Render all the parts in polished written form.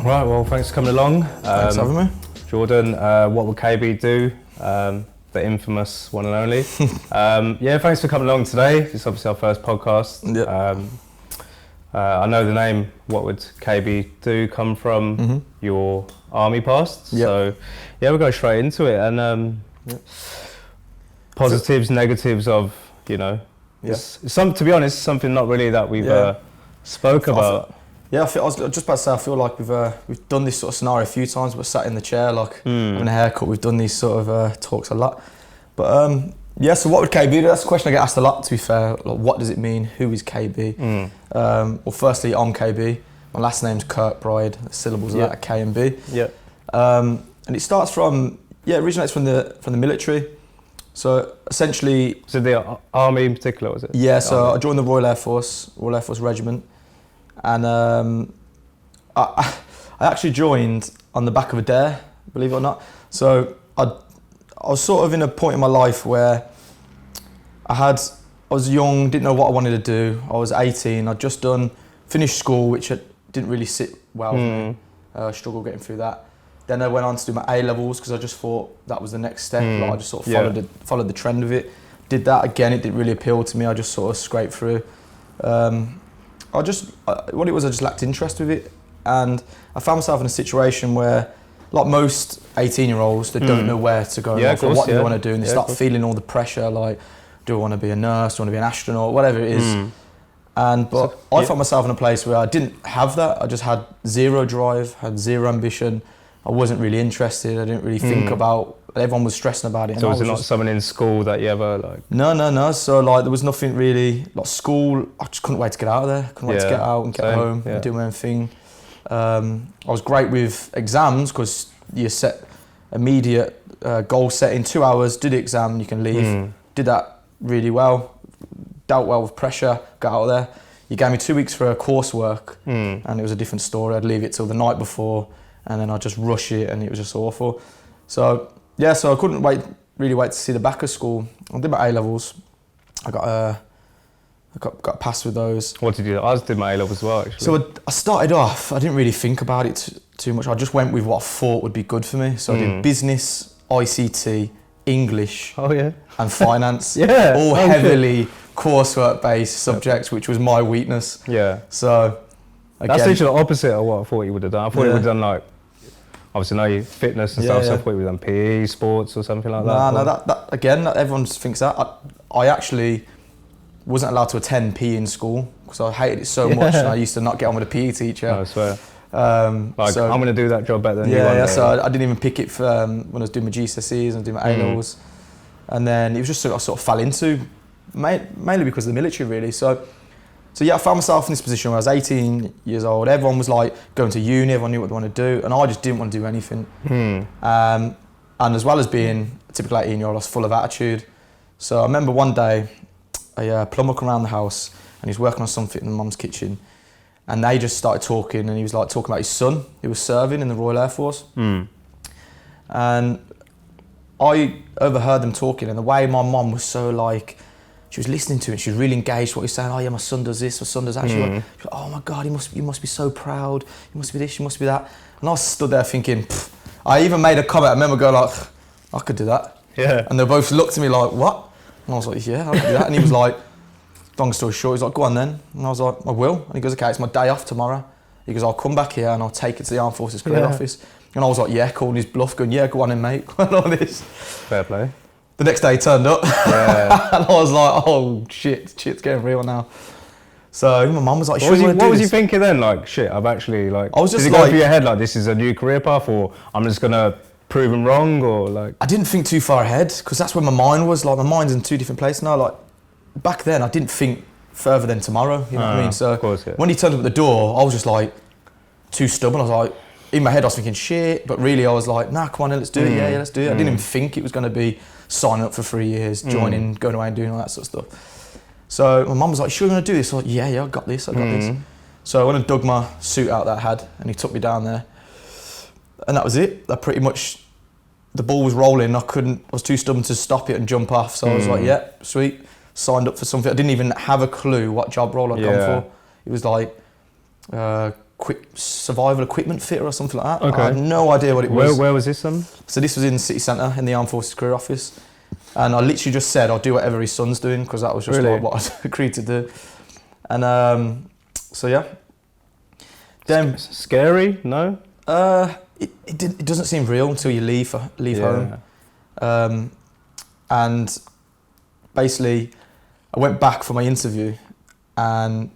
Right, well, thanks for coming along. Thanks for having me. Jordan, what will KB do? The infamous one and only. Yeah, thanks for coming along today. It's obviously our first podcast. Yep. I know the name, what would KB do, come from your army past. Yep. So, yeah, we'll go straight into it. And positives, negatives of, you know, to be honest, something not really that we've spoke about. I was just about to say, I feel like we've done this sort of scenario a few times. We're sat in the chair, like having a haircut. We've done these sort of talks a lot. But so what would KB do? That's a question I get asked a lot, to be fair. Like, what does it mean? Who is KB? Well, firstly, I'm KB. My last name's Kirkbride. The syllables of that are K and B. Yep. And it starts from, originates from the military. So essentially... So the army in particular, was it? Yeah, so I joined the Royal Air Force Regiment. And I actually joined on the back of a dare, believe it or not. So I was sort of in a point in my life where I was young, didn't know what I wanted to do. I was 18, I'd just finished school, which didn't really sit well with me. I struggled getting through that. Then I went on to do my A-levels because I just thought that was the next step. Like, I just sort of followed the trend of it. Did that again, it didn't really appeal to me. I just sort of scraped through. I just lacked interest with it, and I found myself in a situation where, like most 18-year-olds, they don't know where to go, what do they want to do, and they start feeling all the pressure, like, do I want to be a nurse, do I want to be an astronaut, whatever it is. I found myself in a place where I didn't have that. I just had zero drive, had zero ambition. I wasn't really interested. I didn't really think about. Everyone was stressing about it. So was it not someone in school that you ever like? No. So like there was nothing really like school. I just couldn't wait to get out of there. Couldn't wait to get out and get home and do my own thing. I was great with exams because you set immediate goal setting. 2 hours, do the exam, you can leave. Did that really well. Dealt well with pressure. Got out of there. You gave me 2 weeks for coursework, and it was a different story. I'd leave it till the night before, and then I'd just rush it, and it was just awful. So I couldn't really wait to see the back of school. I did my A-levels. I got passed with those. What did you do? I did my A-levels as well, actually. So I started off, I didn't really think about it too much. I just went with what I thought would be good for me. So I did business, ICT, English, and finance. All heavily coursework-based subjects, which was my weakness. Yeah. So again, that's literally the opposite of what I thought you would have done. I thought you would have done like, obviously, know you fitness and stuff, so I thought you would have done PE, sports or something like that. No, that again, everyone thinks that. I actually wasn't allowed to attend PE in school because I hated it so much, and I used to not get on with a PE teacher. I swear. I'm going to do that job better than you. So I didn't even pick it for, when I was doing my GCSEs and doing my A-levels. And then it was just something I sort of fell into, mainly because of the military, really. So I found myself in this position where I was 18 years old. Everyone was like going to uni, everyone knew what they wanted to do, and I just didn't want to do anything. And as well as being a typical 18-year-old, I was full of attitude. So I remember one day, a plumber come around the house, and he was working on something in the mum's kitchen, and they just started talking, and he was like talking about his son, who was serving in the Royal Air Force. And I overheard them talking, and the way my mum was so like, she was listening to it, she was really engaged what he was saying. Oh yeah, my son does this, my son does that. She was like, oh my God, you must be so proud. You must be this, you must be that. And I stood there thinking, I even made a comment. I remember going like, I could do that. Yeah. And they both looked at me like, what? And I was like, yeah, I could do that. And he was like, long story short, he's like, go on then. And I was like, I will. And he goes, okay, it's my day off tomorrow. He goes, I'll come back here and I'll take it to the Armed Forces Career Office. And I was like, yeah, calling his bluff, going, yeah, go on then, mate. Go on all this. Fair play. The next day he turned up, and I was like, oh shit's getting real now. So my mum was like, what was you thinking then? Like, shit, I've actually like, I was just did it go through your head like, this is a new career path, or I'm just gonna prove him wrong, or like? I didn't think too far ahead, because that's where my mind was. Like, my mind's in two different places now. Like, back then I didn't think further than tomorrow, you know what I mean? So when he turned up at the door, I was just like, too stubborn. I was like, in my head I was thinking shit, but really I was like, nah, come on, let's do it, yeah, let's do it. I didn't even think it was gonna be signing up for 3 years, joining, going away and doing all that sort of stuff. So my mum was like, sure you want to do this? I was like, yeah, I got this, I got this. So I went and dug my suit out that I had, and he took me down there. And that was it. I pretty much, the ball was rolling. I was too stubborn to stop it and jump off. So I was like, yeah, sweet. Signed up for something. I didn't even have a clue what job role I'd gone for. It was like survival equipment fitter or something like that. Okay. I had no idea what it was. Where was this then? So this was in the city centre in the Armed Forces Career Office. And I literally just said I'll do whatever his son's doing because that was just Really? like what I agreed to do. And so yeah. Then Scary? No? it doesn't seem real until you leave home. And basically I went back for my interview and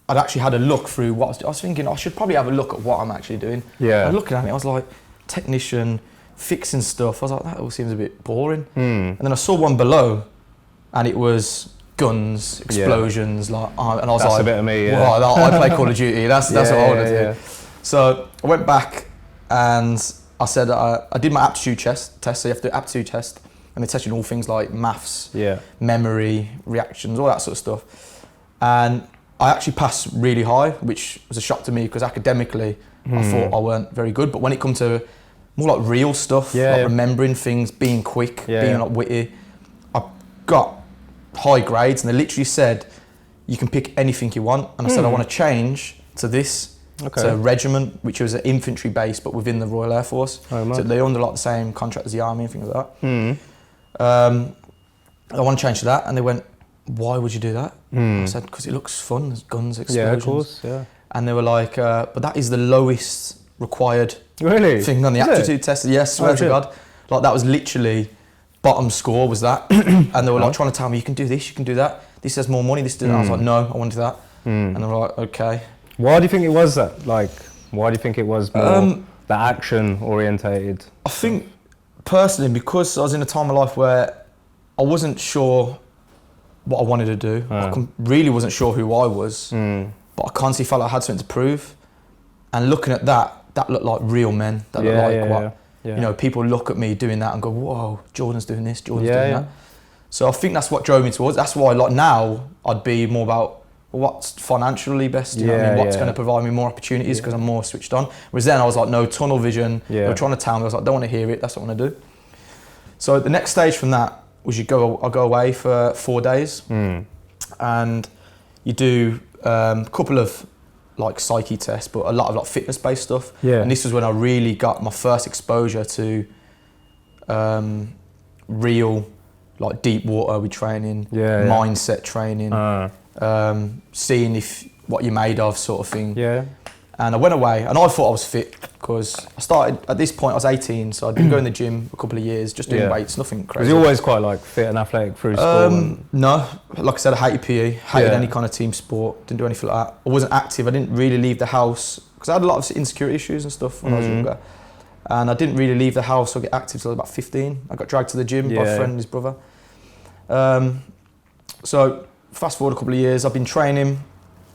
I'd actually had a look through what I was thinking I should probably have a look at what I'm actually doing. Yeah. And looking at it, I was like, technician, fixing stuff. I was like, that all seems a bit boring. And then I saw one below and it was guns, explosions, and I was That's like, a bit of me, yeah. wow, I play Call of Duty, that's what I want to do. Yeah. So I went back and I said, I did my aptitude test, so you have to do aptitude test, and they test you on all things like maths, memory, reactions, all that sort of stuff. And I actually passed really high, which was a shock to me because academically I thought I weren't very good. But when it comes to more like real stuff, like remembering things, being quick, being like witty, I got high grades, and they literally said, you can pick anything you want. And I said, I want to change to this. Okay. To a regiment, which was an infantry base, but within the Royal Air Force. Oh, so they're under like the same contract as the army and things like that. I want to change to that, and they went, "Why would you do that?" I said, "Because it looks fun. There's guns, explosions." Yeah, of course. Yeah. And they were like, "But that is the lowest required thing on the aptitude test." Yes, swear to God, like that was literally bottom score was that, and they were like trying to tell me, "You can do this, you can do that. This has more money. This does." I was like, "No, I want to do that." And they were like, "Okay." Why do you think it was that? Like, why do you think it was more the action orientated? I think personally, because I was in a time of life where I wasn't sure what I wanted to do. I really wasn't sure who I was, but I constantly felt like I had something to prove. And looking at that looked like real men. That looked like what you know. People look at me doing that and go, "Whoa, Jordan's doing this, Jordan's doing that." So I think that's what drove me towards. That's why, like now, I'd be more about what's financially best, you know what I mean? What's going to provide me more opportunities because I'm more switched on. Whereas then I was like, no, tunnel vision. They were trying to tell me, I was like, don't want to hear it, that's what I want to do. So the next stage from that was I'll go away for 4 days and you do a couple of like psyche tests, but a lot of like fitness based stuff. And this was when I really got my first exposure to real like deep water with training, mindset training. Seeing if what you're made of sort of thing. And I went away and I thought I was fit because I started, at this point I was 18, so I'd been going to the gym a couple of years, just doing weights, nothing crazy. Was you always quite like fit and athletic through school? No, like I said, I hated PE, hated any kind of team sport, didn't do anything like that. I wasn't active, I didn't really leave the house because I had a lot of insecurity issues and stuff when I was younger. And I didn't really leave the house or get active till I was about 15. I got dragged to the gym by a friend and his brother. So fast forward a couple of years, I've been training.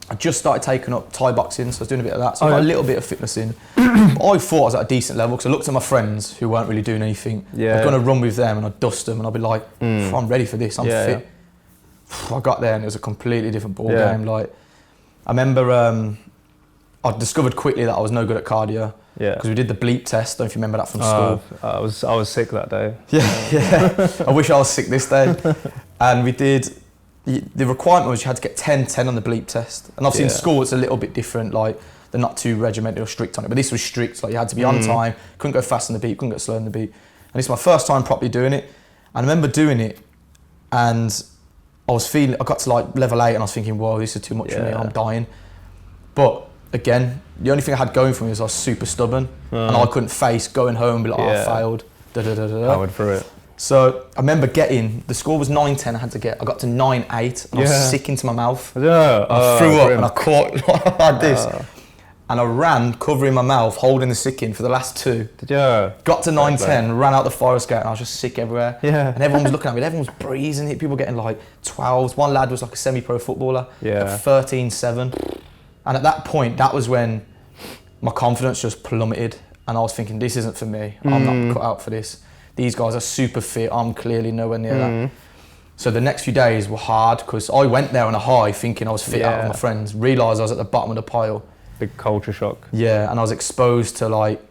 I just started taking up Thai boxing, so I was doing a bit of that. So I got a little bit of fitness in. But I thought I was at a decent level because I looked at my friends who weren't really doing anything. I'd gone to run with them and I'd dust them and I'd be like, I'm ready for this, I'm fit. I got there and it was a completely different ball game. Like, I remember I discovered quickly that I was no good at cardio. Because we did the bleep test, don't know if you remember that from school. I was sick that day. I wish I was sick this day. And we did, the requirement was you had to get 10 on the bleep test. And obviously in school it's a little bit different, like they're not too regimented or strict on it, but this was strict, like you had to be on time, couldn't go fast on the beat, couldn't go slow on the beat. And it's my first time properly doing it. And I remember doing it and I got to like level 8 and I was thinking, whoa, this is too much for me, I'm dying. But again, the only thing I had going for me was I was super stubborn and I couldn't face going home and be like, I failed. Powered through it. So I remember the score was 9-10 I got to 9-8 and I was sick into my mouth. I threw up and I caught like this. And I ran, covering my mouth, holding the sick in for the last 2. Got to 9-10, ran out the fire escape and I was just sick everywhere. And everyone was looking at me, everyone was breezing it, people getting like 12s. One lad was like a semi-pro footballer, got 13-7. And at that point, that was when my confidence just plummeted and I was thinking, this isn't for me, I'm not cut out for this. These guys are super fit, I'm clearly nowhere near that. So the next few days were hard because I went there on a high thinking I was fit out with my friends, realised I was at the bottom of the pile. Big culture shock. Yeah, and I was exposed to like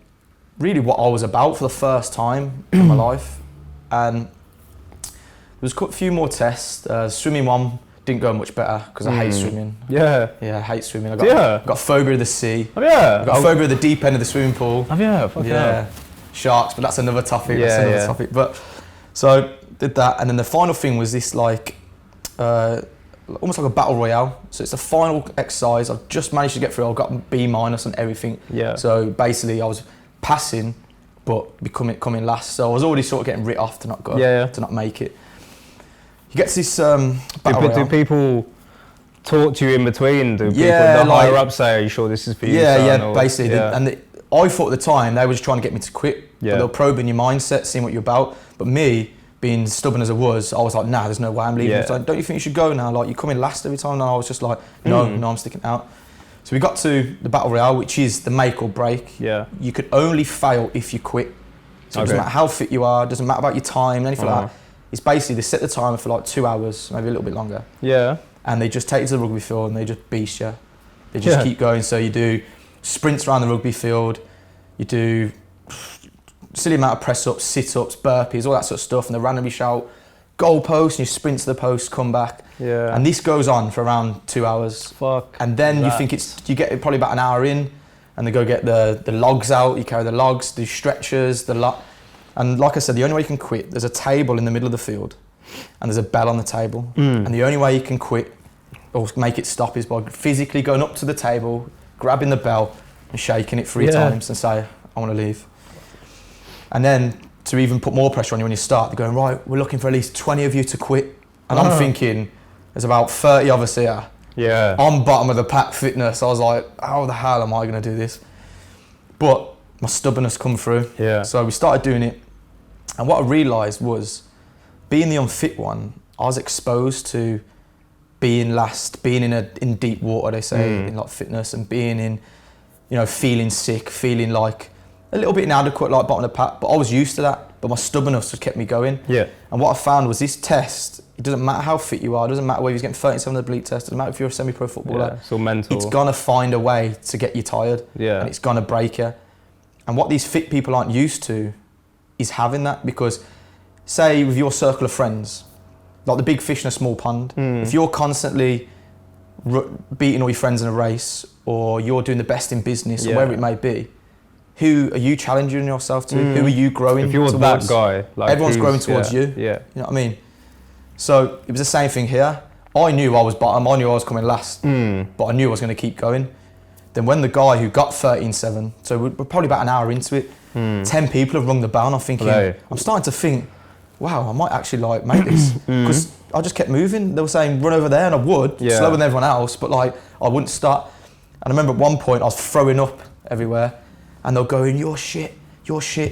really what I was about for the first time in my life. And there was a few more tests, swimming one, didn't go much better because I hate swimming. Yeah. Yeah, I hate swimming. I got phobia of the sea. Oh yeah. I got phobia of the deep end of the swimming pool. Oh yeah. Fucking hell. Sharks, but that's another topic. Yeah, Topic. But so did that, and then the final thing was this like almost like a battle royale. So it's the final exercise. I've just managed to get through. I've got B- on everything. Yeah. So basically, I was passing, but coming last. So I was already sort of getting writ off to not go, to not make it. You get to this battle royale. Do people talk to you in between? Do people, Yeah, the higher up say, "Are you sure this is for you?" Yeah, basically. I thought at the time they were just trying to get me to quit. Yeah. But they were probing your mindset, seeing what you're about. But me, being stubborn as I was like, nah, there's no way I'm leaving. Yeah. It's like, don't you think you should go now? Like, you come in last every time. And I was just like, no, I'm sticking out. So we got to the battle royale, which is the make or break. Yeah. You could only fail if you quit. So it doesn't matter how fit you are, it doesn't matter about your time, anything like that. It's basically they set the timer for like 2 hours, maybe a little bit longer. Yeah. And they just take you to the rugby field and they just beast you. They just keep going. So you do sprints around the rugby field, you do silly amount of press-ups, sit-ups, burpees, all that sort of stuff, and they randomly shout goal post, and you sprint to the post, come back. Yeah. And this goes on for around 2 hours. Fuck. And then that. you get it probably about an hour in, and they go get the logs out, you carry the logs, do stretchers, and like I said, the only way you can quit, there's a table in the middle of the field, and there's a bell on the table. And the only way you can quit, or make it stop, is by physically going up to the table, grabbing the bell, and shaking it 3 times and say, I want to leave. And then to even put more pressure on you when you start, they're going, right, we're looking for at least 20 of you to quit. And I'm thinking, there's about 30 of us here. Yeah. I'm bottom of the pack fitness. I was like, how the hell am I going to do this? But my stubbornness come through. Yeah. So we started doing it. And what I realised was, being the unfit one, I was exposed to being last, being in deep water, they say, in like fitness, and being in, feeling sick, feeling like a little bit inadequate, like bottom of the pack, but I was used to that. But my stubbornness just kept me going. Yeah. And what I found was this test, it doesn't matter how fit you are, it doesn't matter whether you're getting 37 on the bleep test, it doesn't matter if you're a semi-pro footballer. Yeah, it's all mental. It's gonna find a way to get you tired. Yeah. And it's gonna break you. And what these fit people aren't used to is having that, because say with your circle of friends, like the big fish in a small pond, if you're constantly beating all your friends in a race, or you're doing the best in business, or wherever it may be, who are you challenging yourself to? Who are you growing If you're towards? that guy, like everyone's growing towards you. Yeah. You know what I mean? So it was the same thing here. I knew I was bottom, I knew I was coming last, but I knew I was going to keep going. Then when the guy who got 13.7, so we're probably about an hour into it, 10 people have rung the bell, and I'm thinking, I'm starting to think, wow, I might actually like make this, because I just kept moving. They were saying run over there, and I would, slower than everyone else, but like I wouldn't start. And I remember at one point I was throwing up everywhere, and they're going, you're shit,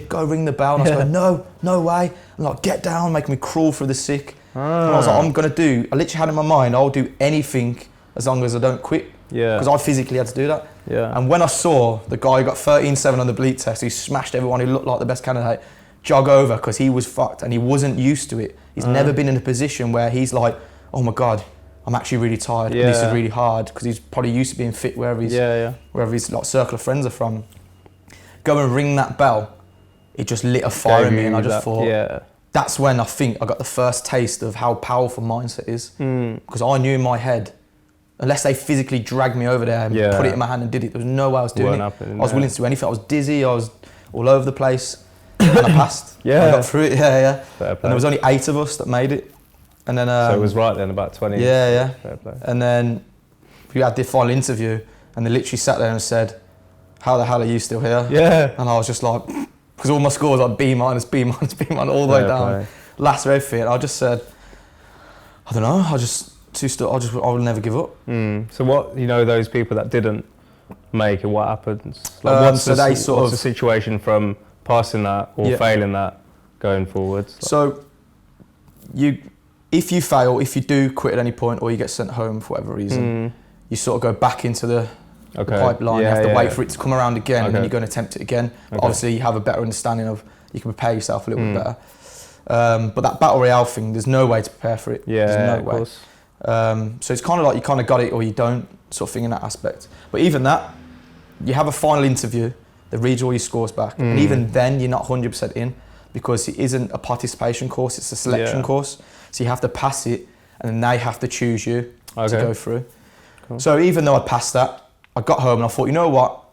go ring the bell. And I was going, no way. And like, get down, making me crawl through the sick. And I was like, I literally had in my mind, I'll do anything as long as I don't quit. Yeah. Because I physically had to do that. Yeah. And when I saw the guy who got 13.7 on the bleep test, who smashed everyone who looked like the best candidate, jog over, because he was fucked and he wasn't used to it. He's never been in a position where he's like, oh my God, I'm actually really tired. And this is really hard, because he's probably used to being fit wherever his like circle of friends are from. Go and ring that bell. It just lit a fire in me, and I just thought, that's when I think I got the first taste of how powerful mindset is. Because I knew in my head, unless they physically dragged me over there and put it in my hand and did it, there was no way I was doing it. I was willing to do anything. I was dizzy, I was all over the place, and I passed. I got through it, And there was only 8 of us that made it. And then so it was right then, about 20. Fair play. And then we had the final interview, and they literally sat there and said, how the hell are you still here? Yeah. And I was just like, because all my scores are B-, B-, B- all the way down. Last of everything. And I just said, I don't know, I will never give up. So what, those people that didn't make it, what happens? Like what's the situation from passing that or failing that going forwards? So if you fail, if you do quit at any point, or you get sent home for whatever reason, you sort of go back into the pipeline. You have to wait for it to come around again, and then you go and attempt it again. But obviously you have a better understanding of, you can prepare yourself a little bit better. But that battle royale thing, there's no way to prepare for it. There's no way. Course. So it's kind of like you kind of got it or you don't, sort of thing in that aspect. But even that, you have a final interview, they read all your scores back, and even then you're not 100% in, because it isn't a participation course, it's a selection course. So you have to pass it, and then they have to choose you to go through. Cool. So even though I passed that, I got home and I thought, you know what?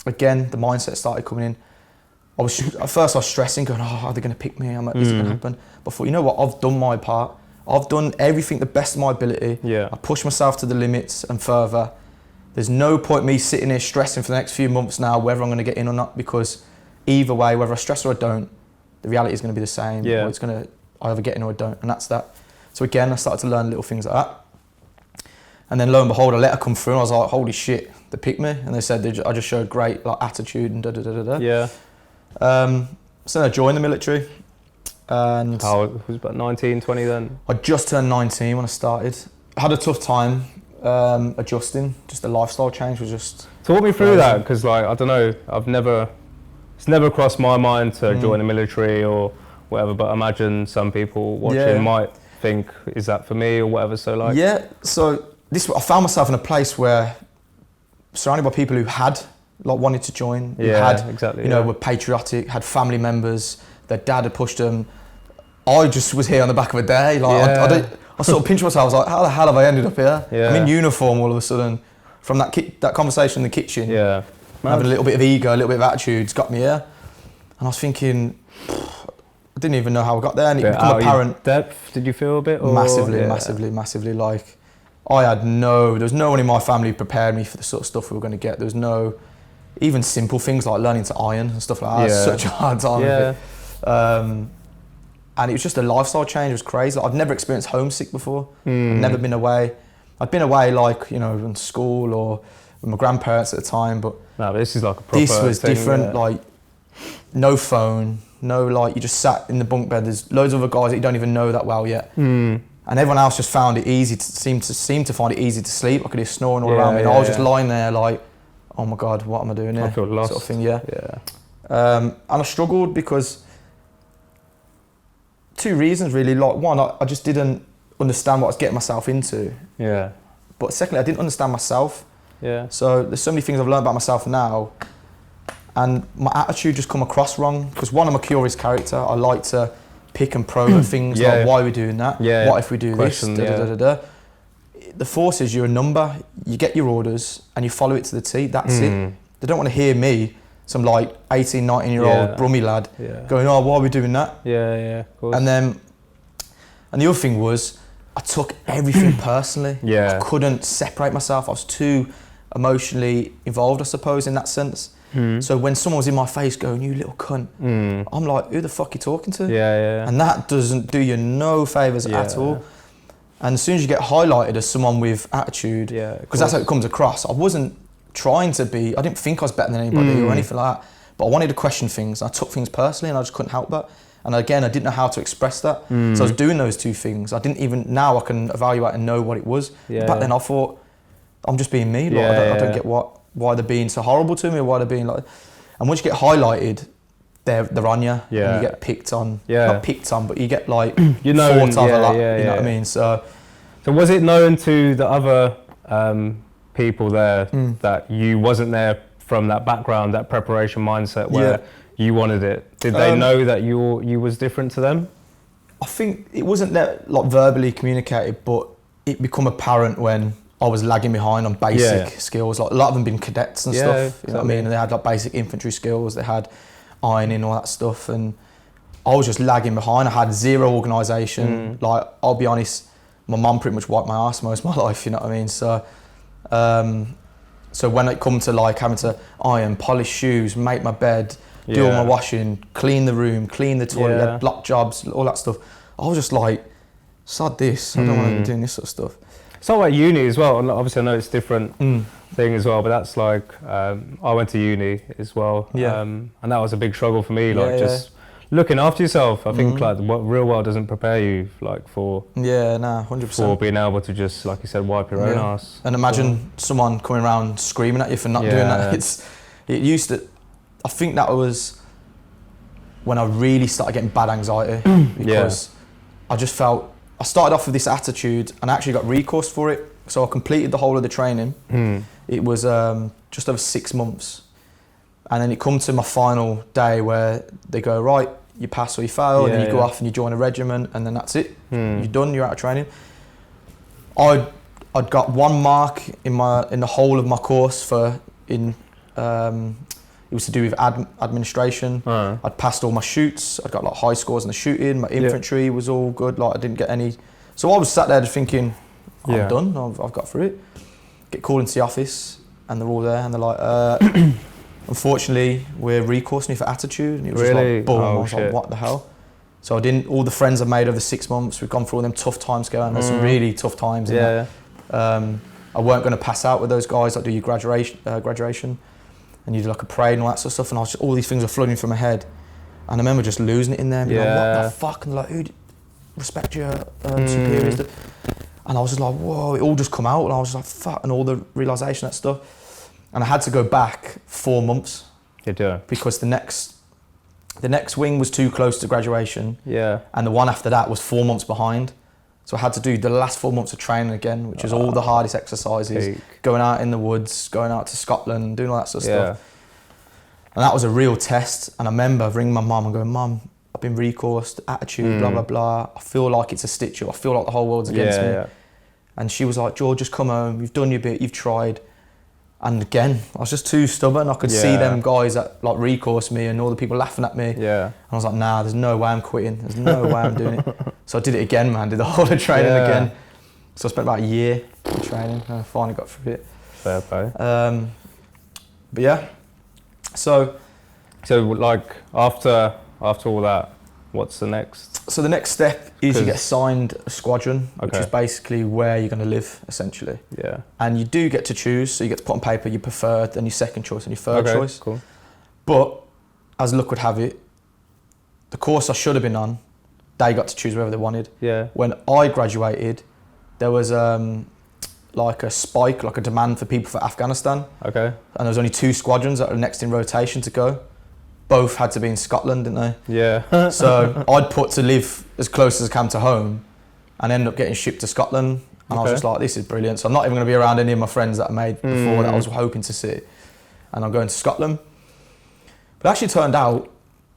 Again, the mindset started coming in. At first I was stressing, going, oh, are they going to pick me? Is it going to happen? But I thought, you know what? I've done my part. I've done everything the best of my ability. Yeah. I pushed myself to the limits and further. There's no point me sitting here stressing for the next few months now whether I'm going to get in or not, because either way, whether I stress or I don't, the reality is going to be the same. Yeah. Or it's going to, I either get in or I don't, and that's that. So again, I started to learn little things like that. And then lo and behold, a letter come through and I was like, holy shit, they picked me. And they said I just showed great like attitude and da-da-da-da-da. Yeah. So then I joined the military. And how it was about 19, 20 then? I just turned 19 when I started. I had a tough time adjusting. Just the lifestyle change was just... So walk me through that, because like, I don't know, it's never crossed my mind to join the military or whatever, but I imagine some people watching might think, is that for me or whatever, so like... Yeah, so I found myself in a place where, surrounded by people who had, like, wanted to join, who were patriotic, had family members, their dad had pushed them. I just was here on the back of a day, like, I sort of pinched myself, I was like, how the hell have I ended up here? Yeah. I'm in uniform all of a sudden, from that conversation in the kitchen, having a little bit of ego, a little bit of attitude, got me here. And I was thinking, I didn't even know how I got there, and it became apparent. Depth, did you feel a bit? Or? Massively, like, there was no one in my family who prepared me for the sort of stuff we were going to get. There was no, even simple things like learning to iron and stuff like that. Yeah. Such a hard time. Yeah. And it was just a lifestyle change. It was crazy. Like, I'd never experienced homesick before. I'd never been away. I'd been away like, in school or with my grandparents at the time, but no, but this is like a proper this was thing, different. Like, no phone, no, like, you just sat in the bunk bed. There's loads of other guys that you don't even know that well yet. And everyone else just found it easy seemed to find it easy to sleep. I could hear snoring all around me, and I was just lying there like, oh my God, what am I doing here? I feel lost. Sort of thing, and I struggled because two reasons really. Like, one, I just didn't understand what I was getting myself into. Yeah. But secondly, I didn't understand myself. Yeah. So there's so many things I've learned about myself now, and my attitude just come across wrong. Because one, I'm a curious character. I like to pick and probe at things, like, why are we doing that? Yeah. What if we do this? The force is, you're a number. You get your orders and you follow it to the T. That's it. They don't want to hear me, some like 18, 19-year-old Brummie lad, going, oh, why are we doing that? Yeah, of course. And the other thing was, I took everything personally. I couldn't separate myself. I was too emotionally involved, I suppose, in that sense. So when someone was in my face going, you little cunt, I'm like, who the fuck are you talking to? And that doesn't do you no favours at all. And as soon as you get highlighted as someone with attitude, because that's how it comes across. I wasn't trying to be, I didn't think I was better than anybody or anything like that, but I wanted to question things. I took things personally and I just couldn't help that. And again, I didn't know how to express that. So I was doing those two things. I didn't even, now I can evaluate and know what it was. Back then I thought, I'm just being me. Like, I don't get why they're being so horrible to me, or why they're being like, and once you get highlighted, they're on you, and you get picked on. Not picked on, but you get like, thought of a lot, you know what I mean? So was it known to the other people there that you wasn't there from that background, that preparation mindset where you wanted it? Did they know that you was different to them? I think it wasn't that, like, verbally communicated, but it become apparent when I was lagging behind on basic skills. Like, a lot of them been cadets and stuff, you know what I mean? And they had like basic infantry skills, they had ironing, all that stuff, and I was just lagging behind. I had zero organisation. Like, I'll be honest, my mum pretty much wiped my ass most of my life, you know what I mean? So so when it come to like having to iron, polish shoes, make my bed, do all my washing, clean the room, clean the toilet, block jobs, all that stuff, I was just like, sod this, I don't want to be doing this sort of stuff. It's not like uni as well, and obviously I know it's different thing as well, but that's like, I went to uni as well, and that was a big struggle for me, like just looking after yourself. I think like the real world doesn't prepare you like for 100%. for being able to just, like you said, wipe your own ass. And imagine someone coming around screaming at you for not doing that. It used to, I think that was when I really started getting bad anxiety, because I just felt, I started off with this attitude and I actually got recourse for it. So I completed the whole of the training. It was just over 6 months. And then it come to my final day where they go, right, you pass or you fail, and then you go off and you join a regiment, and then that's it. You're done, you're out of training. I'd got 1 mark in the whole of my course it was to do with administration. I'd passed all my shoots. I'd got like high scores in the shooting. My infantry was all good. Like I didn't get any. So I was sat there just thinking, I'm done. I've got through it. Get called into the office, and they're all there, and they're like, unfortunately, we're recoursing you for attitude. And it was just like, boom. I was like, what the hell? So all the friends I've made over the 6 months, we've gone through all them tough times together, and there's some really tough times in that. I weren't going to pass out with those guys, like do your graduation, and you do like a parade and all that sort of stuff, and all these things were flooding through my head. And I remember just losing it in there, and being like, what the fuck? And like, who'd respect your superiors? And I was just like, whoa, it all just come out, and I was just like, fuck, and all the realisation of that stuff. And I had to go back 4 months. Because the next wing was too close to graduation. And the one after that was 4 months behind. So I had to do the last 4 months of training again, which is all the hardest exercises, going out in the woods, going out to Scotland, doing all that sort of stuff. And that was a real test. And I remember ringing my mum and going, Mum, I've been recoursed, attitude, blah, blah, blah. I feel like it's a stitch-up. I feel like the whole world's against me. And she was like, George, just come home. You've done your bit. You've tried. And again, I was just too stubborn. I could see them guys that like recoursed me and all the people laughing at me. And I was like, nah, there's no way I'm quitting. There's no way I'm doing it. So I did it again, man. Did the whole of training again. So I spent about a year training, and I finally got through it. Fair play. But yeah, so like after all that, what's the next? So the next step is you get assigned a squadron, which is basically where you're going to live, essentially. And you do get to choose, so you get to put on paper your preferred, then your second choice, and your third choice. Cool. But as luck would have it, the course I should have been on, they got to choose wherever they wanted. When I graduated, there was like a spike, like a demand for people for Afghanistan. And there was only 2 squadrons that were next in rotation to go. Both had to be in Scotland, didn't they? So I'd put to live as close as I can to home, and end up getting shipped to Scotland. And I was just like, this is brilliant. So I'm not even going to be around any of my friends that I made before that I was hoping to see. And I'm going to Scotland. But it actually turned out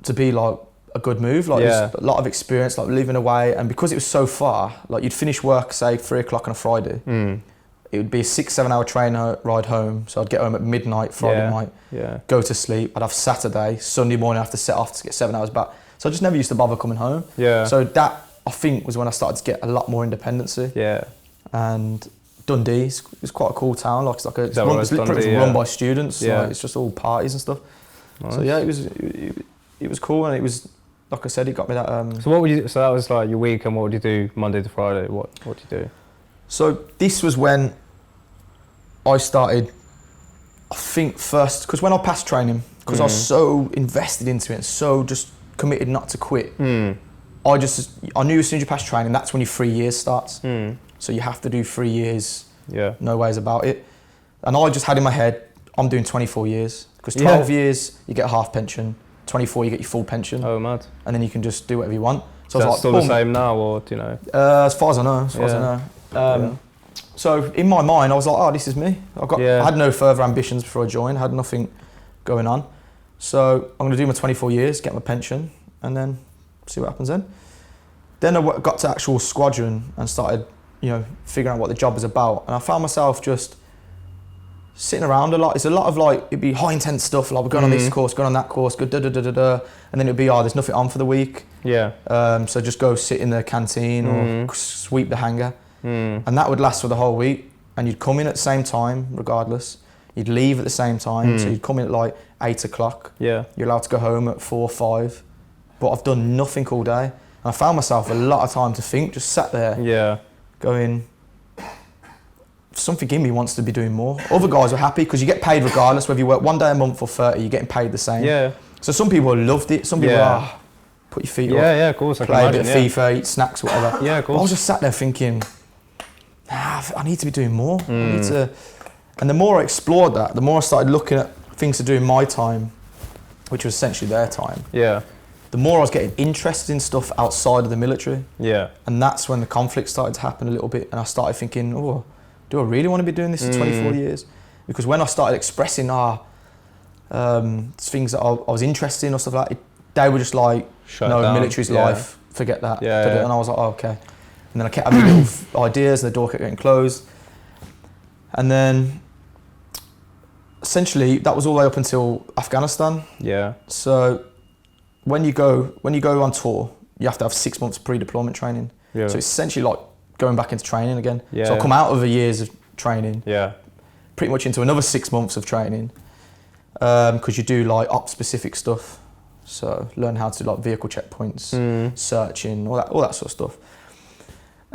to be like a good move. Like there's a lot of experience, like living away. And because it was so far, like you'd finish work, say 3 o'clock on a Friday. It would be a 6-7 hour train ride home. So I'd get home at midnight, Friday night, go to sleep. I'd have Saturday, Sunday morning I have to set off to get 7 hours back. So I just never used to bother coming home. So that, I think, was when I started to get a lot more independency. And Dundee is quite a cool town. Like it's pretty much run by students. Like it's just all parties and stuff. So yeah, it was cool, and it was, like I said, it got me that. So what would you? So that was like your week, and what would you do Monday to Friday? What did you do? So this was when I started, I think first, because when I passed training, because I was so invested into it and so just committed not to quit, I knew as soon as you pass training, that's when your 3 years starts. So you have to do 3 years, no ways about it. And I just had in my head, I'm doing 24 years, because 12 years you get a half pension, 24 you get your full pension. Oh, mad. And then you can just do whatever you want. So that's still the same now, or do you know? As far as I know, So in my mind, I was like, oh, this is me. I had no further ambitions before I joined. I had nothing going on. So I'm going to do my 24 years, get my pension, and then see what happens then. Then I got to actual squadron and started, figuring out what the job was about. And I found myself just sitting around a lot. It's a lot of like, it'd be high intense stuff, like we're going on this course, going on that course, go da-da-da-da-da. And then it'd be, there's nothing on for the week. So just go sit in the canteen or sweep the hangar. And that would last for the whole week, and you'd come in at the same time regardless, you'd leave at the same time, so you'd come in at like 8 o'clock, you're allowed to go home at 4 or 5, but I've done nothing all day, and I found myself a lot of time to think, just sat there going, something in me wants to be doing more. Other guys were happy because you get paid regardless, whether you work 1 day a month or 30, you're getting paid the same. So some people loved it, some people put your feet up, of course, play a bit of FIFA, eat snacks, whatever. Of course. But I was just sat there thinking, I need to be doing more. I need to, and the more I explored that, the more I started looking at things to do in my time, which was essentially their time. The more I was getting interested in stuff outside of the military. And that's when the conflict started to happen a little bit, and I started thinking, do I really want to be doing this for 24 years? Because when I started expressing things that I was interested in or stuff like that, they were just like, military's life, forget that. And I was like, okay. And And then I kept having little ideas, and the door kept getting closed. And then, essentially, that was all the way up until Afghanistan. Yeah. So, when you go on tour, you have to have 6 months pre-deployment training. Yeah. So it's essentially like going back into training again. Yeah. So I come out of a years of training. Yeah. Pretty much into another 6 months of training, because you do like op-specific stuff. So learn how to do like vehicle checkpoints, searching, all that sort of stuff.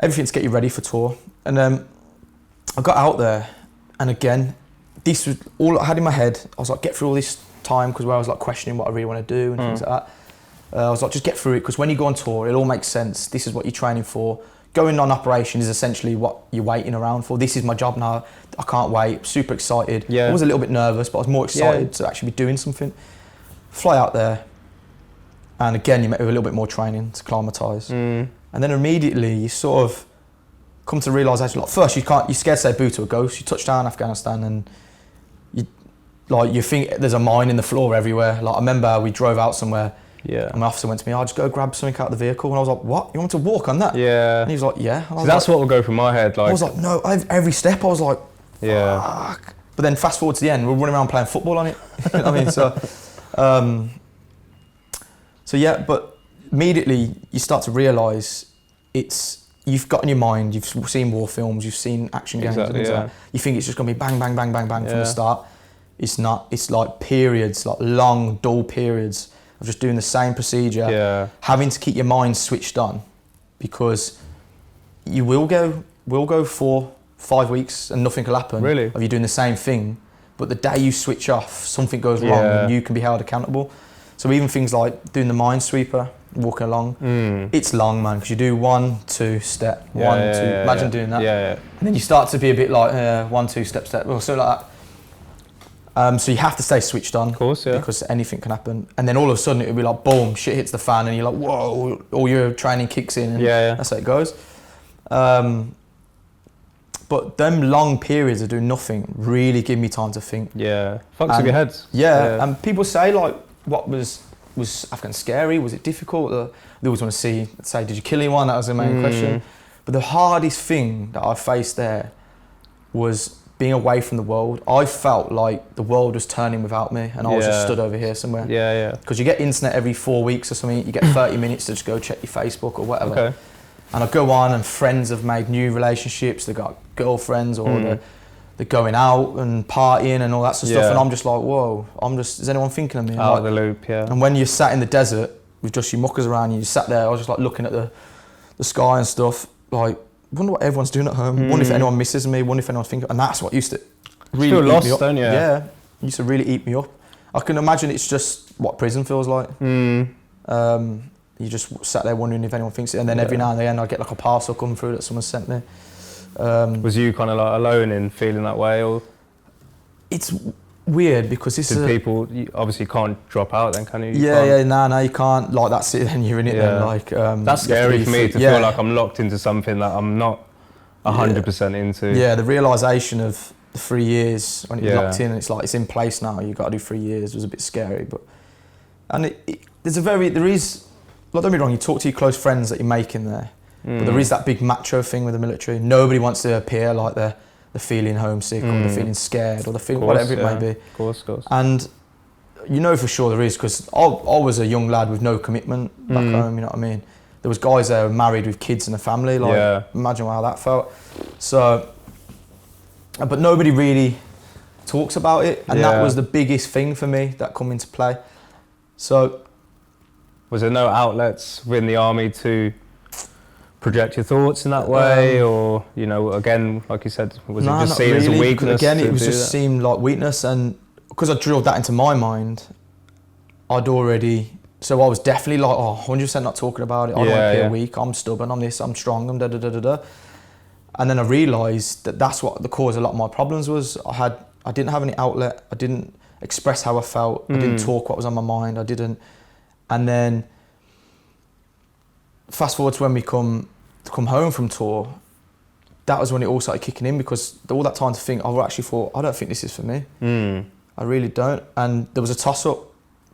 Everything to get you ready for tour. And I got out there, and again, this was all I had in my head. I was like, get through all this time, because where I was like questioning what I really want to do and things like that. I was like, just get through it, because when you go on tour, it all makes sense. This is what you're training for. Going on operation is essentially what you're waiting around for. This is my job now. I can't wait. Super excited. Yeah. I was a little bit nervous, but I was more excited to actually be doing something. Fly out there, and again, you met with a little bit more training to acclimatise. And then immediately, you sort of come to realisation. Like first, you're scared to say boo to a ghost. You touch down Afghanistan, and you think there's a mine in the floor everywhere. Like I remember we drove out somewhere. Yeah. And my officer went to me, I'll just go grab something out of the vehicle. And I was like, what? You want me to walk on that? Yeah. And he was like, yeah. And I was that's like, what will go through my head. Like, I was like, no, every step I was like, yeah. fuck. But then fast forward to the end, we're running around playing football on it. You know what I mean? So yeah, but immediately you start to realise you've got in your mind, you've seen war films, you've seen action games, and things like that. You think it's just going to be bang, bang, bang, bang, bang from the start. It's not. It's like periods, like long, dull periods of just doing the same procedure, having to keep your mind switched on, because you will go 4-5 weeks and nothing will happen. Really? Of you doing the same thing, but the day you switch off, something goes wrong and you can be held accountable. So even things like doing the minesweeper, walking along, it's long, man, because you do 1-2 step, 1-2. Imagine doing that. And then you start to be a bit like 1-2 step, or something like that. So you have to stay switched on, of course, because anything can happen. And then all of a sudden it'll be like, boom, shit hits the fan, and you're like, whoa, all your training kicks in, and that's how it goes. But them long periods of doing nothing really give me time to think. Yeah, fucks with your heads. And people say like, what was Afghan scary? Was it difficult? They always want to say, did you kill anyone? That was the main question. But the hardest thing that I faced there was being away from the world. I felt like the world was turning without me, and I was just stood over here somewhere. Because you get internet every 4 weeks or something, you get 30 minutes to just go check your Facebook or whatever. Okay. And I go on, and friends have made new relationships, they've got girlfriends, or they're going out and partying and all that sort of stuff, and I'm just like, whoa, is anyone thinking of me? Out of the loop, And when you're sat in the desert with just your muckers around you, sat there, I was just like looking at the sky and stuff, like, wonder what everyone's doing at home. Wonder if anyone misses me. Wonder if anyone's thinking. And that's what used to really feel eat lost, me up. don't you? Yeah, used to really eat me up. I can imagine it's just what prison feels like. You just sat there wondering if anyone thinks it, and then every now and then I get like a parcel come through that someone sent me. Was you kind of like alone in feeling that way, or? It's weird because this is people you obviously can't drop out then, can you? No, you can't. Like that's it. Then you're in it. Then like that's scary for me to feel like I'm locked into something that I'm not 100% into. Yeah, the realisation of the 3 years when it was locked in, and it's like it's in place now. You got to do 3 years. Was a bit scary, but there is. Like, don't be wrong. You talk to your close friends that you're making there, but there is that big macho thing with the military. Nobody wants to appear like they're feeling homesick or they're feeling scared or they're feeling whatever it may be. Of course. And you know for sure there is, because I was a young lad with no commitment back home, you know what I mean? There was guys there married with kids and a family, like imagine how that felt. So, but nobody really talks about it, and that was the biggest thing for me that come into play. So, was there no outlets within the army to project your thoughts in that way, or again, like you said, was it just seen as a weakness? Again, it was just seemed like weakness, and because I drilled that into my mind, I was definitely like, 100% not talking about it. I don't want to appear weak. I'm stubborn. I'm this. I'm strong. I'm da. And then I realised that that's what the cause of a lot of my problems was. I didn't have any outlet. I didn't express how I felt. I didn't talk what was on my mind. I didn't. And then fast forward to when we come home from tour, that was when it all started kicking in, because all that time to think, I actually thought, I don't think this is for me. I really don't. And there was a toss up.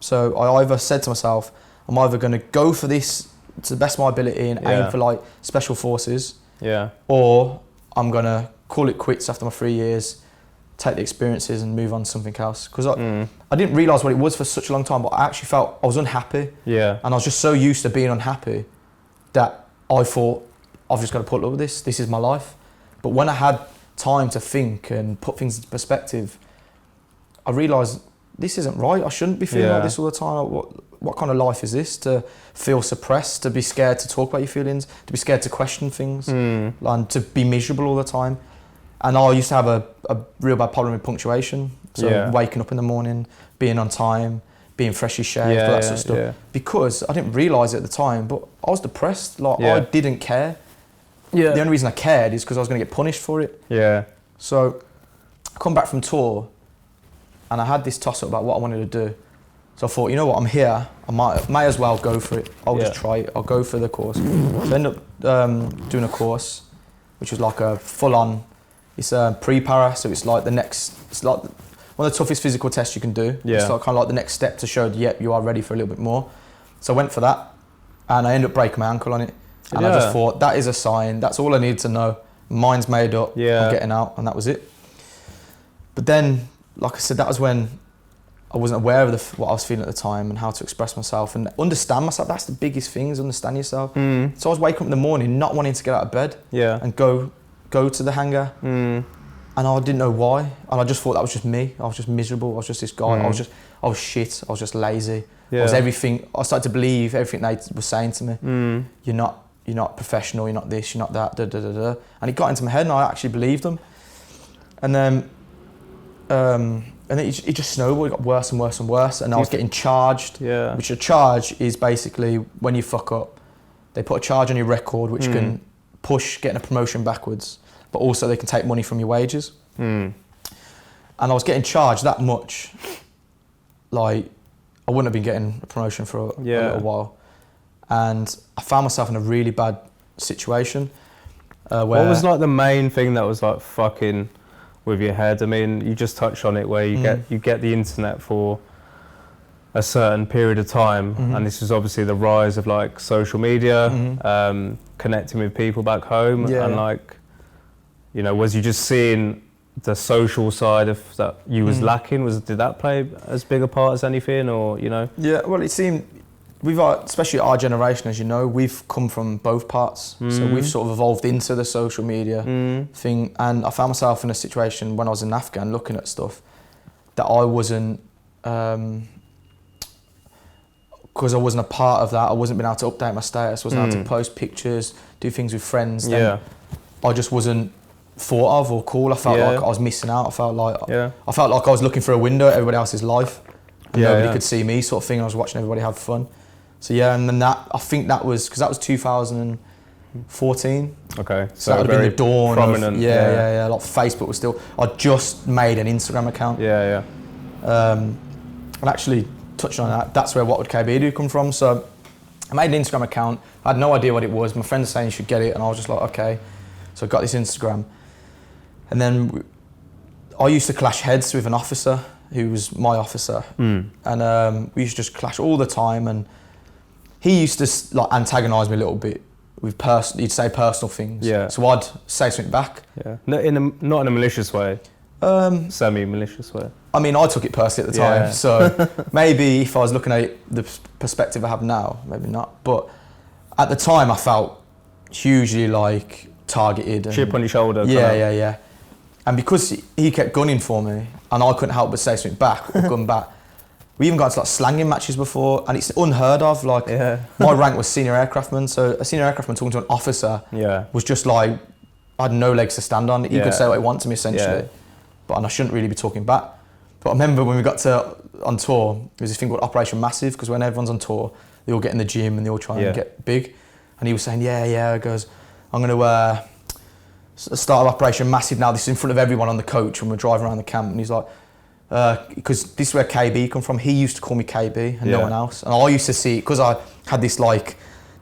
So I either said to myself, I'm either going to go for this to the best of my ability and aim for like special forces. Yeah. Or I'm gonna call it quits after my 3 years, take the experiences and move on to something else. Because I didn't realise what it was for such a long time, but I actually felt I was unhappy. Yeah. And I was just so used to being unhappy that I thought, I've just got to put up with this. This is my life. But when I had time to think and put things into perspective, I realised this isn't right. I shouldn't be feeling like this all the time. What kind of life is this? To feel suppressed, to be scared to talk about your feelings, to be scared to question things, and to be miserable all the time. And I used to have a real bad problem with punctuation. So waking up in the morning, being on time, being freshly shaved, all that sort of stuff. Yeah. Because I didn't realise it at the time, but I was depressed. Like I didn't care. Yeah. The only reason I cared is because I was going to get punished for it. Yeah. So I come back from tour and I had this toss-up about what I wanted to do. So I thought, you know what, I'm here. I might as well go for it. I'll just try it. I'll go for the course. So I ended up doing a course, which was like a full-on, it's a pre-para, so it's like it's like one of the toughest physical tests you can do. Yeah. It's like kind of like the next step to show, you are ready for a little bit more. So I went for that and I ended up breaking my ankle on it. And I just thought, that is a sign. That's all I need to know. Mind's made up. Yeah. I'm getting out, and that was it. But then, like I said, that was when I wasn't aware of what I was feeling at the time and how to express myself and understand myself. That's the biggest thing, is understand yourself. So I was waking up in the morning not wanting to get out of bed and go to the hangar. And I didn't know why. And I just thought that was just me. I was just miserable. I was just this guy. I was shit. I was just lazy. I was everything. I started to believe everything they were saying to me. You're not professional, you're not this, you're not that, da da da da. And it got into my head and I actually believed them. And then it just snowballed, it got worse and worse and worse. And I was getting charged, which a charge is basically when you fuck up, they put a charge on your record which can push getting a promotion backwards, but also they can take money from your wages. And I was getting charged that much, like I wouldn't have been getting a promotion for a little while. And I found myself in a really bad situation. Where what was like the main thing that was like fucking with your head? I mean, you just touched on it where you get the internet for a certain period of time, and this is obviously the rise of like social media, connecting with people back home, and like, you know, was you just seeing the social side of that you was lacking? Did that play as big a part as anything, or you know? Yeah, well, it seemed. Especially our generation, as you know, we've come from both parts. So we've sort of evolved into the social media thing. And I found myself in a situation when I was in Afghan looking at stuff that I wasn't, because I wasn't a part of that, I wasn't being able to update my status, wasn't able to post pictures, do things with friends. Then I just wasn't thought of or cool. I felt like I was missing out. I felt like I was looking for a window at everybody else's life. And nobody could see me, sort of thing. I was watching everybody have fun. So and then I think that was, because that was 2014. Okay. So that would have been the dawn prominent, of, like Facebook was still, I just made an Instagram account. And actually, touching on that, that's where What Would KB Do come from. So I made an Instagram account, I had no idea what it was, my friends saying you should get it, and I was just like, okay. So I got this Instagram. And then I used to clash heads with an officer, who was my officer, and we used to just clash all the time, and he used to like antagonise me a little bit with he'd say personal things. So I'd say something back. Not in a malicious way. Semi-malicious way. I mean, I took it personally at the time, so maybe if I was looking at it, the perspective I have now, maybe not. But at the time, I felt hugely like targeted. And, chip on your shoulder. Yeah. And because he kept gunning for me, and I couldn't help but say something back or gun back, we even got to like slanging matches before, and it's unheard of. Like my rank was senior aircraftman, so a senior aircraftman talking to an officer was just like, I had no legs to stand on. He could say what he wanted to me essentially, and I shouldn't really be talking back. But I remember when we got on tour, there was this thing called Operation Massive, because when everyone's on tour, they all get in the gym and they all try and get big. And he was saying, he goes, I'm going to start Operation Massive now. This is in front of everyone on the coach when we're driving around the camp. And he's like, because this is where KB come from. He used to call me KB and no one else. And I used to see it, because I had this like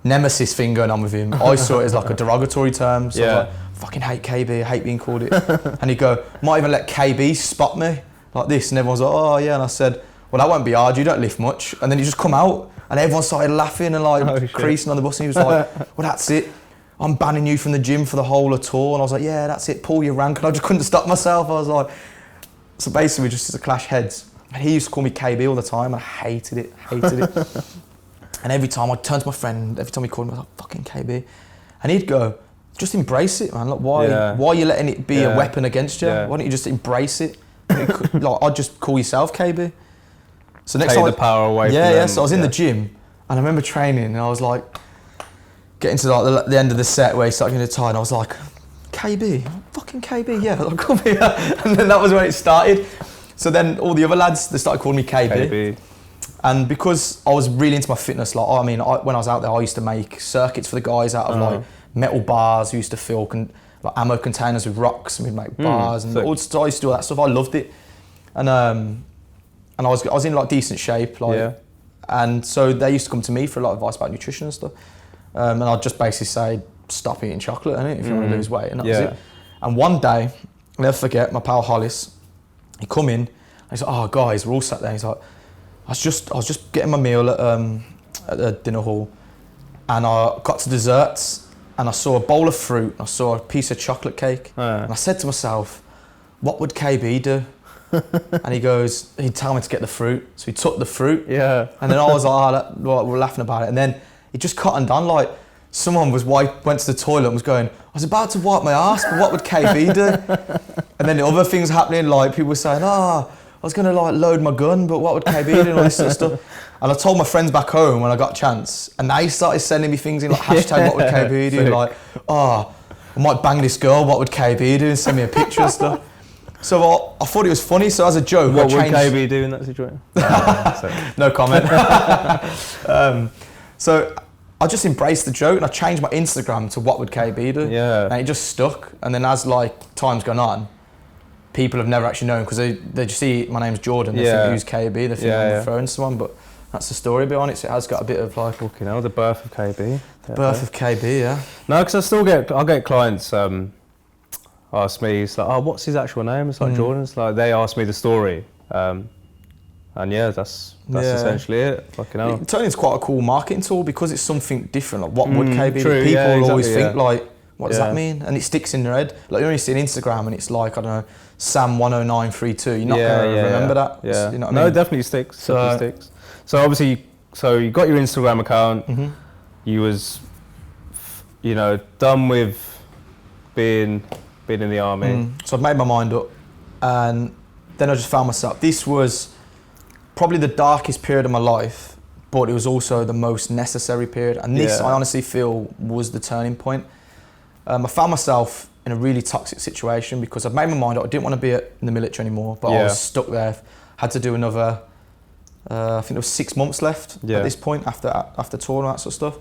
nemesis thing going on with him, I saw it as like a derogatory term. So I was like, fucking hate KB, I hate being called it. And he'd go, might even let KB spot me like this. And everyone's like, oh yeah. And I said, well, that won't be hard, you don't lift much. And then he just come out. And everyone started laughing and like creasing on the bus, and he was like, well, that's it. I'm banning you from the gym for the whole of tour. And I was like, yeah, that's it, pull your rank. And I just couldn't stop myself. I was like, so basically we just used to clash heads. And he used to call me KB all the time, and I hated it. And every time I'd turn to my friend, every time he called me, I was like, fucking KB. And he'd go, just embrace it, man. Like, why are you letting it be a weapon against you? Why don't you just embrace it? Like, I'd just call yourself KB. So next take time, the power away from them. Yeah, so I was in the gym, and I remember training, and I was like, getting to like the end of the set where he started getting tired, and I was like, KB, fucking KB, yeah, like, call me out. And then that was when it started. So then all the other lads, they started calling me KB. And because I was really into my fitness, like, I mean, when I was out there, I used to make circuits for the guys out of like metal bars. We used to fill like ammo containers with rocks, and we'd make bars, and I used to do all that stuff. I loved it. And I was in like decent shape, like, and so they used to come to me for a lot of advice about nutrition and stuff. And I'd just basically say, stop eating chocolate, innit, if you want to lose weight, and that was it. And one day, I'll never forget, my pal Hollis, he come in, and he's like, oh guys, we're all sat there, he's like, I was just getting my meal at the dinner hall, and I got to desserts, and I saw a bowl of fruit, and I saw a piece of chocolate cake, and I said to myself, what would KB do? And he'd tell me to get the fruit, so he took the fruit, and then I was like, we're laughing about it, and then it just cottoned on, like someone went to the toilet and was going, I was about to wipe my ass, but what would KB do? And then the other things happening, like people were saying, I was going to like load my gun, but what would KB do, and all this sort of stuff. And I told my friends back home when I got a chance, and they started sending me things in like hashtag what would KB do, like, I might bang this girl, what would KB do, and send me a picture and stuff. So I thought it was funny, so as a joke, what would KB do in that situation? No comment. So I just embraced the joke, and I changed my Instagram to what would KB do, and it just stuck. And then as like time's gone on, people have never actually known, because they just see my name's Jordan, they think who's KB, they think I'm referring to someone, but that's the story behind it. So it has got a bit of like, fucking hell, the birth of KB. Birth of KB, yeah. No, because I get clients ask me, it's like, what's his actual name? It's like Jordan. It's like they ask me the story, and that's essentially it. Fucking hell. Turning's quite a cool marketing tool, because it's something different. Like, what would KB do? People will always think like, what does that mean? And it sticks in their head. Like, you only see an Instagram and it's like, I don't know, Sam10932. You're not going to remember that. Yeah. You know what I mean? It definitely sticks. So obviously, you got your Instagram account. You was, done with being in the army. So I've made my mind up, and then I just found myself. This was probably the darkest period of my life, but it was also the most necessary period. And this, I honestly feel, was the turning point. I found myself in a really toxic situation, because I'd made my mind up. I didn't want to be in the military anymore, but I was stuck there. Had to do another, I think there was 6 months left at this point after tour and that sort of stuff.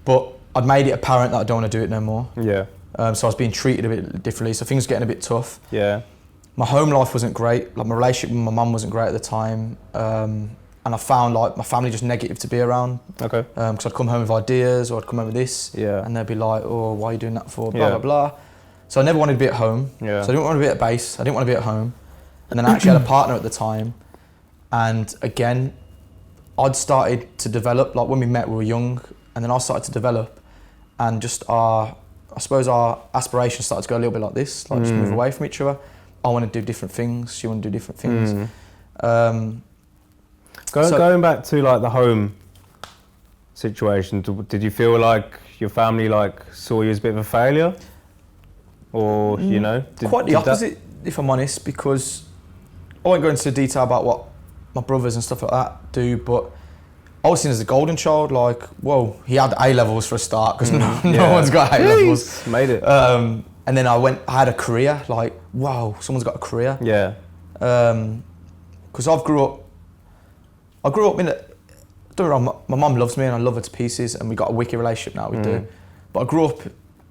But I'd made it apparent that I don't want to do it no more. So I was being treated a bit differently, so things were getting a bit tough. My home life wasn't great. Like, my relationship with my mum wasn't great at the time. And I found like my family just negative to be around. Because I'd come home with ideas, or I'd come home with this, and they'd be like, oh, why are you doing that for, blah, blah, blah. So I never wanted to be at home. So I didn't want to be at base, I didn't want to be at home. And then I actually had a partner at the time. And again, I'd started to develop, like when we met, we were young, and then I started to develop, and just I suppose our aspirations started to go a little bit like this, like just move away from each other. I want to do different things, she wanted to do different things. Going back to like the home situation, did you feel like your family like saw you as a bit of a failure? Or, quite the opposite, if I'm honest, because I won't go into detail about what my brothers and stuff like that do, but I was seen as a golden child. Like, whoa, he had A-levels for a start, because no one's got A-levels. Made it. And then I had a career, like, wow, someone's got a career. Because I grew up in don't get me wrong, my mum loves me and I love her to pieces, and we got a wicked relationship now, we do. But I grew up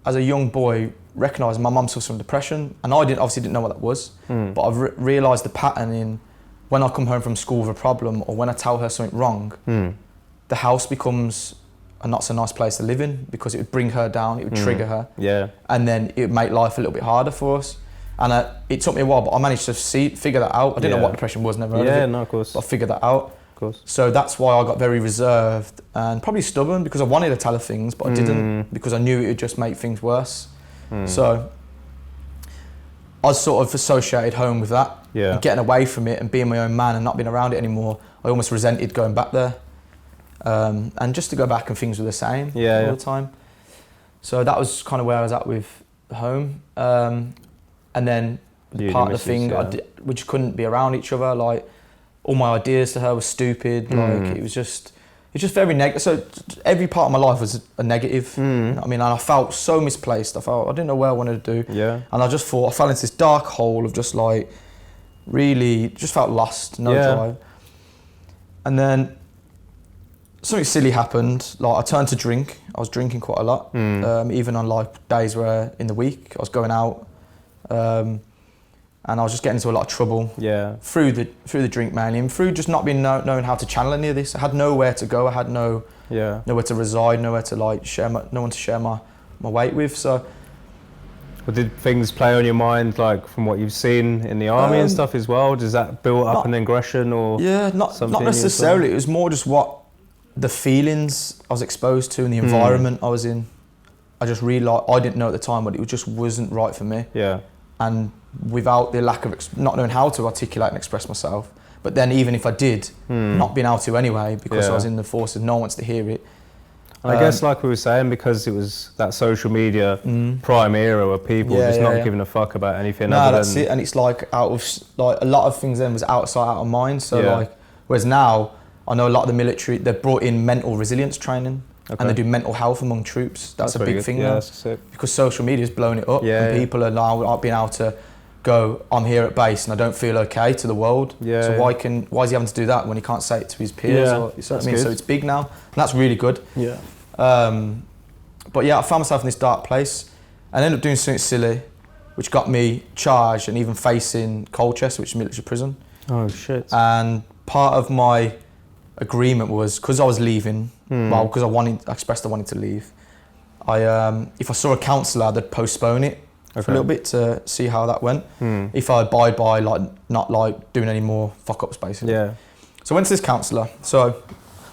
as a young boy recognising my mum suffers from depression, and I obviously didn't know what that was, but I've realised the pattern in when I come home from school with a problem, or when I tell her something wrong, the house becomes a not so nice place to live in, because it would bring her down, it would trigger her, and then it would make life a little bit harder for us. And it took me a while, but I managed to figure that out. I didn't know what depression was, never heard of it. No, of course. But I figured that out. of course. So that's why I got very reserved and probably stubborn, because I wanted to tell her things, but I didn't, because I knew it would just make things worse. So I sort of associated home with that. Yeah. And getting away from it and being my own man and not being around it anymore, I almost resented going back there. And just to go back and things were the same all the time. So that was kind of where I was at with home. And then the partner thing, we just couldn't be around each other. Like, all my ideas to her were stupid. Like, it's just very negative. So every part of my life was a negative. You know what I mean? And I felt so misplaced. I didn't know what I wanted to do. Yeah. And I just thought, I fell into this dark hole of just like, really just felt lost, no drive. And then something silly happened. Like, I turned to drink. I was drinking quite a lot, even on like days where in the week I was going out, and I was just getting into a lot of trouble. Yeah. Through the drink mainly, and through just not being knowing how to channel any of this. I had nowhere to go. I had nowhere to reside, nowhere to like no one to share my weight with. So. But did things play on your mind, like from what you've seen in the army and stuff as well? Does that build up an aggression or? Yeah, not necessarily. It was more just what the feelings I was exposed to and the environment I was in. I just realised, I didn't know at the time, but it just wasn't right for me. Yeah. And without the lack of not knowing how to articulate and express myself, but then even if I did, not being able to anyway, because I was in the forces, no one wants to hear it. I guess, like we were saying, because it was that social media prime era where people just not giving a fuck about anything. No, that's it. And it's like a lot of things then was outside, out of mind. So like, whereas now, I know a lot of the military, they've brought in mental resilience training, and they do mental health among troops. That's a big thing now. Because social media's blown it up, and people are now not being able to go, I'm here at base and I don't feel okay to the world. So why is he having to do that when he can't say it to his peers? So it's big now, and that's really good. Yeah. But yeah, I found myself in this dark place and ended up doing something silly, which got me charged and even facing Colchester, which is military prison. Oh shit. And part of my agreement was, because I was leaving, because I expressed I wanted to leave, if I saw a counsellor, I'd postpone it for a little bit to see how that went. If I abide by not doing any more fuck ups basically. Yeah. So I went to this counsellor. So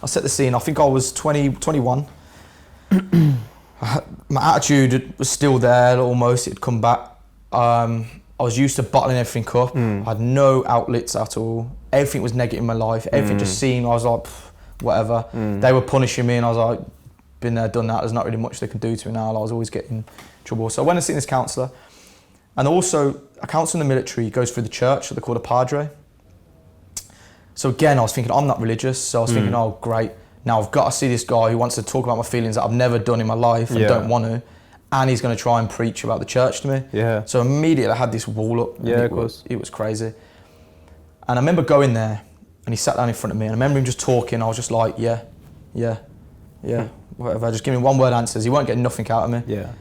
I set the scene. I think I was 21. My attitude was still there almost. It'd come back. I was used to bottling everything up. I had no outlets at all. Everything was negative in my life. Everything just seemed, I was like, whatever. They were punishing me and I was like, been there, done that. There's not really much they can do to me now. I was always getting in trouble. So I went and seen this counsellor. And also, a counsellor in the military goes through the church, so they're called a padre. So again, I was thinking, I'm not religious. So I was thinking, oh, great. Now I've got to see this guy who wants to talk about my feelings that I've never done in my life and don't want to. And he's going to try and preach about the church to me. Yeah. So immediately I had this wall up. Yeah, of course. It was crazy. And I remember going there and he sat down in front of me and I remember him just talking. I was just like, yeah, whatever. Just give me one word answers. He weren't getting nothing out of me. Yeah.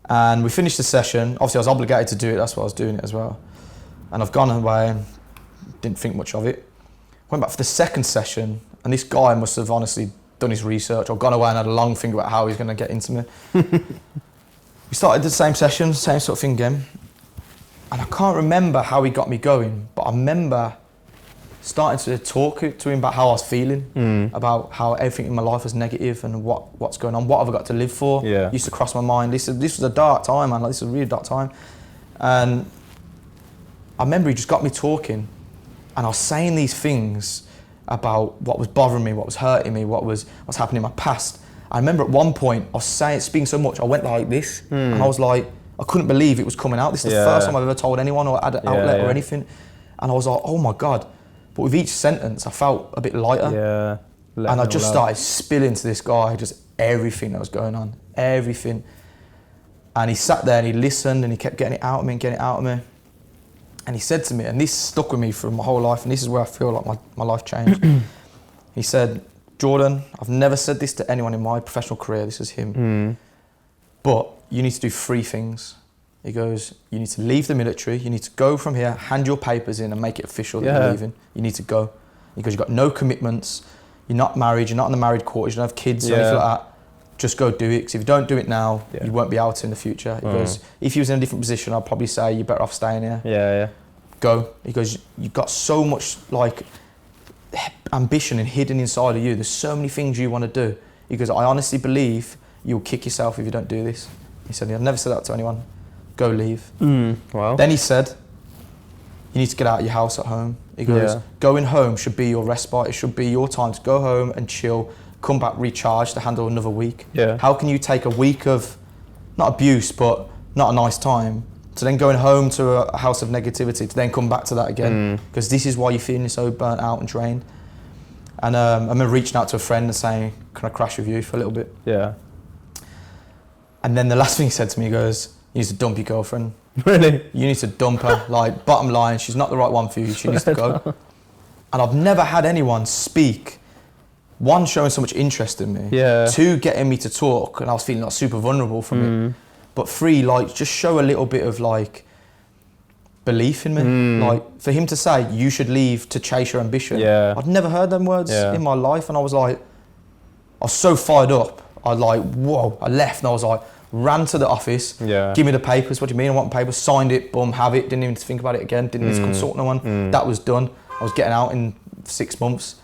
And we finished the session. Obviously I was obligated to do it. That's why I was doing it as well. And I've gone away and didn't think much of it. Went back for the second session. And this guy must have honestly done his research or gone away and had a long think about how he's going to get into me. We started the same session, same sort of thing again. And I can't remember how he got me going, but I remember starting to talk to him about how I was feeling, about how everything in my life was negative and what's going on, what have I got to live for. Yeah. It used to cross my mind. This was a dark time, man. This was a really dark time. And I remember he just got me talking and I was saying these things about what was bothering me, what was hurting me, what's happening in my past. I remember at one point I was speaking so much, I went like this, and I was like, I couldn't believe it was coming out. This is the first time I've ever told anyone or had an outlet or anything. And I was like, oh my God. But with each sentence, I felt a bit lighter. Yeah. And I just started spilling to this guy, just everything that was going on, everything. And he sat there and he listened and he kept getting it out of me. And he said to me, and this stuck with me for my whole life, and this is where I feel like my life changed. He said, Jordan, I've never said this to anyone in my professional career, this is him, but you need to do 3 things. He goes, you need to leave the military, you need to go from here, hand your papers in and make it official that you're leaving. You need to go. He goes, you've got no commitments, you're not married, you're not in the married quarters, you don't have kids or anything like that. Just go do it, because if you don't do it now, you won't be able to in the future. He goes, if you was in a different position, I'd probably say you're better off staying here. Yeah. Go. He goes, you've got so much ambition and hidden inside of you. There's so many things you want to do. He goes, I honestly believe you'll kick yourself if you don't do this. He said, I've never said that to anyone. Go leave. Wow. Then he said, you need to get out of your house at home. He goes, going home should be your respite. It should be your time to go home and chill, come back recharged to handle another week. Yeah. How can you take a week of, not abuse, but not a nice time, to then going home to a house of negativity, to then come back to that again? Because this is why you're feeling so burnt out and drained. And I remember reaching out to a friend and saying, can I crash with you for a little bit? Yeah. And then the last thing he said to me, he goes, you need to dump your girlfriend. Really? You need to dump her. Like, bottom line, she's not the right one for you. She needs to go. And I've never had anyone speak, one, showing so much interest in me. Yeah. Two, getting me to talk, and I was feeling like super vulnerable from it. But three, like, just show a little bit of like belief in me. Like, for him to say, you should leave to chase your ambition. Yeah. I'd never heard them words in my life. And I was like, I was so fired up. I like, whoa, I left and I was like, ran to the office, give me the papers, what do you mean I want papers, signed it, boom, have it, didn't even think about it again, didn't need to consult no one, that was done. I was getting out in 6 months.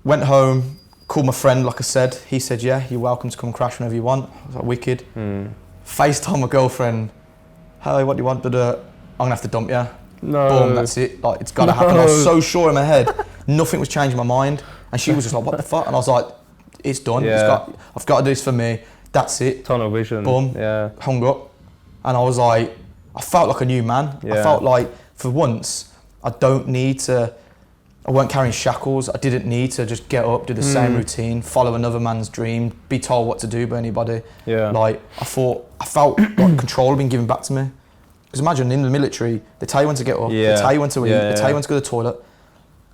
Went home, called my friend, like I said, he said, yeah, you're welcome to come crash whenever you want. I was like, wicked. FaceTime my girlfriend, hey, what do you want? I'm gonna have to dump you. No. Boom, that's it, like it's gotta happen. I was so sure in my head, nothing was changing my mind. And she was just like, what the fuck? And I was like, it's done. I've got to do this for me. That's it. Tunnel vision. Boom. Yeah. Hung up. And I was like, I felt like a new man. Yeah. I felt like, for once, I weren't carrying shackles. I didn't need to just get up, do the same routine, follow another man's dream, be told what to do by anybody. Yeah. Like, I felt like control had been given back to me. Because imagine in the military, they tell you when to get up, they tell you when to eat, they tell you when to go to the toilet.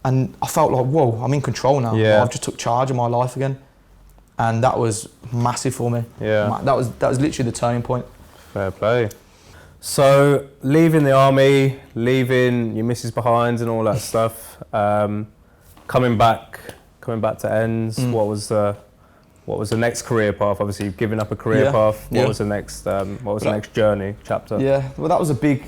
And I felt like, whoa, I'm in control now. Yeah. Like, I've just took charge of my life again. And that was massive for me. Yeah. That was literally the turning point. Fair play. So, leaving the army, leaving your missus behind and all that stuff, coming back to ends, what was the next career path? Obviously, you've given up a career path. What was the next next journey, chapter? Yeah, well, that was a big,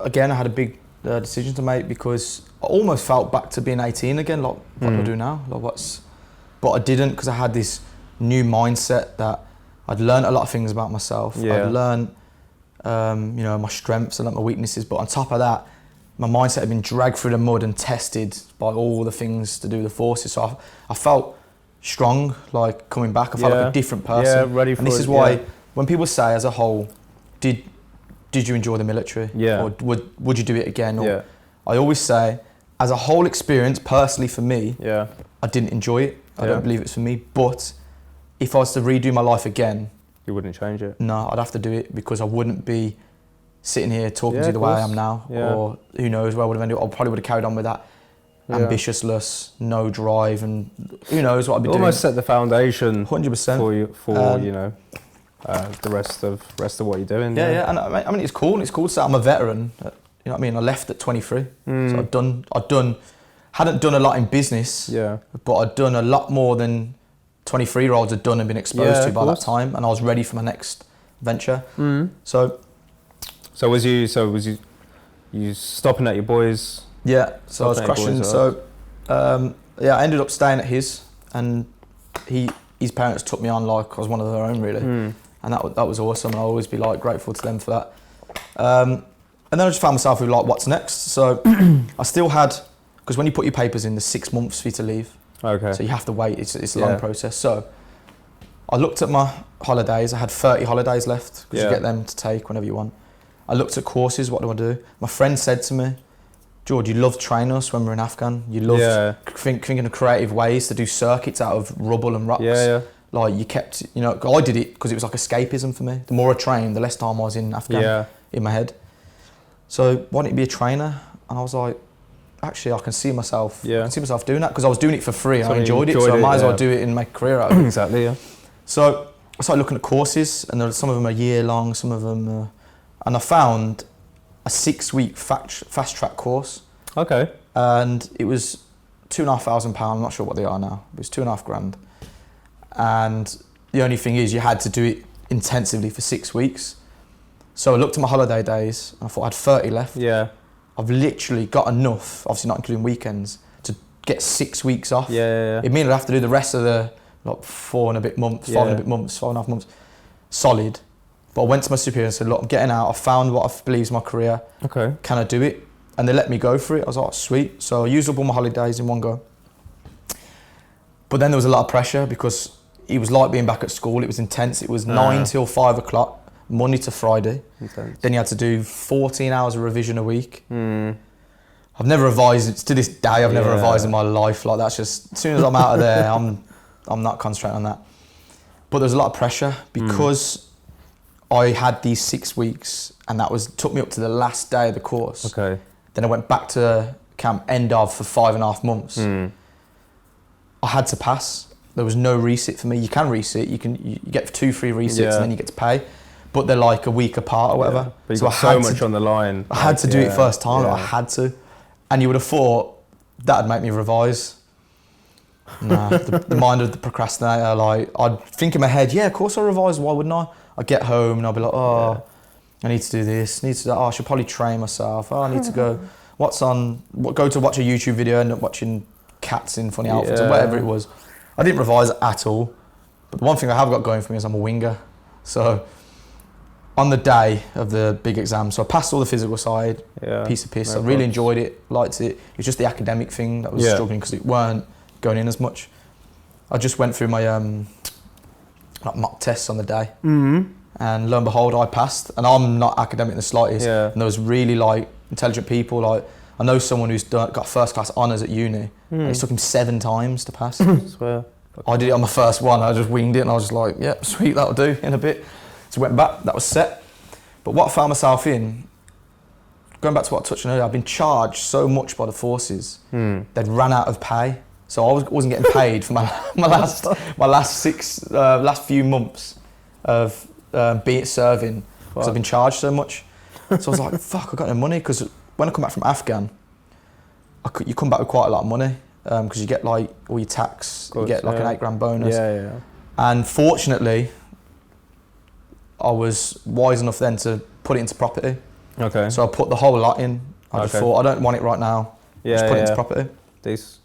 again, I had a big decision to make, because I almost felt back to being 18 again, like what do I do now? But I didn't, because I had this new mindset that I'd learned a lot of things about myself. I'd learned, my strengths and my weaknesses, but on top of that, my mindset had been dragged through the mud and tested by all the things to do with the forces. So I felt strong, like coming back. I felt like a different person. Yeah, ready for it. And this is why when people say, as a whole, did you enjoy the military? Yeah. Or would you do it again? Or, I always say, as a whole experience, personally for me, I didn't enjoy it. I don't believe it's for me. But if I was to redo my life again, you wouldn't change it? No, I'd have to do it, because I wouldn't be sitting here talking to you the way I am now. Or who knows where I would have ended up. I probably would have carried on with that ambitiousness, no drive, and who knows what I'd be doing. Almost set the foundation 100% for you, the rest of what you're doing. Yeah. And I mean, it's cool. It's cool to say I'm a veteran. You know what I mean? I left at 23, so hadn't done a lot in business. Yeah. But I'd done a lot more than 23-year-olds had done and been exposed to by that time, and I was ready for my next venture. So was you stopping at your boys? Yeah. So I was crashing. So I ended up staying at his, and his parents took me on like I was one of their own, really. And that was awesome, and I'll always be like grateful to them for that. And then I just found myself with like, what's next? So I still had, because when you put your papers in, there's 6 months for you to leave. Okay. So you have to wait. It's a long process. So I looked at my holidays. I had 30 holidays left, because you get them to take whenever you want. I looked at courses. What do I do? My friend said to me, George, you loved training us when we were in Afghan. You loved thinking of creative ways to do circuits out of rubble and rocks. Like you kept, I did it because it was like escapism for me. The more I trained, the less time I was in Afghan in my head. So why don't you be a trainer? And I was like, actually, I can see myself doing that, because I was doing it for free and I enjoyed it, so I might as well do it and make a career out of it. Exactly, yeah. So I started looking at courses, and some of them are year long, some of them, and I found a 6-week fast track course. Okay. And it was £2,500. I'm not sure what they are now. It was £2,500. And the only thing is, you had to do it intensively for 6 weeks. So I looked at my holiday days and I thought I had 30 left. Yeah. I've literally got enough, obviously not including weekends, to get 6 weeks off. It means I'd have to do the rest of the like 5.5 months, solid. But I went to my superior and said, look, I'm getting out. I found what I believe is my career. Okay. Can I do it? And they let me go for it. I was like, sweet. So I used up all my holidays in one go. But then there was a lot of pressure because it was like being back at school. It was intense. It was 9 till 5 o'clock, Monday to Friday. Intense. Then you had to do 14 hours of revision a week. I've never revised, to this day, I've never revised in my life. Like that's just, as soon as I'm out of there, I'm not concentrating on that. But there was a lot of pressure because I had these 6 weeks and took me up to the last day of the course. Okay. Then I went back to camp for 5.5 months. I had to pass. There was no resit for me. You can resit. You get 2 free resits and then you get to pay. But they're like a week apart or whatever. But so so much on the line. I had to do it first time. I had to. And you would have thought that'd make me revise. Nah, the mind of the procrastinator. Like I'd think in my head, yeah, of course I'll revise. Why wouldn't I? I'd get home and I'd be like, I need to do this. I should probably train myself. I need to go. Go to watch a YouTube video, end up watching cats in funny outfits or whatever it was. I didn't revise at all. But the one thing I have got going for me is I'm a winger. So on the day of the big exam, so I passed all the physical side, piece of piss. I really enjoyed it, liked it. It was just the academic thing that was struggling because it weren't going in as much. I just went through my mock tests on the day. And lo and behold, I passed. And I'm not academic in the slightest. And there was really like intelligent people. Like I know someone who's got first class honours at uni. And it took him 7 times to pass. I swear. I did it on my first one. I just winged it and I was just like, yep, sweet, that'll do in a bit. So went back, that was set. But what I found myself in, going back to what I touched on earlier, I've been charged so much by the forces. They'd ran out of pay. So I wasn't getting paid for my last few months of serving because I've been charged so much. So I was like, fuck, I got no money because when I come back from Afghan, you come back with quite a lot of money because you get like all your tax, you get like an £8 bonus. And fortunately, I was wise enough then to put it into property. Okay. So I put the whole lot in. I just thought, I don't want it right now. Just put it into property. Decent.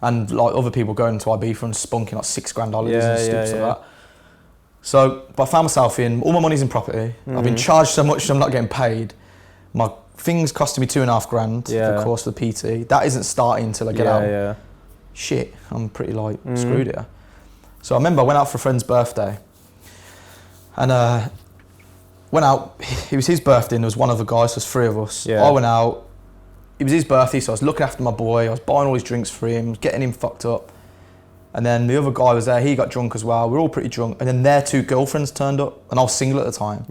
And like other people going to Ibiza and spunking like $6,000 and stuff like that. So, but I found myself in, all my money's in property. I've been charged so much I'm not getting paid. My things costing me $2,500 for the course for the PT. That isn't starting until I get out. Shit, I'm pretty like screwed here. So I remember I went out for a friend's birthday. And went out, it was his birthday and there was one other guy, so there's 3 of us. I went out, it was his birthday, so I was looking after my boy, I was buying all his drinks for him, getting him fucked up. And then the other guy was there, he got drunk as well, we were all pretty drunk. And then their 2 girlfriends turned up, and I was single at the time.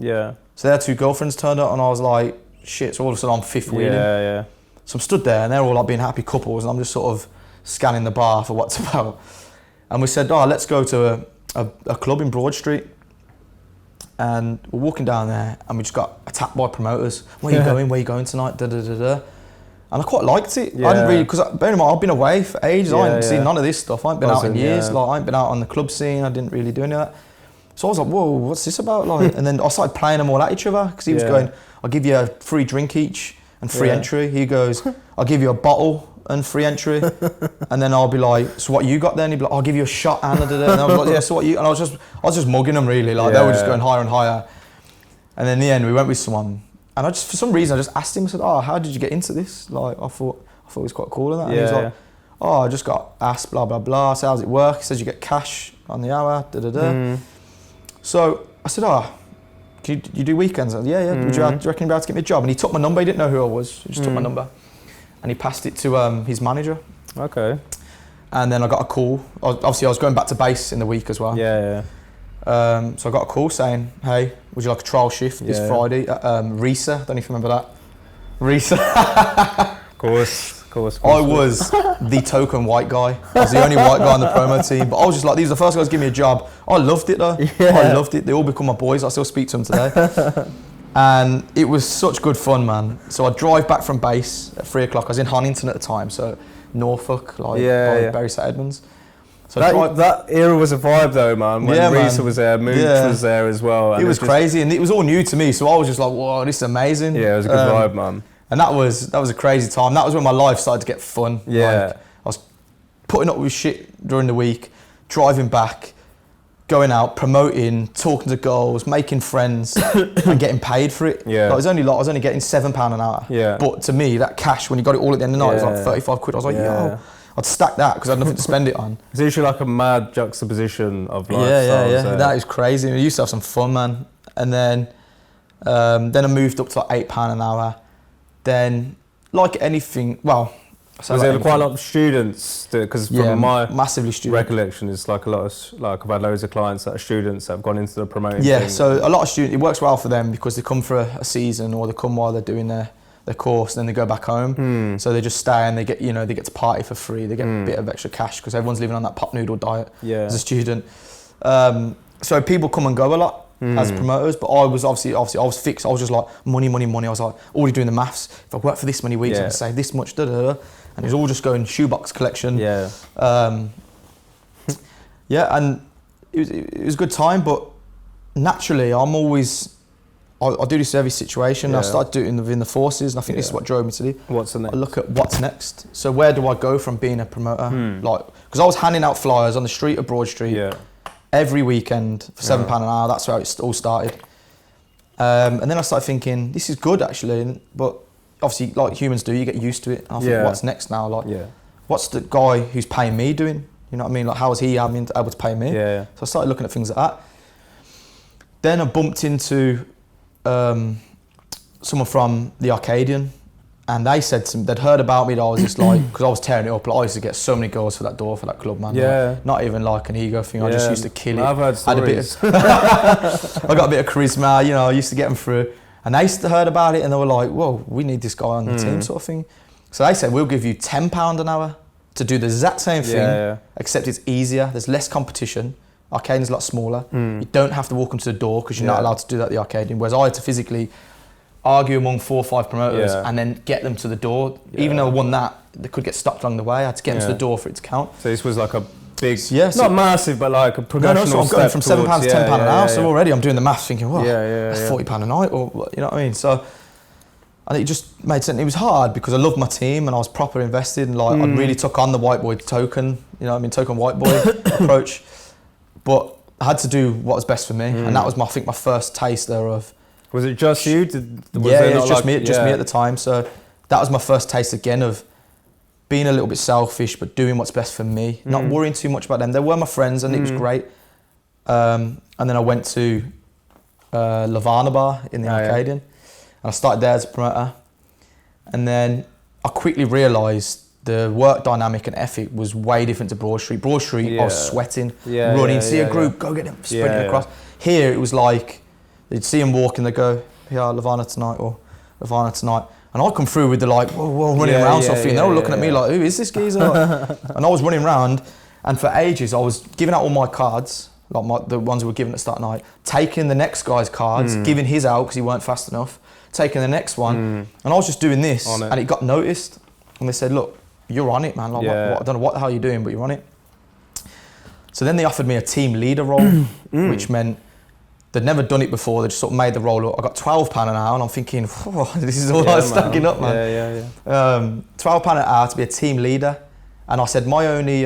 So their 2 girlfriends turned up and I was like, shit, so all of a sudden I'm fifth wheeling. So I'm stood there and they're all like being happy couples and I'm just sort of scanning the bar for what's about. And we said, let's go to a club in Broad Street. And we're walking down there and we just got attacked by promoters. Where are you going tonight? Da, da, da, da. And I quite liked it. I didn't really, because bear in mind, I've been away for ages. I ain't seen none of this stuff. I ain't been out in years. Like I ain't been out on the club scene. I didn't really do any of that. So I was like, whoa, what's this about? Like, and then I started playing them all at each other because he was going, I'll give you a free drink each and free entry. He goes, I'll give you a bottle and free entry. And then I'll be like, so what you got then? He'd be like, I'll give you a shot and da, da, da. And I was like, yeah, so what you? And I was just mugging them really. Like they were just going higher and higher. And then in the end, we went with someone. And for some reason, I just asked him, I said, how did you get into this? Like, I thought it was quite cool and that. And he was like, I just got asked, blah, blah, blah. I said, how's it work? He says you get cash on the hour, da, da, da. So I said, can you do weekends? I said, yeah. Do you reckon you'd be able to get me a job? And he took my number. He didn't know who I was. He just took my number. And he passed it to his manager. Okay. And then I got a call. Obviously, I was going back to base in the week as well. So I got a call saying, hey, would you like a trial shift this Friday at Risa? Don't know if you remember that. Risa. Of course. I was the token white guy. I was the only white guy on the promo team. But I was just like, these are the first guys to give me a job. I loved it though. I loved it. They all become my boys. I still speak to them today. And it was such good fun, man. So I drive back from base at 3 o'clock. I was in Honington at the time, so Norfolk, like by Bury St Edmunds. So that era was a vibe though, man. When Risa was there, Mooch was there as well. It was crazy and it was all new to me. So I was just like, whoa, this is amazing. Yeah, it was a good vibe, man. And that was a crazy time. That was when my life started to get fun. Yeah. Like, I was putting up with shit during the week, driving back, going out, promoting, talking to girls, making friends, and getting paid for it. Yeah. Like, I was only getting £7 an hour. Yeah. But to me, that cash, when you got it all at the end of the night, it was like 35 quid. I was like, yo, I'd stack that because I had nothing to spend it on. It's usually like a mad juxtaposition of lifestyles. Yeah. That is crazy. I used to have some fun, man. And then I moved up to like £8 an hour. Then, like anything, well, was there quite a lot of students? Because from my massively recollection, it's like a lot of, like I've had loads of clients that are students that have gone into the promoting thing. So a lot of students, it works well for them because they come for a season or they come while they're doing their course and then they go back home. So they just stay and they get to party for free. They get a bit of extra cash because everyone's living on that pot noodle diet as a student. So people come and go a lot as promoters, but I was obviously I was fixed. I was just like money. I was like already doing the maths. If I work for this many weeks, I can save this much. And it was all just going shoebox collection. And it was a good time, but naturally I do this every situation. I started doing it within the forces, and I think this is what drove me to do. What's the next? I look at what's next. So where do I go from being a promoter? Like, because I was handing out flyers on the street of Broad Street every weekend for £7 an hour. That's how it all started. And then I started thinking, this is good actually, but obviously, like humans do, you get used to it. And I think, what's next now? Like, what's the guy who's paying me doing? You know what I mean? Like, how is he able to pay me? So I started looking at things like that. Then I bumped into someone from the Arcadian, and they said to me, they'd heard about me that I was just like, because I was tearing it up. Like, I used to get so many girls for that door for that club, man. Like, not even like an ego thing. I just used to kill it. I've heard stories. I got a bit of charisma, you know. I used to get them through. And they heard about it and they were like, whoa, we need this guy on the team sort of thing. So they said, we'll give you £10 an hour to do the exact same thing, except it's easier. There's less competition. Arcadian's a lot smaller. You don't have to walk them to the door because you're not allowed to do that at the Arcadian. Whereas I had to physically argue among 4 or 5 promoters and then get them to the door. Even though I won that, they could get stopped along the way. I had to get them to the door for it to count. So this was like a big, so not massive, but like a progressional so I'm going from £7 to £10 an hour. So already I'm doing the maths thinking, wow, that's £40 a night, or you know what I mean? So, and it just made sense. It was hard because I loved my team and I was proper invested, and like I really took on the white boy token, you know what I mean, token white boy approach. But I had to do what was best for me, and that was I think my first taste there of. Was it just you? It was just me at the time. So that was my first taste again of being a little bit selfish, but doing what's best for me, not worrying too much about them. They were my friends and it was great. And then I went to Lavana Bar in the Arcadian. And I started there as a promoter. And then I quickly realised the work dynamic and ethic was way different to Broad Street. Broad Street, I was sweating, running, see a group, go get them, sprinting across. Here it was like, they'd see them walking, they go, yeah, Lavana tonight or Lavana tonight. And I'd come through with the like, whoa, running around sort of thing. They were looking at me like, who is this geezer? And I was running around, and for ages I was giving out all my cards, like the ones we were given at start night, taking the next guy's cards, giving his out because he weren't fast enough, taking the next one, and I was just doing this, and it got noticed. And they said, look, you're on it, man. Like, what, I don't know what the hell you're doing, but you're on it. So then they offered me a team leader role, which meant they'd never done it before. They just sort of made the role up. I got £12 an hour, and I'm thinking, this is all like stacking up, man. £12 an hour to be a team leader, and I said my only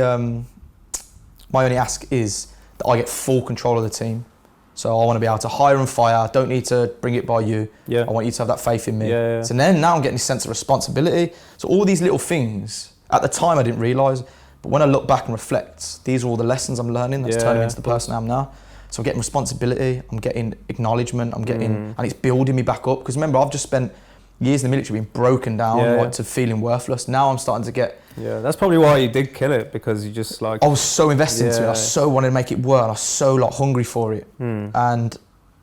ask is that I get full control of the team. So I want to be able to hire and fire. I don't need to bring it by you. I want you to have that faith in me. So then now I'm getting this sense of responsibility. So all these little things, at the time I didn't realise, but when I look back and reflect, these are all the lessons I'm learning that's turning me into the person I am now. So I'm getting responsibility, I'm getting acknowledgement, and it's building me back up. Because remember, I've just spent years in the military being broken down to feeling worthless. Now I'm starting to get... that's probably why you did kill it, because you just like... I was so invested into it, I so wanted to make it work, and I was so like hungry for it. And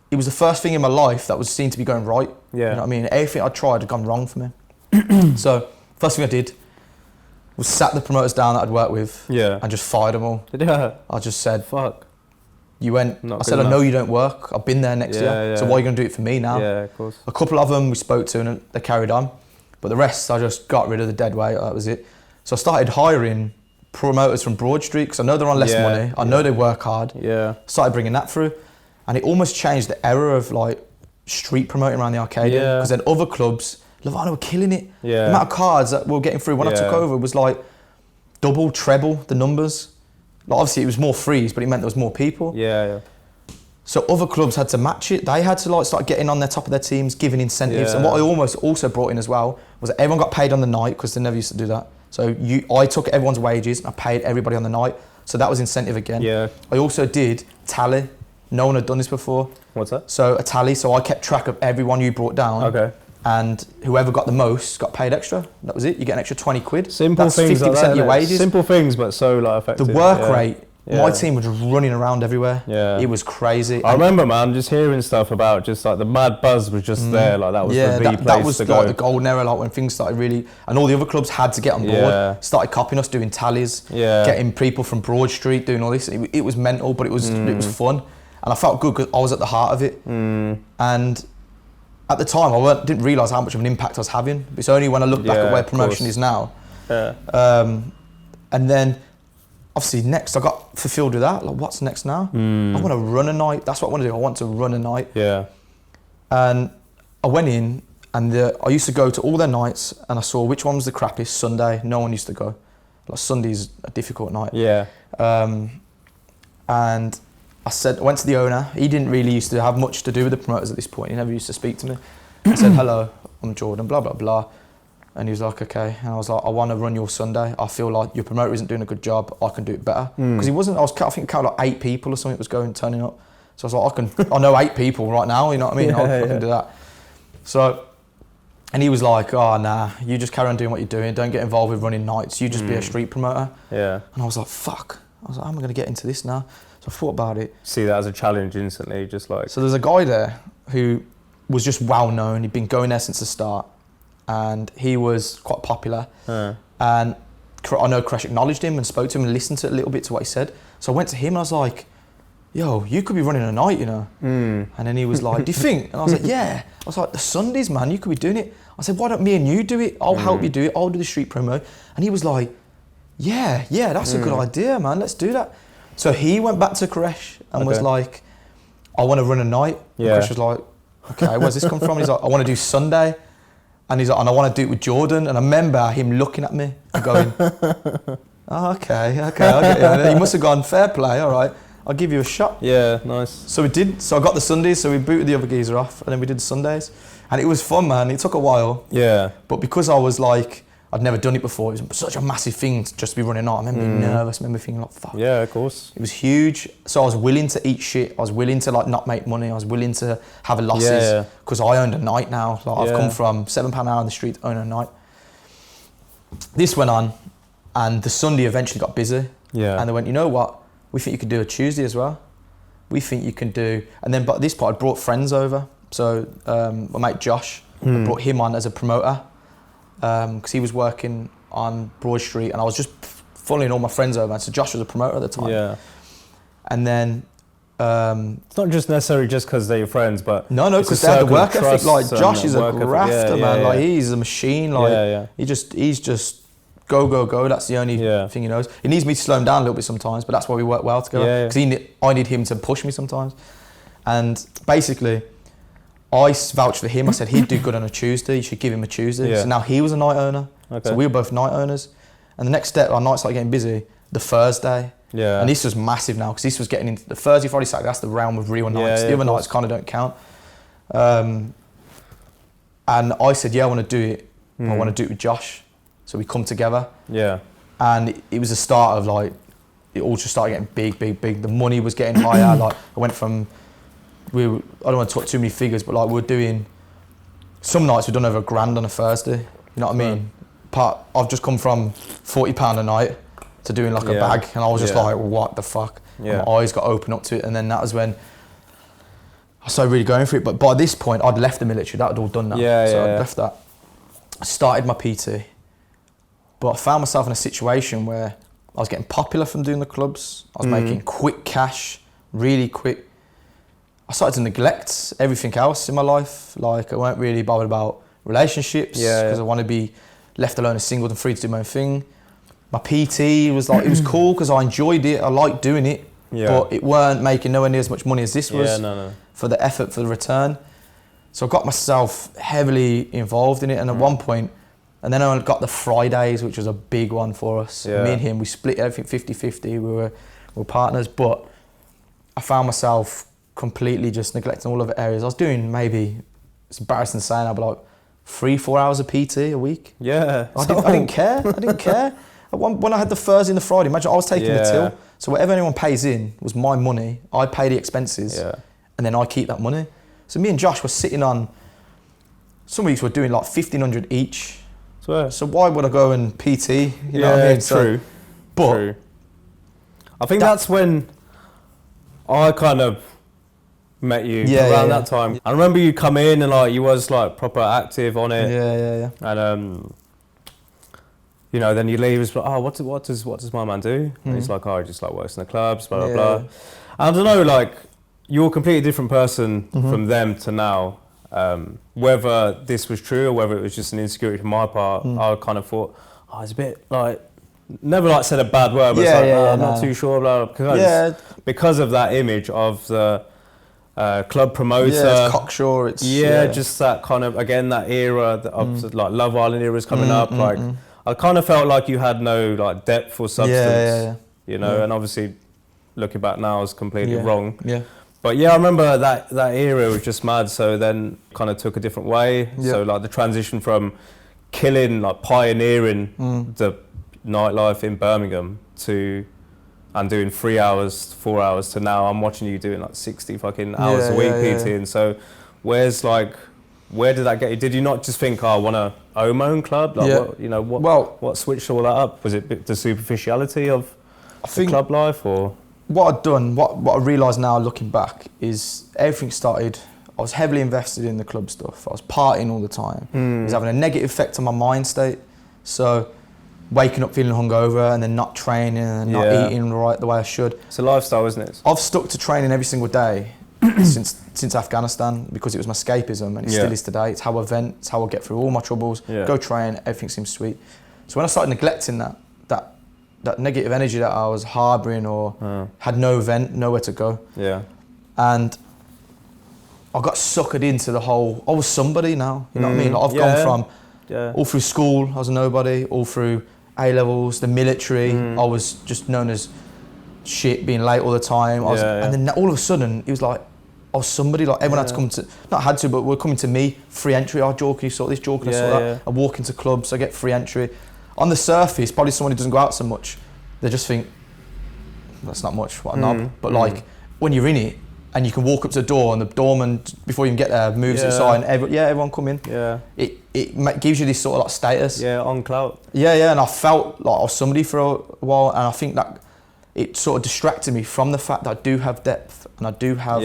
it was the first thing in my life that was seen to be going right. You know what I mean? Everything I tried had gone wrong for me. So first thing I did was sat the promoters down that I'd worked with and just fired them all. I just said, fuck. You went, I said, I know you don't work. I've been there next year. So why are you going to do it for me now? Of course. A couple of them we spoke to and they carried on. But the rest, I just got rid of the dead weight. That was it. So I started hiring promoters from Broad Street because I know they're on less money. I know they work hard. Started bringing that through. And it almost changed the era of like street promoting around the Arcadian. Because then other clubs Lavana were killing it. Yeah. The amount of cards that we were getting through when I took over was like double, treble the numbers. Like obviously it was more frees, but it meant there was more people. Yeah. So other clubs had to match it. They had to like start getting on their top of their teams, giving incentives. And what I almost also brought in as well was that everyone got paid on the night, because they never used to do that. So I took everyone's wages and I paid everybody on the night. So that was incentive again. Yeah. I also did tally. No one had done this before. What's that? So a tally. So I kept track of everyone you brought down. Okay. And whoever got the most got paid extra. That was it. You get an extra 20 quid. Simple That's things 50% like that, of your wages. Simple things, but so like effective. The work rate. My team was just running around everywhere. Yeah. It was crazy. I remember, man, just hearing stuff about just like the mad buzz was just there. Like that was the place that was to like go. the golden era, like when things started really, and all the other clubs had to get on board. Yeah. Started copying us, doing tallies, getting people from Broad Street doing all this. It was mental, but it was fun, and I felt good because I was at the heart of it. And at the time, I didn't realise how much of an impact I was having. It's only when I look back at where promotion is now. And then. Obviously, next I got fulfilled with that. Like, what's next now? I want to run a night. That's what I want to do. I want to run a night. Yeah. And I went in, and I used to go to all their nights, and I saw which one was the crappiest. Sunday, no one used to go. Like Sunday's a difficult night. Yeah. And I went to the owner. He didn't really used to have much to do with the promoters at this point. He never used to speak to me. I said, "Hello, I'm Jordan. Blah blah blah." And he was like, okay. And I was like, I want to run your Sunday. I feel like your promoter isn't doing a good job. I can do it better. Because he wasn't, I think it counted like 8 people or something was turning up. So I was like, I know 8 people right now, you know what I mean? I can do that. So, and he was like, oh, nah, you just carry on doing what you're doing. Don't get involved with running nights. You just be a street promoter. Yeah. And I was like, fuck. I was like, how am I going to get into this now? So I thought about it. See that as a challenge instantly, just like. So there's a guy there who was just well known. He'd been going there since the start. And he was quite popular. And I know Crash acknowledged him and spoke to him and listened to a little bit to what he said. So I went to him and I was like, yo, you could be running a night, you know. And then he was like, do you think? And I was like, yeah. I was like, the Sundays, man, you could be doing it. I said, why don't me and you do it? I'll help you do it. I'll do the street promo. And he was like, yeah, that's a good idea, man. Let's do that. So he went back to Koresh and was like, I want to run a night. Yeah. Koresh was like, okay, where's this come from? He's like, I want to do Sunday. And he's like, and I want to do it with Jordan. And I remember him looking at me and going, oh, okay, I'll get you. He must have gone, fair play, all right, I'll give you a shot. Yeah, nice. So we did. So I got the Sundays, so we booted the other geezer off, and then we did the Sundays. And it was fun, man. It took a while. Yeah. But because I was like, I'd never done it before, it was such a massive thing to just be running out. I remember being nervous, I remember thinking like, fuck. Yeah, of course. It was huge. So I was willing to eat shit. I was willing to like not make money. I was willing to have losses because I owned a night now. Like I've come from £7 an hour on the street to own a night. This went on, and the Sunday eventually got busy. Yeah. And they went, you know what? We think you could do a Tuesday as well. We think you can do, and then but this part I brought friends over. So my mate Josh, I brought him on as a promoter. Because he was working on Broad Street, and I was just following all my friends over. And so Josh was a promoter at the time. Yeah. And then it's not just necessarily just because they're your friends, but no, because they had the work ethic. Like Josh is a grafter, man. Like he's a machine. Like he's just go. That's the only thing he knows. He needs me to slow him down a little bit sometimes, but that's why we work well together. Because I need him to push me sometimes. And basically, I vouched for him. I said he'd do good on a Tuesday. You should give him a Tuesday. So now he was a night owner. Okay. So we were both night owners. And the next step, our nights started getting busy. The Thursday. Yeah. And this was massive now because this was getting into the Thursday, Friday, Saturday. That's the realm of real nights. The other nights kind of don't count. And I said, I want to do it. I want to do it with Josh. So we come together. Yeah. And it was the start of like, it all just started getting big. The money was getting higher. Like I went from. I don't want to talk too many figures, but like we're doing, some nights we've done over £1,000 on a Thursday, you know what I mean? I've just come from £40 a night to doing like a bag, and I was just like, what the fuck? Yeah. My eyes got open up to it, and then that was when I started really going for it. But by this point, I'd left the military, that had all done now. I'd left that. I started my PT, but I found myself in a situation where I was getting popular from doing the clubs, I was making quick cash, really quick. I started to neglect everything else in my life. Like I weren't really bothered about relationships because I want to be left alone as single and free to do my own thing. My PT was like, it was cool because I enjoyed it. I liked doing it, but it weren't making nowhere near as much money as this was for the effort, for the return. So I got myself heavily involved in it, and at one point, and then I got the Fridays, which was a big one for us. Me and him, we split everything 50-50. We were partners, but I found myself completely just neglecting all other areas. I was doing maybe, it's embarrassing to say now, but like 3-4 hours of PT a week. Yeah. I didn't care. I didn't care. When I had the Thursday and the Friday, imagine I was taking the till. So whatever anyone pays in was my money. I pay the expenses, and then I keep that money. So me and Josh were sitting on, some weeks we're doing like 1,500 each. So why would I go and PT? You know what I mean? True. But true. I think that's when I kind of met you around that time. I remember you come in and like you was like proper active on it. Yeah. And you know, then you leave. It's like, oh, what does my man do? And he's like, oh, he just like works in the clubs, blah blah blah. And I don't know, like you're a completely different person from them to now. Whether this was true or whether it was just an insecurity from my part, I kind of thought, oh, it's a bit like, never like said a bad word, but I'm not too sure, blah, blah, because of that image of the club promoter. Yeah, it's cocksure. Just that kind of, again, that era of like Love Island era is coming up. Like, I kind of felt like you had no like depth or substance, you know, and obviously looking back now is completely wrong. Yeah. But yeah, I remember that era was just mad. So then kind of took a different way. So like the transition from killing, like pioneering the nightlife in Birmingham and doing 3 hours, 4 hours to now I'm watching you doing like 60 fucking hours a week PTing. So where did that get you? Did you not just think, oh, I want to own my own club? Like what switched all that up? Was it the superficiality of the club life, or? What I'd done, what I realise now looking back, is everything started, I was heavily invested in the club stuff. I was partying all the time. It was having a negative effect on my mind state. So waking up feeling hungover and then not training and not eating right the way I should. It's a lifestyle, isn't it? I've stuck to training every single day since Afghanistan, because it was my escapism, and it still is today. It's how I vent, it's how I get through all my troubles. Go train, everything seems sweet. So when I started neglecting that negative energy that I was harbouring or had no vent, nowhere to go. And I got suckered into the whole, I was somebody now, you know what I mean? Like I've gone from, all through school, I was a nobody, all through A-levels, the military, I was just known as shit, being late all the time. And then all of a sudden, it was like, I was somebody, like everyone had to come to, not had to, but were coming to me, free entry, oh, Joe, can you sort this, Joe, can I sort that? I walk into clubs, I get free entry. On the surface, probably someone who doesn't go out so much, they just think, that's not much, what a knob. But like, when you're in it, and you can walk up to the door, and the doorman, before you can get there, moves it aside, and everyone come in. It gives you this sort of like status. On clout. And I felt like I was somebody for a while, and I think that it sort of distracted me from the fact that I do have depth, and I do have,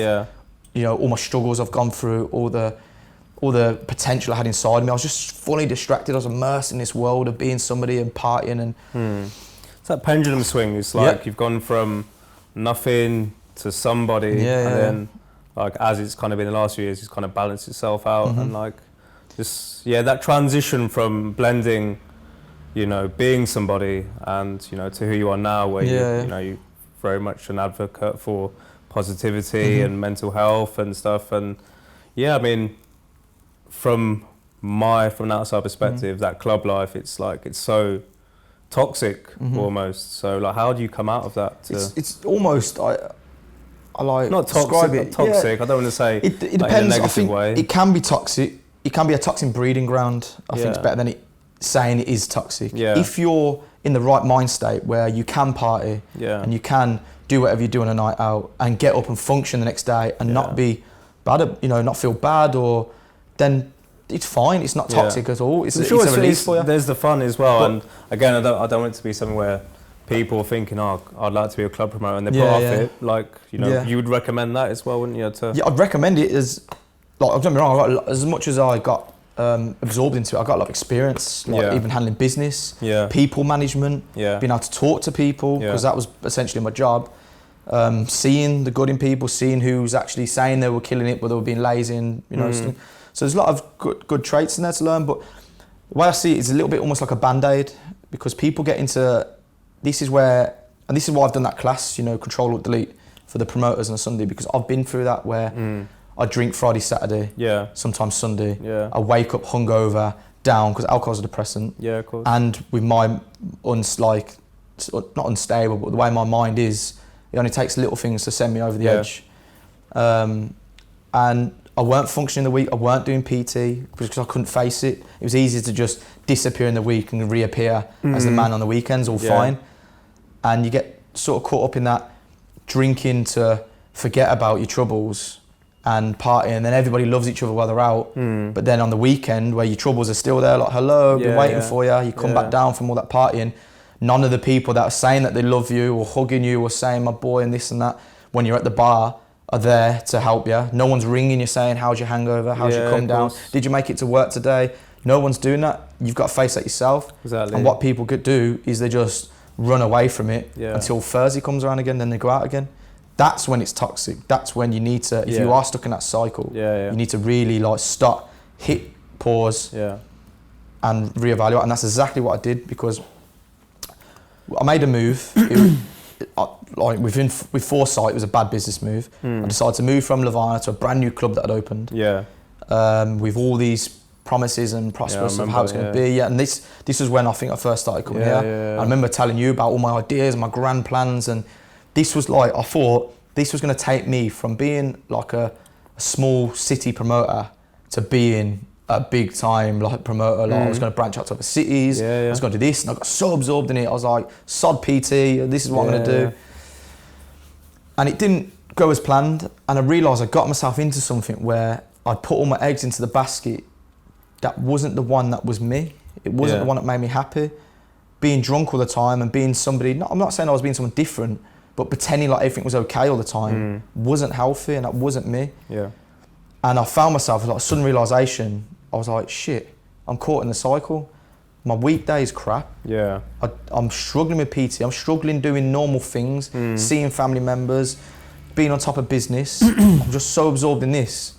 you know, all my struggles I've gone through, all the potential I had inside me. I was just fully distracted. I was immersed in this world of being somebody and partying and. It's that pendulum swing. It's like you've gone from nothing to somebody, and then like as it's kind of been the last few years, it's kind of balanced itself out, and like this, that transition from blending, you know, being somebody and you know to who you are now, where you know you're very much an advocate for positivity and mental health and stuff, and I mean. From an outside perspective, that club life, it's like, it's so toxic almost. So like, how do you come out of that? It's almost, I like, not toxic, not toxic. I don't want to say it depends. Like in a negative way. It can be toxic. It can be a toxic breeding ground. I think it's better than saying it is toxic. If you're in the right mind state where you can party and you can do whatever you do on a night out and get up and function the next day and not be bad, you know, not feel bad, or then it's fine. It's not toxic at all. It's a release for you. There's the fun as well. And again, I don't want it to be something where people are thinking, oh, I'd like to be a club promoter, and they put off it. Like, you know, you would recommend that as well, wouldn't you? I'd recommend it as, like, don't get me wrong, as much as I got absorbed into it, I got a lot of experience, like even handling business, people management, being able to talk to people, because that was essentially my job. Seeing the good in people, seeing who's actually saying they were killing it, but they were being lazy, and you know. So there's a lot of good traits in there to learn, but the way I see it is a little bit almost like a band-aid, because people get into, this is why I've done that class, you know, Control Alt Delete for the promoters on a Sunday, because I've been through that where I drink Friday, Saturday, sometimes Sunday. I wake up hungover, down, because alcohol's a depressant. Yeah, of course. And with my, not unstable, but the way my mind is, it only takes little things to send me over the edge. And I weren't functioning the week, I weren't doing PT because I couldn't face it. It was easy to just disappear in the week and reappear as the man on the weekends, all fine. And you get sort of caught up in that drinking to forget about your troubles and partying, and then everybody loves each other while they're out. But then on the weekend, where your troubles are still there, like, hello, been waiting for you, you come back down from all that partying, none of the people that are saying that they love you or hugging you or saying my boy and this and that, when you're at the bar, are there to help you. No one's ringing you saying, how's your hangover, how's your come down, did you make it to work today? No one's doing that. You've got to face that yourself. Exactly. And what people could do is they just run away from it until Thursday comes around again, then they go out again. That's when it's toxic. That's when you need to, if you are stuck in that cycle, you need to really like stop, hit pause and reevaluate. And that's exactly what I did, because I made a move. With foresight, it was a bad business move. I decided to move from Levana to a brand new club that had opened. With all these promises and prospects of how it's going to be. And this was when I think I first started coming here. I remember telling you about all my ideas, my grand plans, and this was like, I thought this was going to take me from being like a small city promoter to being a big time like promoter. Like I was going to branch out to other cities. I was going to do this, and I got so absorbed in it. I was like, sod PT, this is what I'm going to do. And it didn't go as planned. And I realised I got myself into something where I'd put all my eggs into the basket that wasn't the one that was me. It wasn't the one that made me happy. Being drunk all the time and being somebody, I'm not saying I was being someone different, but pretending like everything was okay all the time wasn't healthy, and that wasn't me. And I found myself with like a sudden realisation. I was like, shit, I'm caught in the cycle. My weekday is crap. I'm struggling with PT. I'm struggling doing normal things, seeing family members, being on top of business. I'm just so absorbed in this.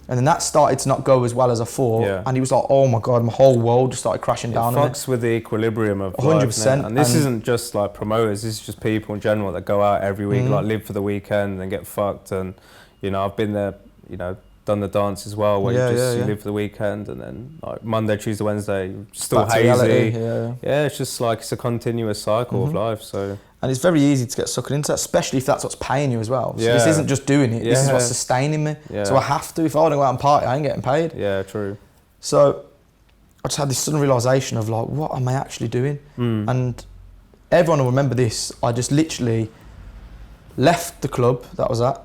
And then that started to not go as well as I thought. And he was like, oh my God, my whole world just started crashing down on me. It fucks with the equilibrium of 100%. life. And this isn't just like promoters, this is just people in general that go out every week, like live for the weekend and get fucked. And, you know, I've been there, you know, done the dance as well, where you live for the weekend, and then like Monday, Tuesday, Wednesday, still back hazy. It's just like, it's a continuous cycle of life. So. And it's very easy to get sucked into that, especially if that's what's paying you as well. So this isn't just doing it, this is what's sustaining me. So I have to, if I want to go out and party, I ain't getting paid. True. So I just had this sudden realisation of like, what am I actually doing? And everyone will remember this. I just literally left the club that I was at.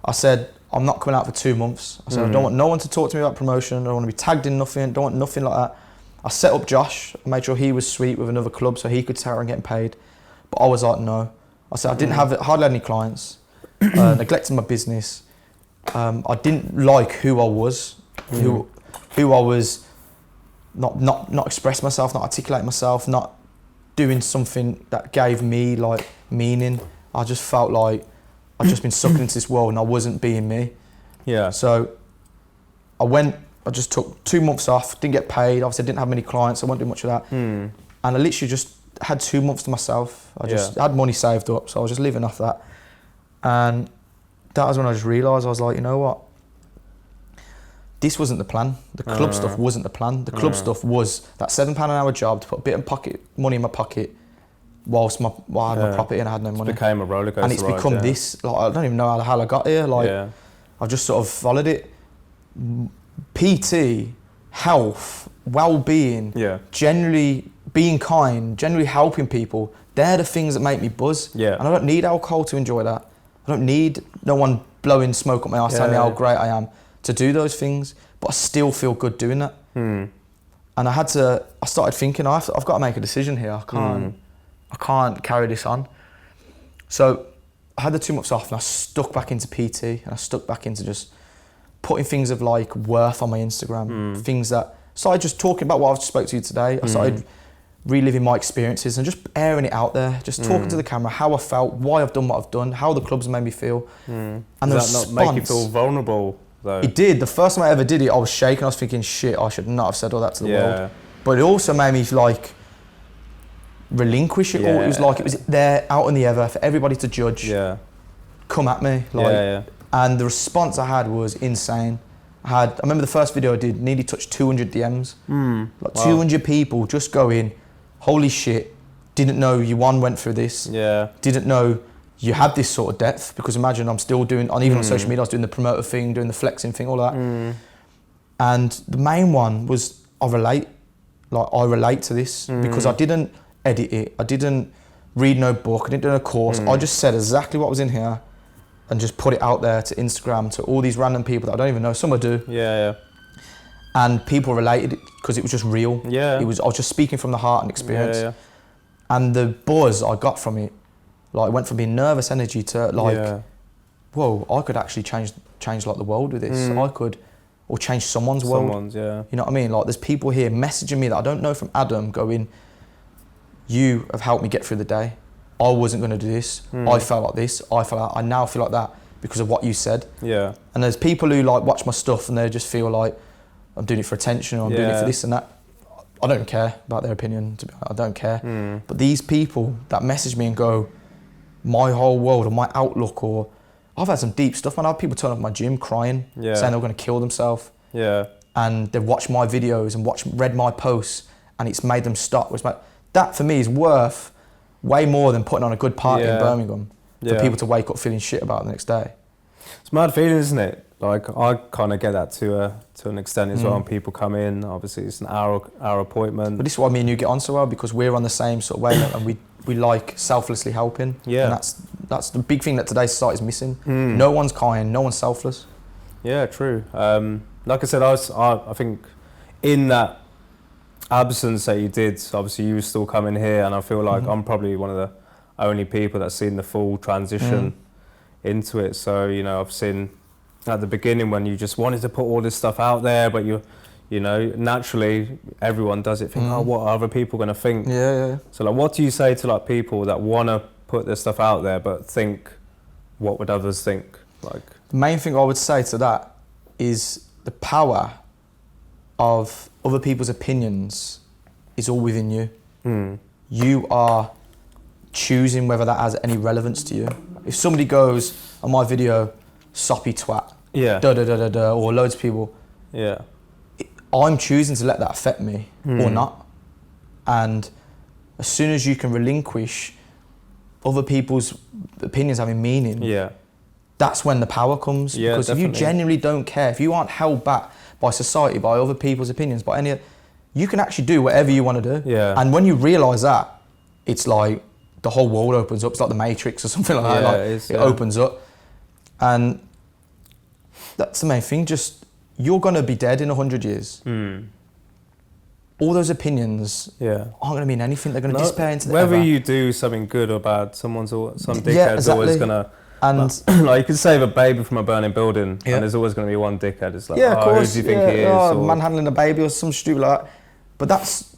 I said, I'm not coming out for 2 months. I said, I don't want no one to talk to me about promotion. I don't want to be tagged in nothing. Don't want nothing like that. I set up Josh. I made sure he was sweet with another club so he could start and getting paid. But I was like, no. I said, I didn't have hardly any clients. Neglected my business. I didn't like who I was. Who I was. Not express myself. Not articulate myself. Not doing something that gave me like meaning. I just felt like I'd just been sucked into this world and I wasn't being me. So I just took 2 months off, didn't get paid, obviously I didn't have many clients, I won't do much of that. And I literally just had 2 months to myself. I just had money saved up, so I was just living off that. And that was when I just realised, I was like, you know what? This wasn't the plan. The club stuff wasn't the plan. The club stuff was that £7 an hour job to put a bit of money in my pocket, whilst I had my property and I had no money. It became a rollercoaster and it's become this, like, I don't even know how the hell I got here. Like, I've just sort of followed it. PT, health, well-being, generally being kind, generally helping people, they're the things that make me buzz. And I don't need alcohol to enjoy that. I don't need no one blowing smoke up my arse telling me how great I am to do those things, but I still feel good doing that. And I started thinking, I've got to make a decision here. I can't carry this on. So I had the 2 months off and I stuck back into PT and I stuck back into just putting things of like worth on my Instagram, things that, started just talking about what I've spoke to you today. I started reliving my experiences and just airing it out there, just talking to the camera, how I felt, why I've done what I've done, how the club's made me feel. And does that not make you feel vulnerable though? It did. The first time I ever did it, I was shaking. I was thinking, shit, I should not have said all that to the world. But it also made me like, relinquish it all. It was like, it was there out in the ether for everybody to judge. Come at me, like, And the response I had was insane. I remember the first video I did nearly touched 200 DMs. Like 200 people just going, holy shit, didn't know you went through this. Yeah. Didn't know you had this sort of depth, because imagine I'm still doing, even on social media, I was doing the promoter thing, doing the flexing thing, all that. And the main one was, I relate to this, because I didn't edit it, I didn't read no book, I didn't do no course, I just said exactly what was in here and just put it out there to Instagram, to all these random people that I don't even know, some I do. Yeah. And people related because it was just real. Yeah. I was just speaking from the heart and experience. Yeah. And the buzz I got from it, like, went from being nervous energy to like, whoa, I could actually change like the world with this. I could, or change someone's world. Yeah. You know what I mean? Like, there's people here messaging me that I don't know from Adam, going, you have helped me get through the day. I wasn't going to do this. I felt like this. I now feel like that because of what you said. Yeah. And there's people who like watch my stuff and they just feel like I'm doing it for attention, or I'm doing it for this and that. I don't care about their opinion, to be honest. I don't care. But these people that message me and go, my whole world or my outlook, or I've had some deep stuff, man. I've had people turn up my gym crying, saying they're going to kill themselves. Yeah. And they've watched my videos and read my posts, and it's made them stop. That for me is worth way more than putting on a good party in Birmingham for people to wake up feeling shit about the next day. It's a mad feeling, isn't it? Like, I kind of get that to an extent as well. When people come in, obviously it's an hour appointment. But this is why me and you get on so well, because we're on the same sort of wavelength, and we like selflessly helping. Yeah. And that's the big thing that today's society is missing. No one's kind, no one's selfless. Yeah, true. Like I said, I think in that absence that you did, obviously you were still coming here, and I feel like I'm probably one of the only people that's seen the full transition into it. So, you know, I've seen at the beginning when you just wanted to put all this stuff out there, but you know, naturally everyone does it, think, oh, what are other people going to think? Yeah. So, like, what do you say to like people that want to put their stuff out there but think, what would others think? Like, the main thing I would say to that is the power of other people's opinions is all within you. You are choosing whether that has any relevance to you. If somebody goes on my video, soppy twat, or loads of people, I'm choosing to let that affect me or not. And as soon as you can relinquish other people's opinions having meaning, that's when the power comes. Because if you genuinely don't care, if you aren't held back by society, by other people's opinions, by any, you can actually do whatever you want to do. And when you realise that, it's like the whole world opens up. It's like the Matrix or something like that. Like, it opens up. And that's the main thing. Just, you're going to be dead in 100 years. All those opinions aren't going to mean anything. They're going to disappear into the whether ever. you do something good or bad, some dickhead's always going to... And like, you could save a baby from a burning building, and there's always going to be one dickhead. It's like, of course, who do you think he is? Or manhandling a baby or some stupid like that. But that's,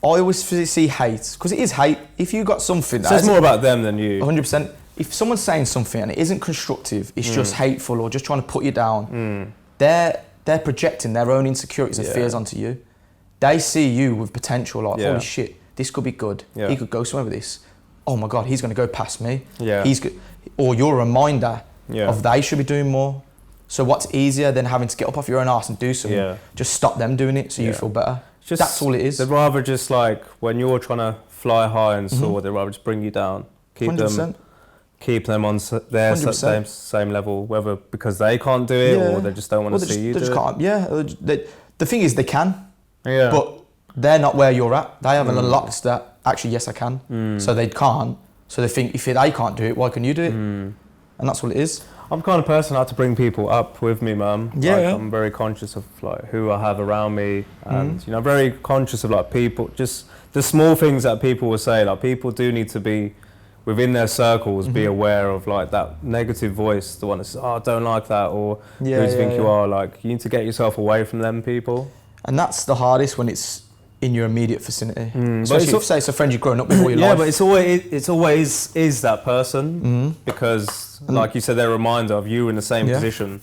I always see hate, because it is hate. If you got something so it's more about them than you. 100%. If someone's saying something and it isn't constructive, it's just hateful or just trying to put you down, they're projecting their own insecurities and fears onto you. They see you with potential, like, holy shit, this could be good. He could go somewhere with this. Oh my God, he's going to go past me. He's good. Or you're a reminder of they should be doing more. So what's easier than having to get up off your own arse and do something? Just stop them doing it so you feel better. That's all it is. They'd rather just, like, when you're trying to fly high and soar, they'd rather just bring you down. Keep 100%. Keep them on their same level, whether because they can't do it or they just don't want to see you do it. Can't. The thing is, they can, but they're not where you're at. They haven't unlocked that, actually, yes, I can. So they can't. So they think, if they can't do it, why can you do it? And that's what it is. I'm the kind of person I have to bring people up with me, man. I'm very conscious of, like, who I have around me, and you know, very conscious of, like, people, just the small things that people will say. Like, people do need to be within their circles, be aware of, like, that negative voice, the one that says, oh, I don't like that, or who do you think you are? Like, you need to get yourself away from them people. And that's the hardest when it's in your immediate vicinity. Especially if, say, it's a friend you've grown up with all your life. But it's always is that person, because, like you said, they're a reminder of you in the same position.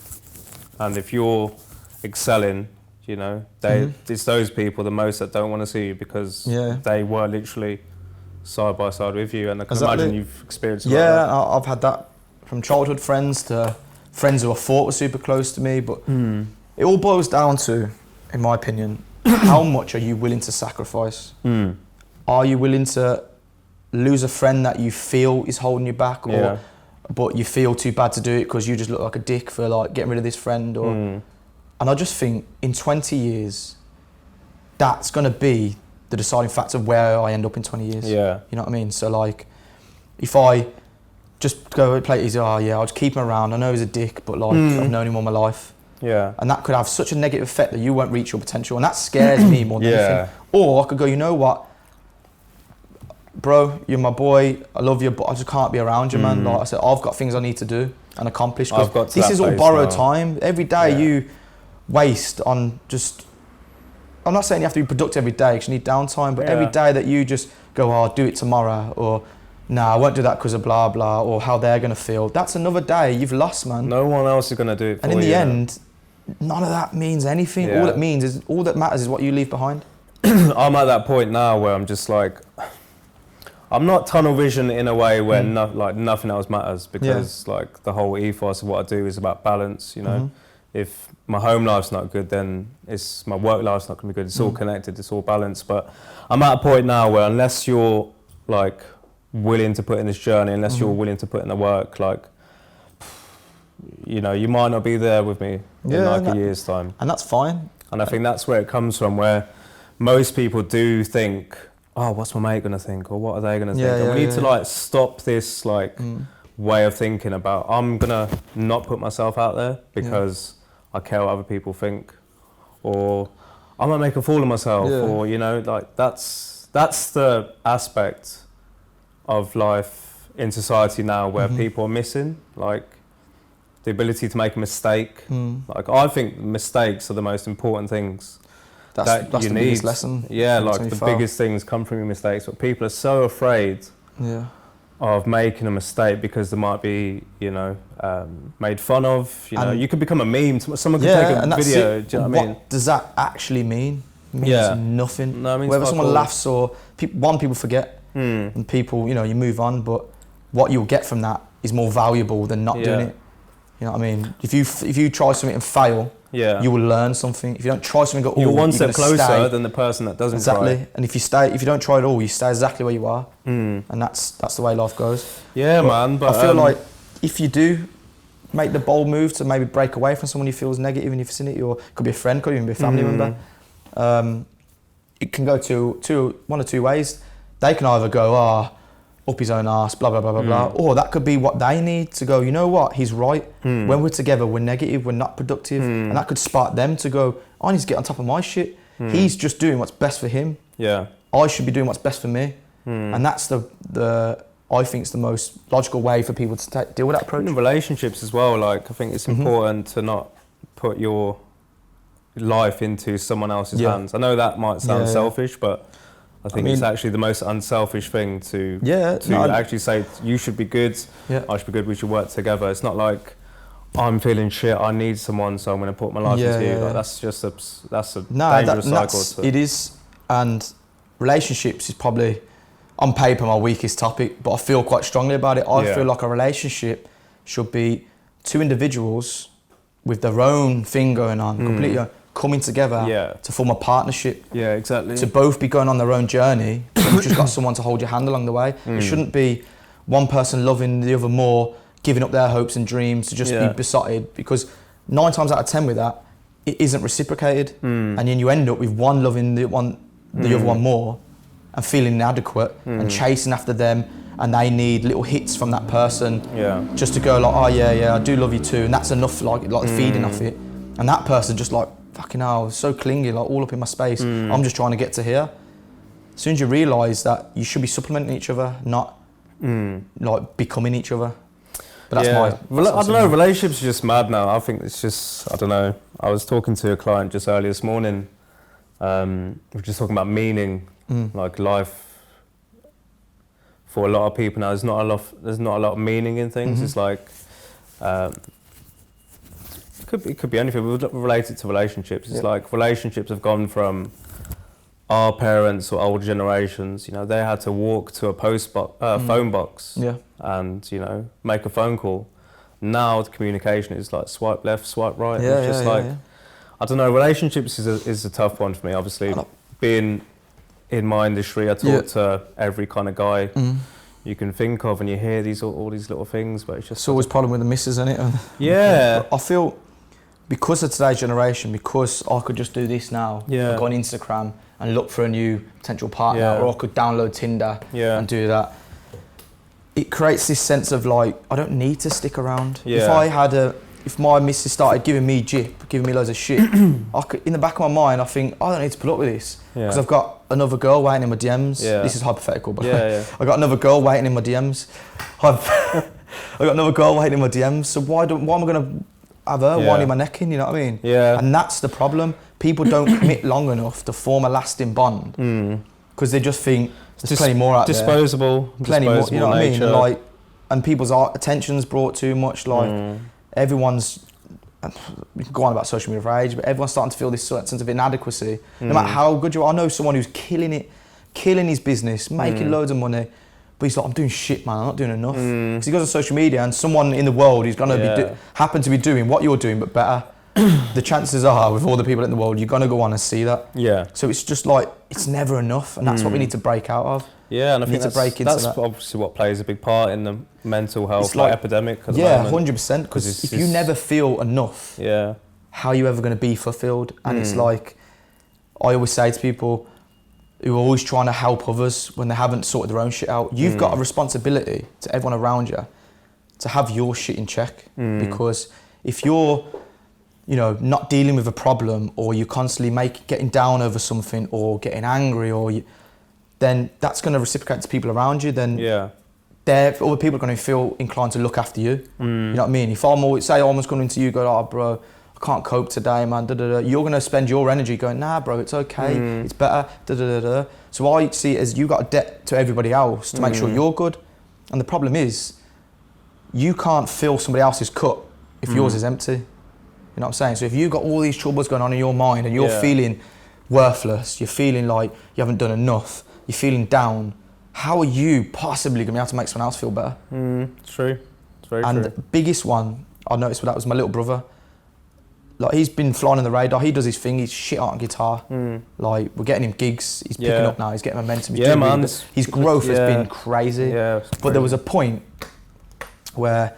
And if you're excelling, you know, it's those people the most that don't want to see you, because they were literally side by side with you, and I can imagine you've experienced that. I've had that from childhood friends to friends who I thought were super close to me, but it all boils down to, in my opinion, how much are you willing to sacrifice? Are you willing to lose a friend that you feel is holding you back, or but you feel too bad to do it because you just look like a dick for like getting rid of this friend? Or and I just think in 20 years, that's going to be the deciding factor of where I end up in 20 years. Yeah. You know what I mean? So like, if I just go play it easy, I'll just keep him around. I know he's a dick, but like I've known him all my life. Yeah. And that could have such a negative effect that you won't reach your potential, and that scares me more than anything. Or I could go, you know what, bro, you're my boy, I love you, but I just can't be around you, man. Like I said, I've got things I need to do and accomplish. I've got to this that is all place borrowed now. time. Every day you waste on just, I'm not saying you have to be productive every day because you need downtime, but every day that you just go, oh, I'll do it tomorrow, or nah, I won't do that because of blah blah, or how they're gonna feel. That's another day you've lost, man. No one else is gonna do it for you. And in the end, none of that means anything. Yeah. All that matters is what you leave behind. I'm at that point now where I'm just like, I'm not tunnel vision in a way where nothing else matters, because like the whole ethos of what I do is about balance, you know. If my home life's not good, then my work life's not gonna be good. It's all connected, it's all balanced. But I'm at a point now where unless you're like willing to put in this journey, unless you're willing to put in the work, like, you know, you might not be there with me in like a year's time. And that's fine. And I think that's where it comes from, where most people do think, oh, what's my mate gonna think, or what are they gonna think? And we need to like stop this like way of thinking about, I'm gonna not put myself out there because I care what other people think, or I might make a fool of myself, or you know, like that's the aspect of life in society now where people are missing, like the ability to make a mistake. Like I think mistakes are the most important things. That's the biggest lesson. Yeah, like the biggest things come from your mistakes, but people are so afraid of making a mistake because they might be, you know, made fun of. You know, you could become a meme. Someone could take a video. Do you know what I mean? What does that actually mean? It means nothing. No, it means whether someone all. laughs or people forget, and people, you know, you move on. But what you'll get from that is more valuable than not doing it. You know what I mean? If you try something and fail, you will learn something. If you don't try something at all, you're one step closer than the person that doesn't try. Exactly. And if you don't try at all, you stay exactly where you are. And that's the way life goes. Yeah, man. But I feel like if you do make the bold move to maybe break away from someone who feels negative in your vicinity, or it could be a friend, could even be a family member, it can go to one or two ways. They can either go, up his own arse, blah, blah, blah, blah, blah. Or that could be what they need to go, you know what, he's right. When we're together, we're negative, we're not productive. And that could spark them to go, I need to get on top of my shit. He's just doing what's best for him. Yeah. I should be doing what's best for me. And that's I think it's the most logical way for people to deal with that approach. In relationships as well, like I think it's important to not put your life into someone else's hands. I know that might sound selfish, but I think it's actually the most unselfish thing to actually say, you should be good, I should be good, we should work together. It's not like I'm feeling shit, I need someone, so I'm going to put my life into you. Like, that's just a dangerous cycle. It is, and relationships is probably on paper my weakest topic, but I feel quite strongly about it. I feel like a relationship should be two individuals with their own thing going on, completely coming together to form a partnership. Yeah, exactly. To both be going on their own journey, but you've just got someone to hold your hand along the way. It shouldn't be one person loving the other more, giving up their hopes and dreams to just be besotted, because 9 times out of 10 with that, it isn't reciprocated. And then you end up with one loving the other one more and feeling inadequate and chasing after them, and they need little hits from that person just to go like, oh yeah, I do love you too, and that's enough, like feeding off it. And that person just like, fucking hell, so clingy, like all up in my space. I'm just trying to get to here. As soon as you realise that you should be supplementing each other, not like becoming each other. But that's I don't know, relationships are just mad now. I think it's just, I don't know. I was talking to a client just earlier this morning. We were just talking about meaning, like life. For a lot of people now, there's not a lot of meaning in things. It's like, it could be anything. We'll relate it to relationships. It's like relationships have gone from our parents or older generations. You know, they had to walk to a phone box, and you know, make a phone call. now the communication is like swipe left, swipe right. It's just I don't know, relationships is a tough one for me, obviously. Being in my industry, I talk to every kind of guy you can think of, and you hear all these little things, but it's always a problem with the missus, isn't it? Yeah. I feel, because of today's generation, because I could just do this now, I go on Instagram and look for a new potential partner, or I could download Tinder and do that. It creates this sense of like, I don't need to stick around. If my missus started giving me loads of shit, I could, in the back of my mind, I think, I don't need to put up with this. Because I've got another girl waiting in my DMs. This is hypothetical, but I got another girl waiting in my DMs. I got another girl waiting in my DMs, so why am I going to have her winding my neck in, you know what I mean? And that's the problem. People don't commit long enough to form a lasting bond, because they just think there's plenty more out disposable, there. Plenty more, you know what I mean? And, like, and people's attention's brought too much, like everyone's, we can go on about social media for age, but everyone's starting to feel this sense of inadequacy. No matter how good you are. I know someone who's killing his business, making loads of money, but he's like, I'm doing shit, man, I'm not doing enough. Because he goes on social media and someone in the world who's going to happen to be doing what you're doing, but better, the chances are, with all the people in the world, you're going to go on and see that. So it's just like, it's never enough, and that's what we need to break out of. And I think that's obviously what plays a big part in the mental health epidemic. At the moment. 100%, because if you never feel enough, how are you ever going to be fulfilled? And it's like, I always say to people who are always trying to help others when they haven't sorted their own shit out, you've got a responsibility to everyone around you to have your shit in check. Because if you're, you know, not dealing with a problem, or you're constantly getting down over something, or getting angry, then that's going to reciprocate to people around you. Then other people are going to feel inclined to look after you. You know what I mean? If I'm always coming to you, go, oh bro, I can't cope today, man. You're going to spend your energy going, nah, bro, it's okay, it's better. So I see it as you got a debt to everybody else to make sure you're good. And the problem is, you can't fill somebody else's cup if yours is empty. You know what I'm saying? So if you've got all these troubles going on in your mind, and you're feeling worthless, you're feeling like you haven't done enough, you're feeling down, how are you possibly going to be able to make someone else feel better? It's true. It's very true. And the biggest one I noticed with that was my little brother. Like, he's been flying on the radar, he does his thing, he's shit on guitar. Like, we're getting him gigs, he's picking up now, he's getting momentum. His growth has been crazy. But there was a point where,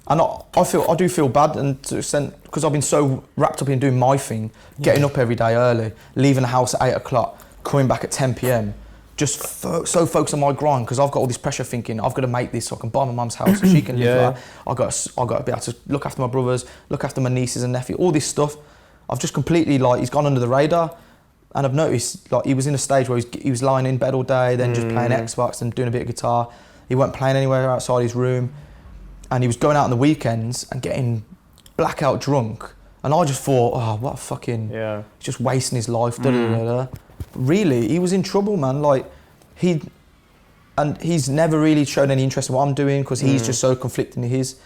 and I do feel bad, and to an extent, because I've been so wrapped up in doing my thing, getting up every day early, leaving the house at 8 o'clock, coming back at 10 p.m, just so focused on my grind, because I've got all this pressure thinking, I've got to make this so I can buy my mum's house so she can live there. I've got to be able to look after my brothers, look after my nieces and nephews, all this stuff. I've just completely, like, he's gone under the radar, and I've noticed, like, he was in a stage where he was lying in bed all day, then just playing Xbox and doing a bit of guitar. He weren't playing anywhere outside his room, and he was going out on the weekends and getting blackout drunk. And I just thought, oh, what a fucking, he's just wasting his life, Really, he was in trouble, man. Like, he's never really shown any interest in what I'm doing, because he's just so conflicting in his.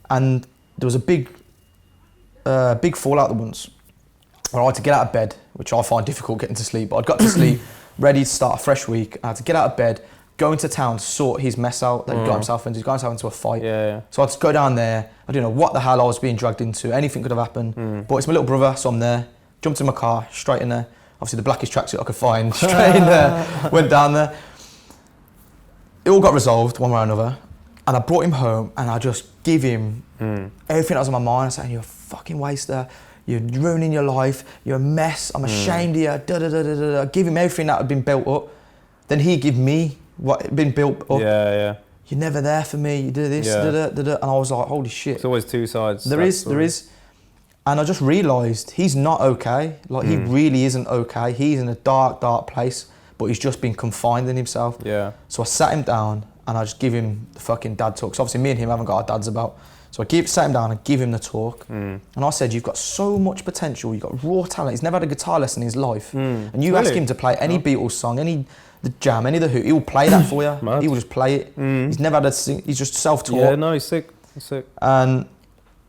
And there was a big fallout once, where I had to get out of bed, which I find difficult getting to sleep, but I'd got to sleep, ready to start a fresh week. I had to get out of bed, go into town to sort his mess out that he got himself into. He's got himself into a fight. So I had to go down there. I didn't know what the hell I was being dragged into. Anything could have happened. But it's my little brother, so I'm there. Jumped in my car, straight in there. Obviously the blackest tracksuit I could find, straight in there. Went down there. It all got resolved one way or another. And I brought him home, and I just give him everything that was on my mind. I said, you're a fucking waster. You're ruining your life. You're a mess. I'm ashamed of you. I give him everything that had been built up. Then he give me what had been built up. You're never there for me. You do this, and I was like, holy shit. There's always two sides. There is. And I just realised he's not okay. Like, he really isn't okay. He's in a dark, dark place, but he's just been confined in himself. So I sat him down, and I just give him the fucking dad talk. So obviously me and him haven't got our dads about. So I sat him down and give him the talk. And I said, you've got so much potential. You've got raw talent. He's never had a guitar lesson in his life. And you ask him to play any Beatles song, the Jam, any of the Who, he will play that for you. He will just play it. He's never had a sing. He's just self-taught. He's sick. And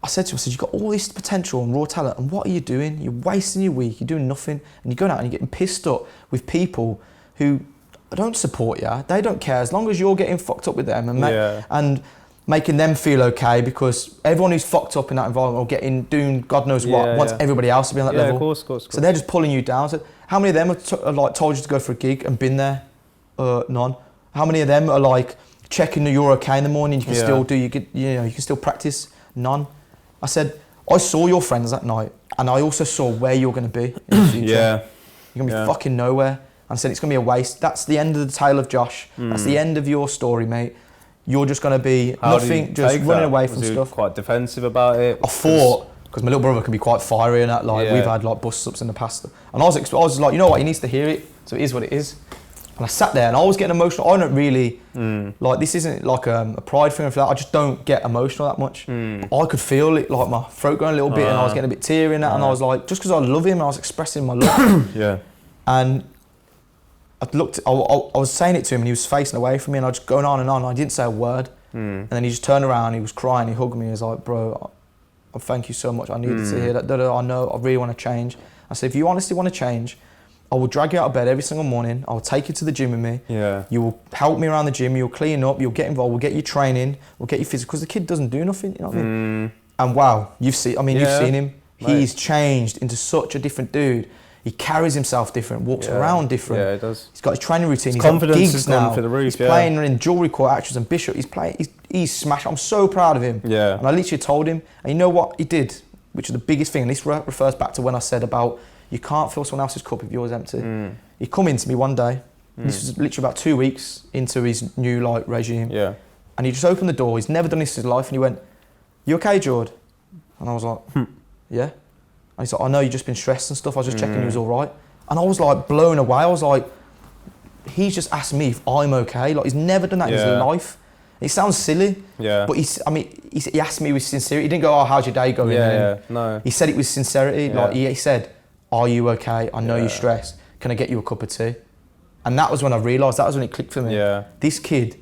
I said to him, you've got all this potential and raw talent, and what are you doing? You're wasting your week, you're doing nothing, and you're going out and you're getting pissed up with people who don't support you. They don't care, as long as you're getting fucked up with them. And making them feel okay, because everyone who's fucked up in that environment or doing God knows what wants everybody else to be on that level. Of course. So they're just pulling you down. So how many of them are like told you to go for a gig and been there? None. How many of them are like checking that you're okay in the morning? You can still do. You can still practice. None. I said, I saw your friends that night, and I also saw where you're going to be in the future. You're going to be fucking nowhere. And I said, it's going to be a waste. That's the end of the tale of Josh. That's the end of your story, mate. You're just going to be nothing, just running away from stuff. Quite defensive about it? I thought, because my little brother can be quite fiery and that, like we've had like bust-ups in the past. And I was like, you know what, he needs to hear it, so it is what it is. And I sat there and I was getting emotional. I don't really, like, this isn't like a pride thing for that. I just don't get emotional that much. I could feel it, like my throat going a little bit, and I was getting a bit teary and that, and I was like, just because I love him, I was expressing my love. And I was saying it to him and he was facing away from me, and I was just going on and on. I didn't say a word. And then he just turned around, he was crying, he hugged me, he was like, bro, I thank you so much. I needed to hear that. I know, I really want to change. I said, if you honestly want to change, I will drag you out of bed every single morning. I will take you to the gym with me. You will help me around the gym. You'll clean up. You'll get involved. We'll get you training. We'll get you physical. Because the kid doesn't do nothing. You know what I mean? And wow, you've seen him. Mate. He's changed into such a different dude. He carries himself different. Walks around different. Yeah, he does. He's got his training routine. His he's confidence got gigs has now. gone through the roof. He's playing in jewellery court actors and Bishop. He's playing. He's smashed. I'm so proud of him. Yeah. And I literally told him. And you know what he did, which is the biggest thing. And this refers back to when I said about you can't fill someone else's cup if yours is empty. He come into me one day. This was literally about 2 weeks into his new regime. Yeah. And he just opened the door. He's never done this in his life. And he went, "You okay, Jord?" And I was like, "Yeah." And he's like, "I know you've just been stressed and stuff. I was just checking you was all right." And I was like blown away. I was like, he's just asked me if I'm okay. Like, he's never done that in his life. It sounds silly. Yeah. But he asked me with sincerity. He didn't go, "Oh, how's your day going?" No. He said it with sincerity. Yeah. Like he said, "Are you okay? I know you're stressed. Can I get you a cup of tea?" And that was when I realised, that was when it clicked for me. Yeah. This kid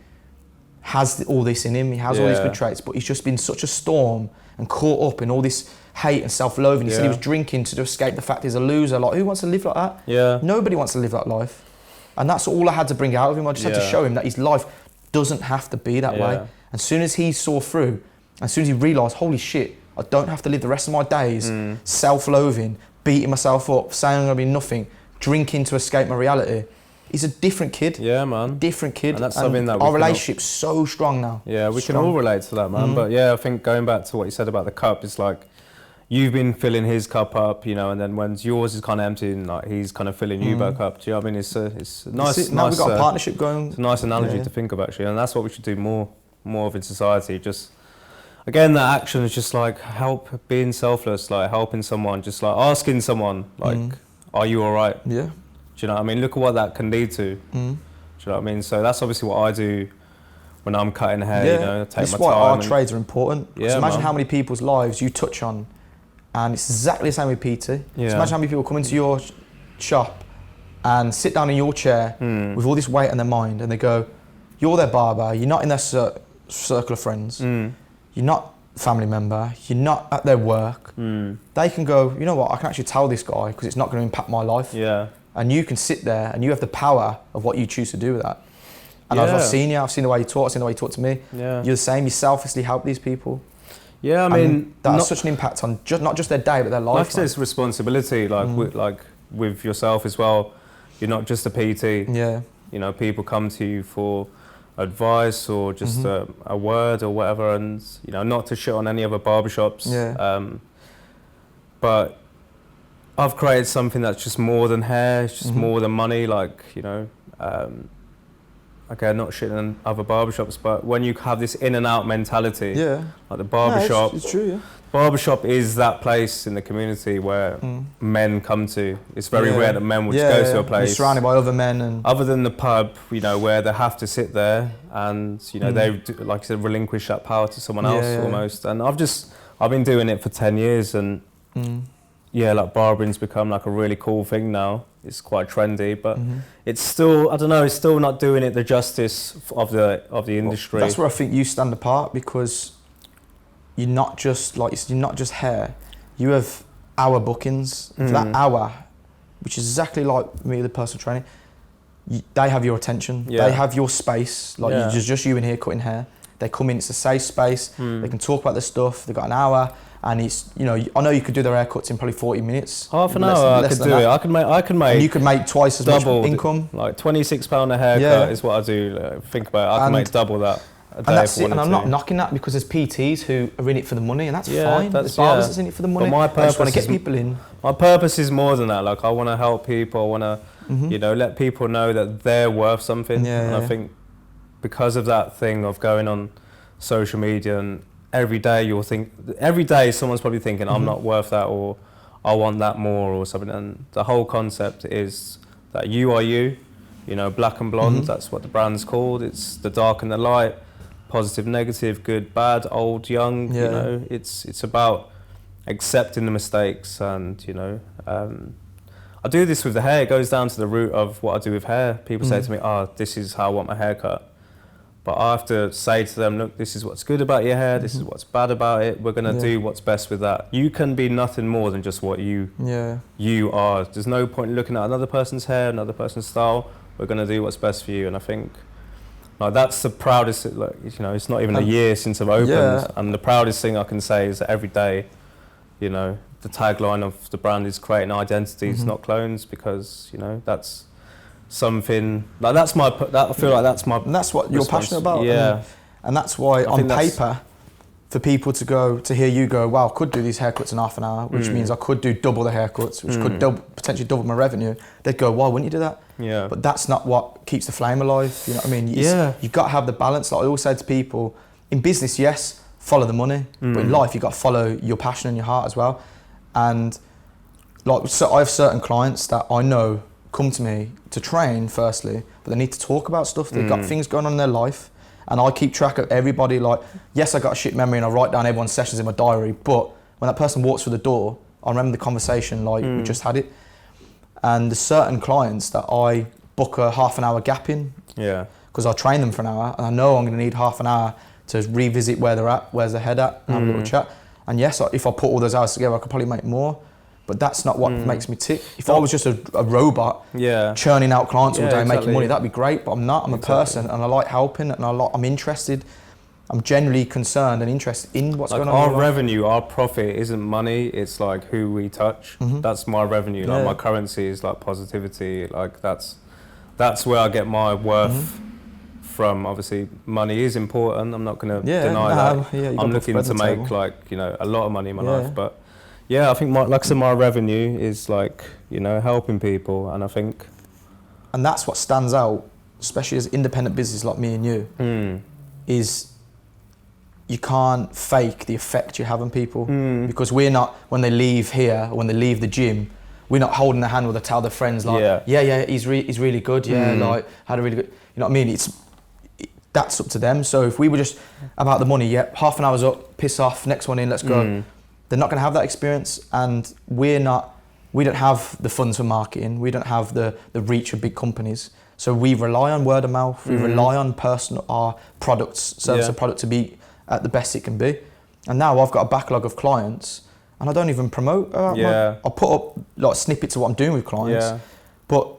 has all this in him. He has all these good traits, but he's just been such a storm and caught up in all this hate and self-loathing. He said he was drinking to escape the fact he's a loser. Like, who wants to live like that? Yeah. Nobody wants to live that life. And that's all I had to bring out of him. I just had to show him that his life doesn't have to be that way. And as soon as he saw through, as soon as he realised, holy shit, I don't have to live the rest of my days self-loathing, beating myself up, saying I'm going to be nothing, drinking to escape my reality. He's a different kid. Yeah, man. Different kid. And that's something that our relationship's so strong now. Yeah, we can all relate to that, man. But yeah, I think going back to what you said about the cup, it's like you've been filling his cup up, you know, and then when yours is kind of empty, and like he's kind of filling you back up. Do you know what I mean? It's nice. Now we've got a partnership going. It's a nice analogy to think of, actually, and that's what we should do more of in society. Just again, that action is just like being selfless, like helping someone, just like asking someone, like, "Are you all right?" Yeah. Do you know what I mean? Look at what that can lead to. Do you know what I mean? So that's obviously what I do when I'm cutting hair. You know, take my time. That's why our trades are important. Yeah, imagine how many people's lives you touch on, and it's exactly the same with PT. Yeah. So imagine how many people come into your shop and sit down in your chair with all this weight on their mind, and they go, "You're their barber. You're not in their circle of friends. You're not a family member. You're not at their work." They can go, "You know what? I can actually tell this guy because it's not going to impact my life." Yeah. And you can sit there and you have the power of what you choose to do with that. And I've seen you, I've seen the way you talk, I've seen the way you talk to me. Yeah. You're the same, you selflessly help these people. Yeah, I mean... that has such an impact on not just their day, but their life. Like I said, it's responsibility, with yourself as well. You're not just a PT. Yeah. You know, people come to you for advice or just a word or whatever, and, you know, not to shit on any other barbershops. Yeah. But I've created something that's just more than hair, it's just more than money, like, you know, okay, not shitting on other barbershops, but when you have this in and out mentality, like the barbershop, it's true, yeah. Barbershop is that place in the community where men come to. It's very rare that men would just go to a place. You're surrounded by other men. And other than the pub, you know, where they have to sit there and, you know, they, like I said, relinquish that power to someone else almost. And I've been doing it for 10 years and yeah, like barbering's become like a really cool thing now. It's quite trendy, but it's still, I don't know, it's still not doing it the justice of the industry. Well, that's where I think you stand apart, because you're not just hair. You have hour bookings. For that hour, which is exactly like me, the personal training, they have your attention. They have your space. Like just you in here cutting hair. They come in, it's a safe space. They can talk about their stuff. They've got an hour, and it's, you know, I know you could do their haircuts in probably 40 minutes. Half an hour, I could do it. I can make. And you could make twice as much income. Like £26 a haircut is what I do. Think about it. I can make double that. And that's it. And I'm not knocking that, because there's PTs who are in it for the money, and that's fine. There's barbers that's in it for the money. But my purpose I just want to get people in. My purpose is more than that. Like, I want to help people. I want to, you know, let people know that they're worth something. And I think because of that thing of going on social media, and every day someone's probably thinking, I'm not worth that, or I want that more, or something. And the whole concept is that you are you know, black and blonde. That's what the brand's called. It's the dark and the light. Positive, negative, good, bad, old, young. You know, it's about accepting the mistakes, and you know, I do this with the hair. It goes down to the root of what I do with hair. People say to me, "Oh, this is how I want my hair cut," but I have to say to them, "Look, this is what's good about your hair. This is what's bad about it. We're gonna do what's best with that. You can be nothing more than just what you are. There's no point looking at another person's hair, another person's style. We're gonna do what's best for you." And I think, like, that's the proudest, like, you know, it's not even a year since I've opened, and the proudest thing I can say is that every day, you know, the tagline of the brand is creating identities, not clones, because, you know, that's something, like, I feel like that's my... And that's what you're passionate about. Yeah. And that's why on paper, for people to hear you go, wow, I could do these haircuts in half an hour, which means I could do double the haircuts, which could potentially double my revenue, they'd go, why wouldn't you do that? Yeah. But that's not what keeps the flame alive. You know what I mean? You've got to have the balance. Like I always say to people, in business, yes, follow the money, but in life, you've got to follow your passion and your heart as well. And like, so I have certain clients that I know come to me to train firstly, but they need to talk about stuff. They've got things going on in their life, and I keep track of everybody. Like, yes, I got a shit memory and I write down everyone's sessions in my diary, but when that person walks through the door, I remember the conversation like we just had it. And there's certain clients that I book a half an hour gap in, because I train them for an hour, and I know I'm going to need half an hour to revisit where they're at, where's their head at, and have a little chat. And yes, if I put all those hours together, I could probably make more, but that's not what makes me tick. If I was just a robot churning out clients all day making money, that'd be great, but I'm not. I'm a person, and I like helping, and I'm interested. I'm generally concerned and interested in what's going on. Our revenue, our profit isn't money, it's like who we touch. That's my revenue. Like, my currency is like positivity. Like, that's where I get my worth from. Obviously, money is important. I'm not going to deny that. I'm looking to make, like, you know, a lot of money in my life. But yeah, I think like I said, my revenue is like, you know, helping people. And I think, and that's what stands out, especially as independent business like me and you, is you can't fake the effect you have on people, because we're not, when they leave here, or when they leave the gym, we're not holding their hand or they tell their friends like, he's really good, like, had a really good, you know what I mean? That's up to them. So if we were just about the money, half an hour's up, piss off, next one in, let's go. They're not gonna have that experience, and we don't have the funds for marketing, we don't have the reach of big companies. So we rely on word of mouth, we rely on our products, service or product to be at the best it can be. And now I've got a backlog of clients, and I don't even promote. I put up like snippets of what I'm doing with clients, but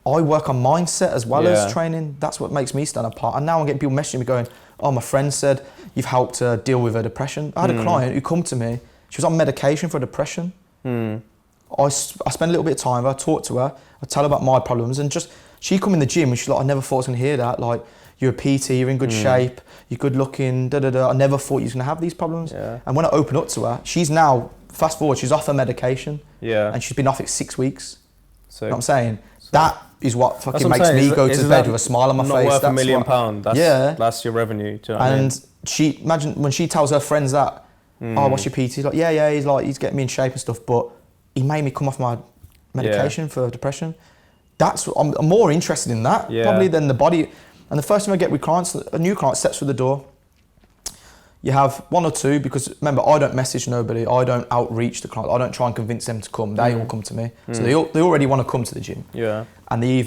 I work on mindset as well as training. That's what makes me stand apart. And now I'm getting people messaging me going, oh, my friend said you've helped her deal with her depression. I had a client who come to me, she was on medication for depression. I spend a little bit of time with her, talk to her, I tell her about my problems, and just, she come in the gym and she's like, I never thought I was gonna hear that. Like, you're a PT, you're in good shape, you're good looking, I never thought you was gonna have these problems. And when I open up to her, she's now, fast forward, she's off her medication, and she's been off it 6 weeks. You know what I'm saying? That is what fucking makes me go to bed with a smile on my face. Not worth £1 million. That's your revenue. Do you know what I mean? she, imagine when she tells her friends that, oh, what's your PT? He's like, he's getting me in shape and stuff, but he made me come off my medication for depression. I'm more interested in that probably than the body. And the first thing I get with clients, a new client steps through the door, you have one or two, because remember, I don't message nobody, I don't outreach the client, I don't try and convince them to come, they all come to me. So they already want to come to the gym. And they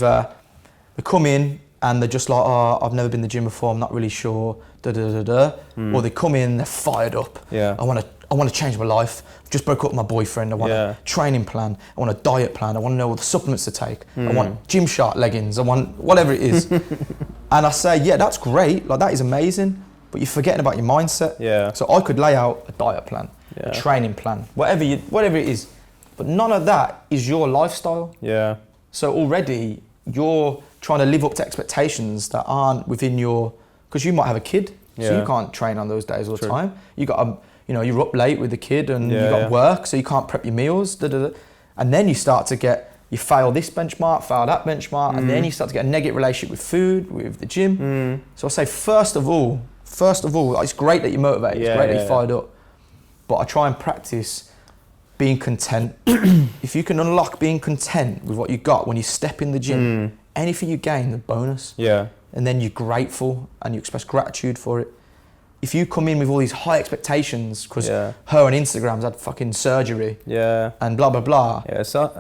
come in and they're just like, oh, I've never been to the gym before, I'm not really sure, or they come in, they're fired up. I want to change my life. I've just broke up with my boyfriend. I want a training plan. I want a diet plan. I want to know what the supplements to take. I want Gymshark leggings. I want whatever it is. And I say, yeah, that's great. Like, that is amazing. but you're forgetting about your mindset. Yeah. So I could lay out a diet plan, a training plan, whatever it is, but none of that is your lifestyle. Yeah. So already you're trying to live up to expectations that aren't within your, because you might have a kid, so you can't train on those days all the time. You got you're up late with the kid and you got work, so you can't prep your meals. And then you start to you fail this benchmark, fail that benchmark, and then you start to get a negative relationship with food, with the gym. So I say, first of all, it's great that you're motivated, it's great that you're fired up, but I try and practice being content. If you can unlock being content with what you got when you step in the gym, anything you gain, the bonus. Yeah. And then you're grateful and you express gratitude for it. If you come in with all these high expectations, because her on Instagram's had fucking surgery and blah, blah, blah,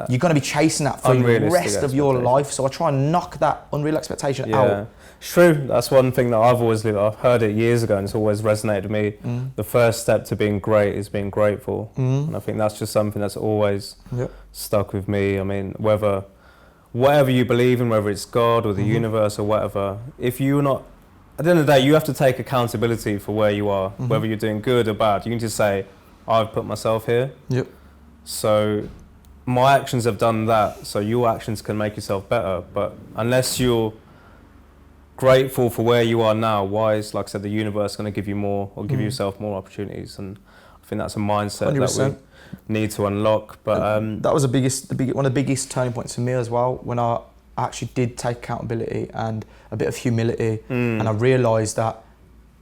you're going to be chasing that for the rest of your life. So I try and knock that unreal expectation out. It's true. That's one thing that I've always lived. I've heard it years ago and it's always resonated with me. The first step to being great is being grateful. And I think that's just something that's always stuck with me. I mean, whatever you believe in, whether it's God or the universe or whatever, if you're not, at the end of the day, you have to take accountability for where you are, whether you're doing good or bad. You can just say, I've put myself here. So my actions have done that, so your actions can make yourself better. But unless you're grateful for where you are now, why is, like I said, the universe going to give you more or give yourself more opportunities? And I think that's a mindset 100%. That we need to unlock. But that was one of the biggest turning points for me as well, when I actually did take accountability and a bit of humility, and I realised that,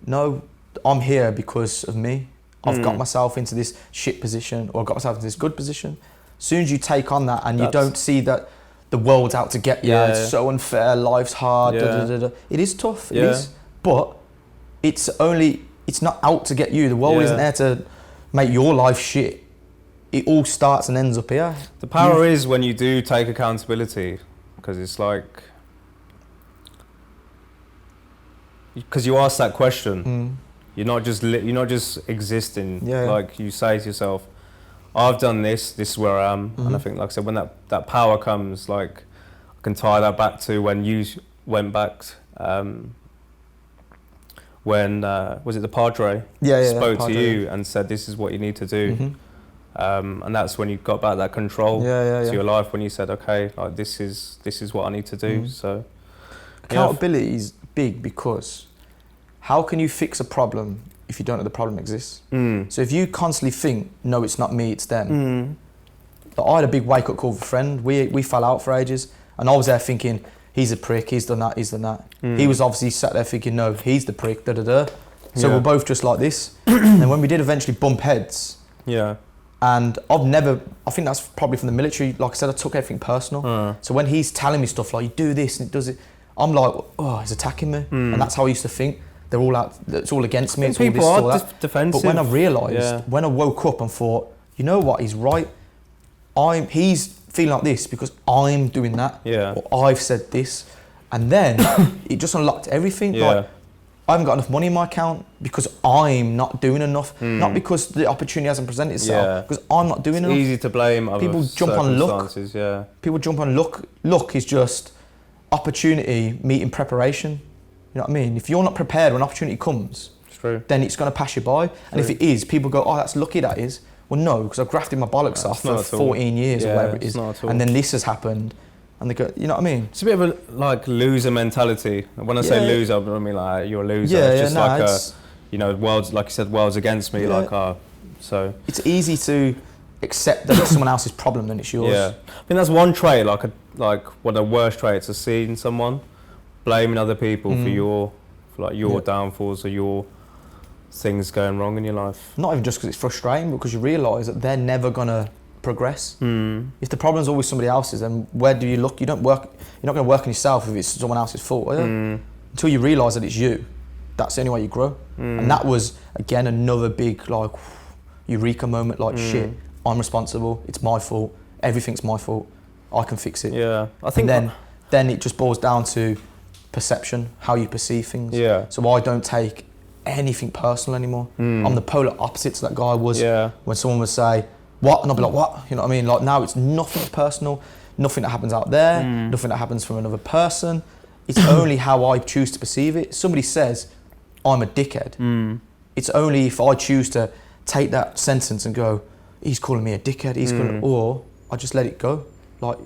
no, I'm here because of me. I've got myself into this shit position, or I've got myself into this good position. As soon as you take on that and you don't see that the world's out to get you, it's so unfair, life's hard, it is tough, it is, but it's not out to get you. The world isn't there to make your life shit. It all starts and ends up here. The power is when you do take accountability, because it's like, because you ask that question, you're not just existing. Like you say to yourself, I've done this is where I am. And I think, like I said, when that power comes, like I can tie that back to when you went back, when was it the Padre spoke to you and said, this is what you need to do. And that's when you got back that control to your life, when you said, okay, like this is what I need to do. So accountability is big, because how can you fix a problem if you don't know the problem exists? So if you constantly think, no, it's not me, it's them. But I had a big wake up call with a friend. We fell out for ages, and I was there thinking, he's a prick, he's done that. He was obviously sat there thinking, no, he's the prick, So we're both just like this. And when we did eventually bump heads, and I think that's probably from the military, like I said, I took everything personal. So when he's telling me stuff like, you do this and it does it, I'm like, oh, he's attacking me. And that's how I used to think. They're all out, it's all against me, it's all this, all that. Defensive. But when I realised, when I woke up and thought, you know what, he's right. He's feeling like this because I'm doing that, or I've said this. And then it just unlocked everything. Like, I haven't got enough money in my account because I'm not doing enough. Not because the opportunity hasn't presented itself, because I'm not doing enough. It's easy to blame other people jump on luck. People jump on luck. Luck is just opportunity meeting preparation. You know what I mean? If you're not prepared when opportunity comes, then it's going to pass you by. And if it is, people go, oh, that's lucky, that is. Well, no, because I've grafted my bollocks off for 14 years or whatever it is. And then this has happened. And they go, you know what I mean? It's a bit of a like loser mentality. When I say loser, I don't mean like you're a loser. It's just world's, like you said, world's against me. So it's easy to accept that it's someone else's problem than it's yours. I think that's one trait, like one of the worst traits, to see in someone blaming other people for your downfalls or your things going wrong in your life. Not even just because it's frustrating, but because you realise that they're never gonna progress. If the problem's always somebody else's, then where do you look? You're not going to work on yourself if it's someone else's fault, are you? Until you realise that it's you. That's the only way you grow. And that was, again, another big like eureka moment, like shit, I'm responsible, it's my fault, everything's my fault, I can fix it. I think then it just boils down to perception, how you perceive things. So I don't take anything personal anymore. I'm the polar opposite to that guy was when someone would say, what? And I'll be like, what? You know what I mean? Like, now it's nothing personal, nothing that happens out there, nothing that happens from another person. It's only how I choose to perceive it. Somebody says, I'm a dickhead. It's only if I choose to take that sentence and go, he's calling me a dickhead, or I just let it go. Like,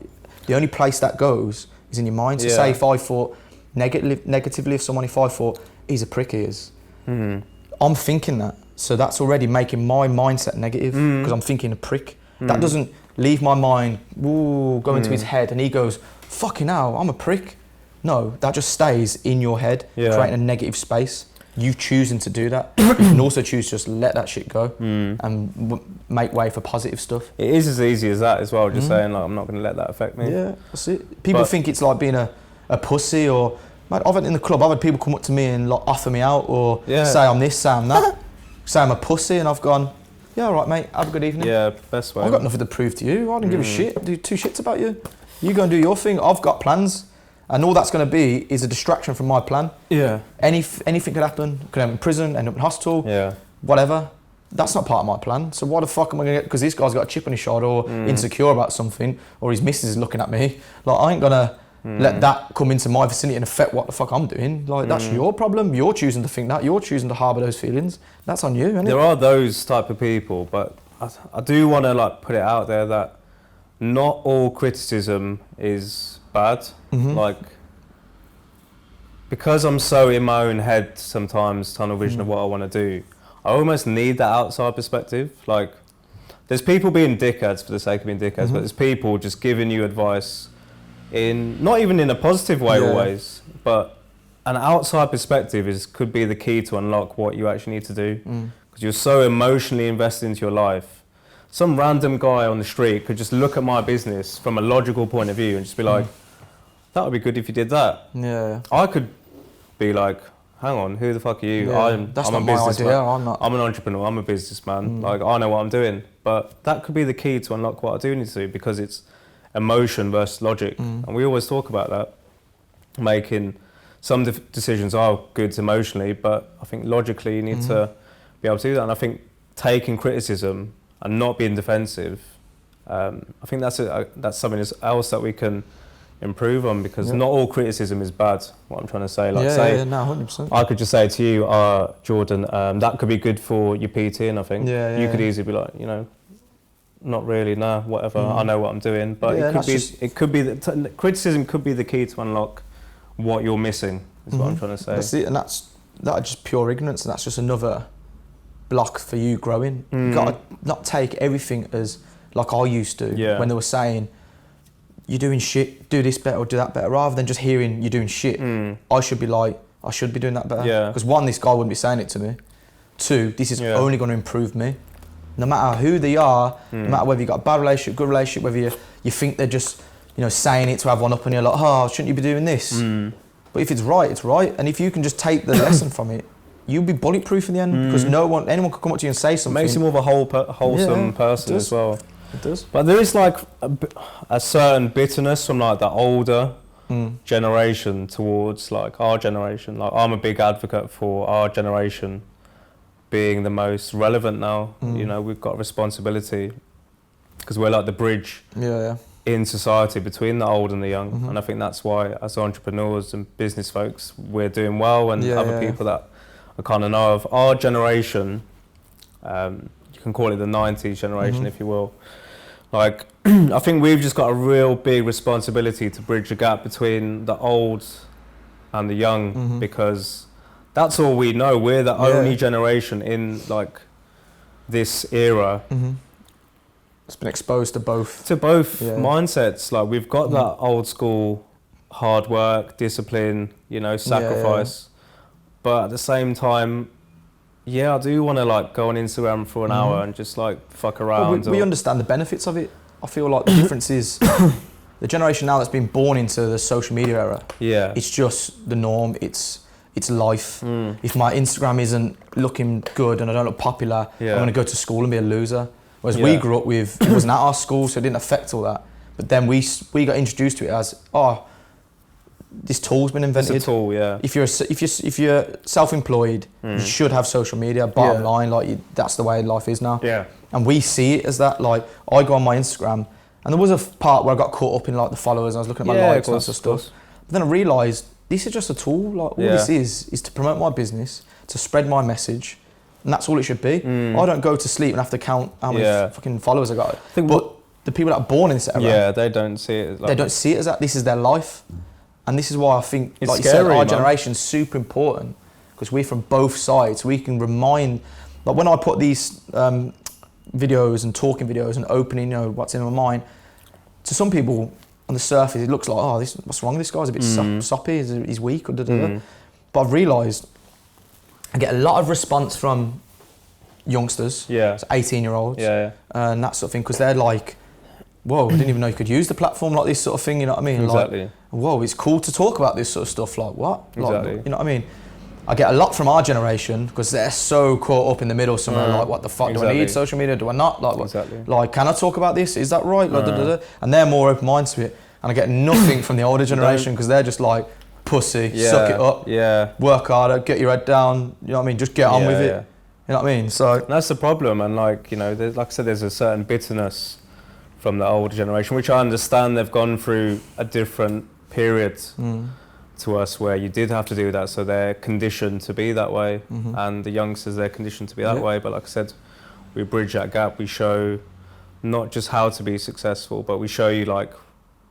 the only place that goes is in your mind. So say if I thought negatively of someone, if I thought, he's a prick, he is. I'm thinking that. So that's already making my mindset negative because I'm thinking a prick. That doesn't leave my mind, go into his head and he goes, fucking hell, I'm a prick. No, that just stays in your head, creating a negative space. You choosing to do that. You can also choose to just let that shit go and make way for positive stuff. It is as easy as that as well, just saying, like, I'm not going to let that affect me. Yeah, that's it. People think it's like being a pussy, or, mate, I've had in the club, I've had people come up to me and like offer me out, or say I'm this, say I'm that, say I'm a pussy, and I've gone, yeah, all right, mate, have a good evening. Yeah, best way. I've got nothing to prove to you. I don't give a shit. I do two shits about you. You go and do your thing. I've got plans. And all that's going to be is a distraction from my plan. Yeah. Anything could happen. Could end up in prison, end up in hospital. Yeah. Whatever. That's not part of my plan. So why the fuck am I going to get... Because this guy's got a chip on his shoulder, or insecure about something, or his missus is looking at me. Like, I ain't going to let that come into my vicinity and affect what the fuck I'm doing. Like, that's your problem. You're choosing to think that. You're choosing to harbour those feelings. That's on you, isn't it? There are those type of people, but I do want to, like, put it out there that not all criticism is bad. Like, because I'm so in my own head sometimes, tunnel vision of what I want to do, I almost need that outside perspective. Like, there's people being dickheads for the sake of being dickheads, but there's people just giving you advice in, not even in a positive way always, but an outside perspective could be the key to unlock what you actually need to do. Because you're so emotionally invested into your life. Some random guy on the street could just look at my business from a logical point of view and just be like, that would be good if you did that. Yeah. I could be like, hang on, who the fuck are you? I'm not a my idea. I'm an entrepreneur, I'm a businessman. Like, I know what I'm doing. But that could be the key to unlock what I do need to do, because it's emotion versus logic. And we always talk about that. Making some decisions are good emotionally, but I think logically you need to be able to do that. And I think taking criticism and not being defensive, I think that's something else that we can improve on, because not all criticism is bad. What I'm trying to say, like, 100%. I could just say to you, Jordan, that could be good for your PT, and I think you could easily be like, you know, not really, nah, whatever. I know what I'm doing, but criticism could be the key to unlock what you're missing. Is what I'm trying to say. That's it, and that's just pure ignorance, and that's just another block for you growing. You gotta not take everything as like I used to when they were saying, you're doing shit, do this better or do that better, rather than just hearing you're doing shit. I should be like, I should be doing that better. Because one, this guy wouldn't be saying it to me. Two, this is only going to improve me. No matter who they are, no matter whether you've got a bad relationship, good relationship, whether you think they're just, you know, saying it to have one up and you're like, oh, shouldn't you be doing this? But if it's right, it's right. And if you can just take the lesson from it, you'll be bulletproof in the end, because anyone could come up to you and say something. It makes you more of a wholesome person as well. It does. But there is like a certain bitterness from like the older generation towards like our generation. Like, I'm a big advocate for our generation being the most relevant now. You know, we've got a responsibility because we're like the bridge in society between the old and the young. And I think that's why, as entrepreneurs and business folks, we're doing well, and other people that I kind of know of. Our generation, you can call it the 90s generation if you will. Like, I think we've just got a real big responsibility to bridge the gap between the old and the young, because that's all we know. We're the only generation in like this era. It's been exposed to both. Mindsets. Like, we've got that old school hard work, discipline, you know, sacrifice. But at the same time, I do want to like go on Instagram for an hour and just like fuck around. Well, we understand the benefits of it. I feel like the difference is the generation now that's been born into the social media era. It's just the norm. It's life. If my Instagram isn't looking good and I don't look popular, I'm going to go to school and be a loser. Whereas we grew up with, it wasn't at our school, so it didn't affect all that. But then we got introduced to it as, this tool's been invented. It's a tool, If you're self-employed, you should have social media. Bottom line, like that's the way life is now. And we see it as that. Like, I go on my Instagram, and there was a part where I got caught up in like the followers. And I was looking at my likes and stuff. But then I realised this is just a tool. Like all this is to promote my business, to spread my message, and that's all it should be. I don't go to sleep and have to count how many fucking followers I got. But the people that are born in this era, they don't see it. They don't see it as that. This is their life, and this is why I think, it's like scary, you said, our generation's super important because we're from both sides. We can remind, like when I put these videos and talking videos and opening, what's in my mind, to some people on the surface it looks like, what's wrong with this guy? He's a bit soppy, he's weak, or But I've realised I get a lot of response from youngsters, 18-year-olds, and that sort of thing, because they're like, whoa, I didn't even know you could use the platform like this sort of thing, you know what I mean? Exactly. Like, whoa, it's cool to talk about this sort of stuff, like what? Exactly. Like, you know what I mean? I get a lot from our generation because they're so caught up in the middle somewhere, like, what the fuck, do I need social media, do I not? Like, like, can I talk about this? Is that right? Like, And they're more open-minded to it. And I get nothing from the older generation because they're just like, pussy, suck it up, work harder, get your head down, you know what I mean? Just get on with it, you know what I mean? So that's the problem, and like, there's, like I said, there's a certain bitterness from the older generation, which I understand. They've gone through a different period to us where you did have to do that, so they're conditioned to be that way, and the youngsters, they're conditioned to be that way. But like I said, we bridge that gap. We show not just how to be successful, but we show you like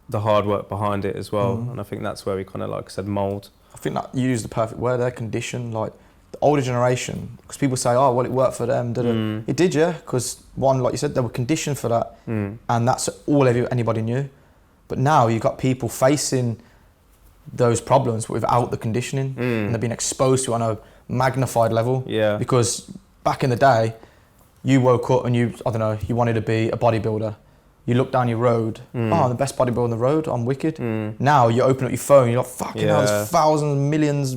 the hard work behind it as well. And I think that's where we kind of, like I said, mould. I think that you use the perfect word there, conditioned. Like the older generation, because people say, oh, well, it worked for them. It did, yeah, because one, like you said, they were conditioned for that, and that's all anybody knew. But now you've got people facing those problems without the conditioning, and they're being exposed to it on a magnified level. Yeah. Because back in the day, you woke up and you wanted to be a bodybuilder. You look down your road, I'm the best bodybuilder on the road, I'm wicked. Now you open up your phone, you're like, fucking hell, there's thousands, millions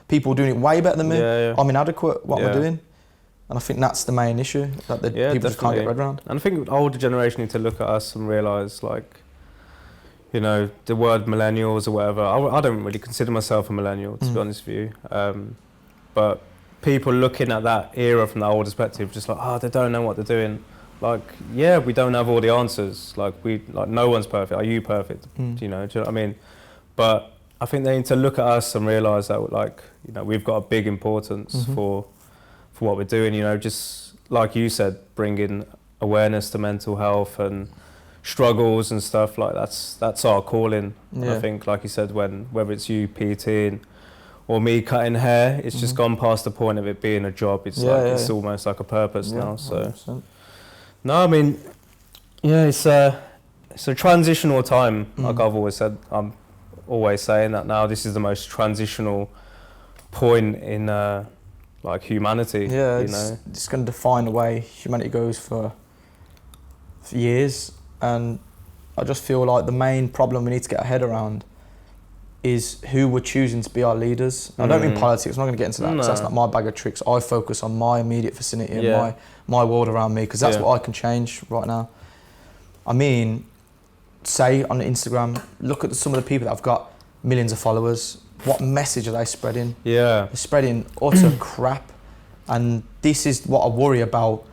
people doing it way better than me. I'm inadequate, what am I doing? And I think that's the main issue, that people just can't get their head around. And I think the older generation need to look at us and realise, like, the word millennials or whatever, I don't really consider myself a millennial, to be honest with you. But people looking at that era from the older perspective, just like, they don't know what they're doing. Like, we don't have all the answers. Like, no one's perfect. Are you perfect? Do you know what I mean? But I think they need to look at us and realise that, like, we've got a big importance for what we're doing. Just like you said, bringing awareness to mental health and struggles and stuff. Like, that's our calling. And I think, like you said, whether it's you PTing or me cutting hair, it's just gone past the point of it being a job. It's it's almost like a purpose now. So. 100%. No, I mean, it's a transitional time. Like I've always said, I'm always saying that now. This is the most transitional point in like humanity. Yeah, it's going to define the way humanity goes for years. And I just feel like the main problem we need to get our head around is who we're choosing to be our leaders. I don't mean politics, I'm not going to get into that because that's not my bag of tricks. I focus on my immediate vicinity and my world around me, because that's what I can change right now. I mean, say on Instagram, look at some of the people that have got millions of followers. What message are they spreading? They're spreading utter crap. And this is what I worry about,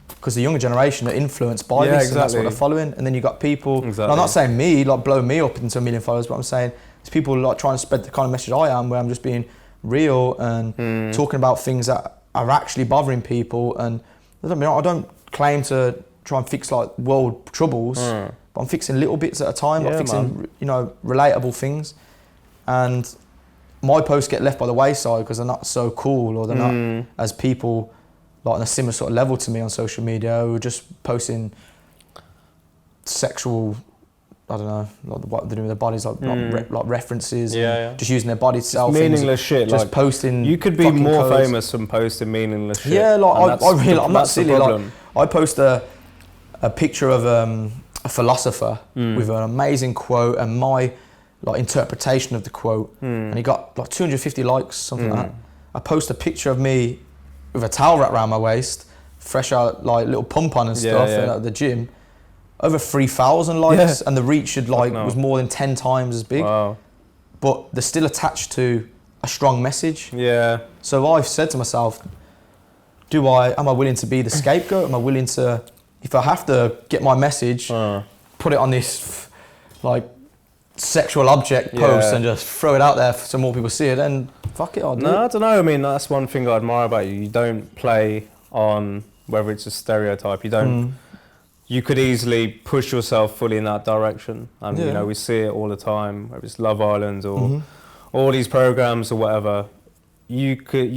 because the younger generation are influenced by this, and that's what they're following. And then you got people, I'm not saying me, like blow me up into 1 million followers, but I'm saying there's people like trying to spread the kind of message I am, where I'm just being real and talking about things that are actually bothering people. And I don't claim to try and fix like world troubles, but I'm fixing little bits at a time, like fixing relatable things. And my posts get left by the wayside because they're not so cool, or they're not as people like on a similar sort of level to me on social media who are just posting sexual, I don't know, like what they're doing with their bodies, like references, just using their body to sell things. Meaningless shit. Just like, posting. You could be more famous from posting meaningless shit. Yeah, like I'm not silly. Like I post a picture of a philosopher with an amazing quote and my like interpretation of the quote, and he got like 250 likes, something like that. I post a picture of me with a towel wrapped around my waist, fresh out, like little pump on and stuff, and at the gym. Over 3,000 likes, and the reach was more than 10 times as big. Wow. But they're still attached to a strong message. Yeah. So I've said to myself, am I willing to be the scapegoat? Am I willing to, if I have to get my message, put it on this like sexual object post and just throw it out there so more people see it, then fuck it, I'll do it. No, I don't know. I mean, that's one thing I admire about you. You don't play on whether it's a stereotype. You don't. You could easily push yourself fully in that direction, and you know, we see it all the time. Whether it's Love Island or all these programs or whatever, you could,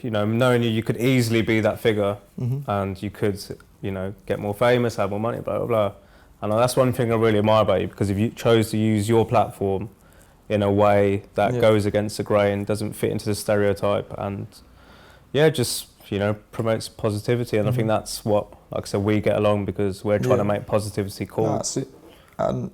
you know, knowing you could easily be that figure, and you could, you know, get more famous, have more money, blah blah blah. And that's one thing I really admire about you, because if you chose to use your platform in a way that goes against the grain, doesn't fit into the stereotype, and just, you know, promotes positivity. And I think that's what, like I said, we get along, because we're trying to make positivity cool. That's it. And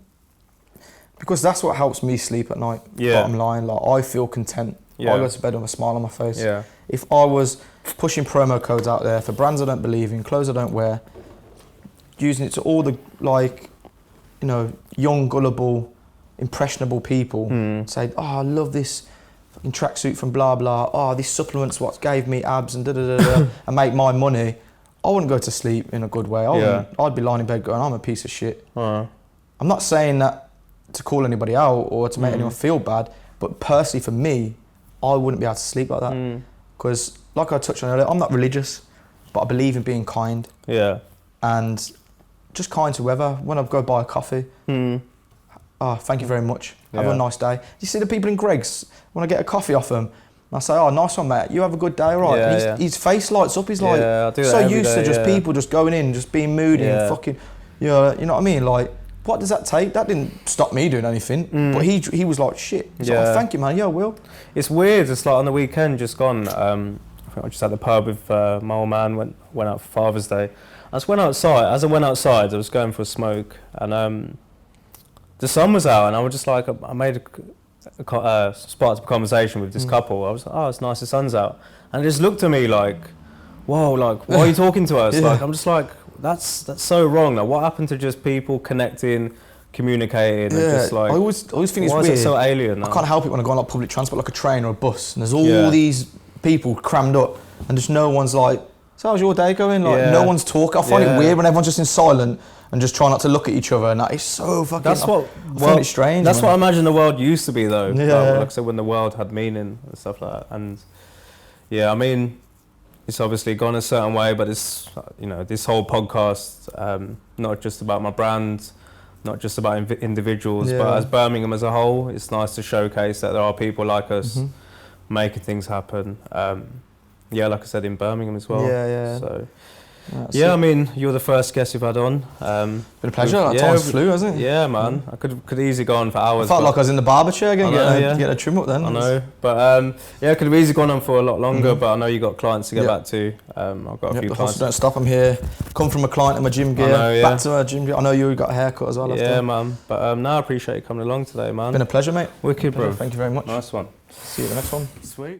because that's what helps me sleep at night. Bottom line, like, I feel content. I go to bed with a smile on my face. If I was pushing promo codes out there for brands I don't believe in, clothes I don't wear, using it to all the, like, you know, young, gullible, impressionable people, say, oh, I love this fucking tracksuit from blah blah, oh, this supplement's what gave me abs and da-da-da-da, and make my money, I wouldn't go to sleep in a good way. I'd be lying in bed going, I'm a piece of shit. I'm not saying that to call anybody out or to make anyone feel bad, but personally for me, I wouldn't be able to sleep like that. Because, like I touched on earlier, I'm not religious, but I believe in being kind. And just kind to whoever. When I go buy a coffee, oh, thank you very much. Have a nice day. You see the people in Greg's, when I get a coffee off them, I say, oh, nice one, mate. You have a good day, all right? His face lights up. He's like, so used to just people just going in, just being moody and fucking, you know what I mean? Like, what does that take? That didn't stop me doing anything. But he was like, shit. He's like, oh, thank you, man. Yeah, I will. It's weird. It's like on the weekend, just gone. I think I just had the pub with my old man. Went out for Father's Day. As I went outside, I was going for a smoke, and the sun was out, and I was just like, I made sparked a conversation with this couple. I was like, oh, it's nice, the sun's out, and they just looked at me like, whoa, like, why are you talking to us? Like, I'm just like, that's so wrong. Like, what happened to just people connecting, communicating, and just like, I always think it's why weird. Is it so alien? I can't help it when I go on like public transport, like a train or a bus, and there's all these people crammed up, and just no one's like, so how's your day going? Like, no one's talking. I find it weird when everyone's just in silent and just try not to look at each other, and that is so fucking. That's what. I find it strange. That's what I imagine the world used to be, though. Like I said, when the world had meaning and stuff like that, and I mean, it's obviously gone a certain way, but it's, you know, this whole podcast, not just about my brand, not just about individuals, but as Birmingham as a whole, it's nice to showcase that there are people like us making things happen. Like I said, in Birmingham as well. So, I mean, you're the first guest you've had on. Been a pleasure. Time's flew, hasn't it? Yeah, man. I could easily go on for hours. I felt like I was in the barber chair again, get a trim up then. I know, but I could have easily gone on for a lot longer, but I know you got clients to get back to. I've got a few clients. Don't stop. I'm here. Come from a client in my gym gear, back to my gym gear. I know you got a haircut as well. Man. But I appreciate you coming along today, man. Been a pleasure, mate. Wicked, bro. Thank you very much. Nice one. See you at the next one. Sweet.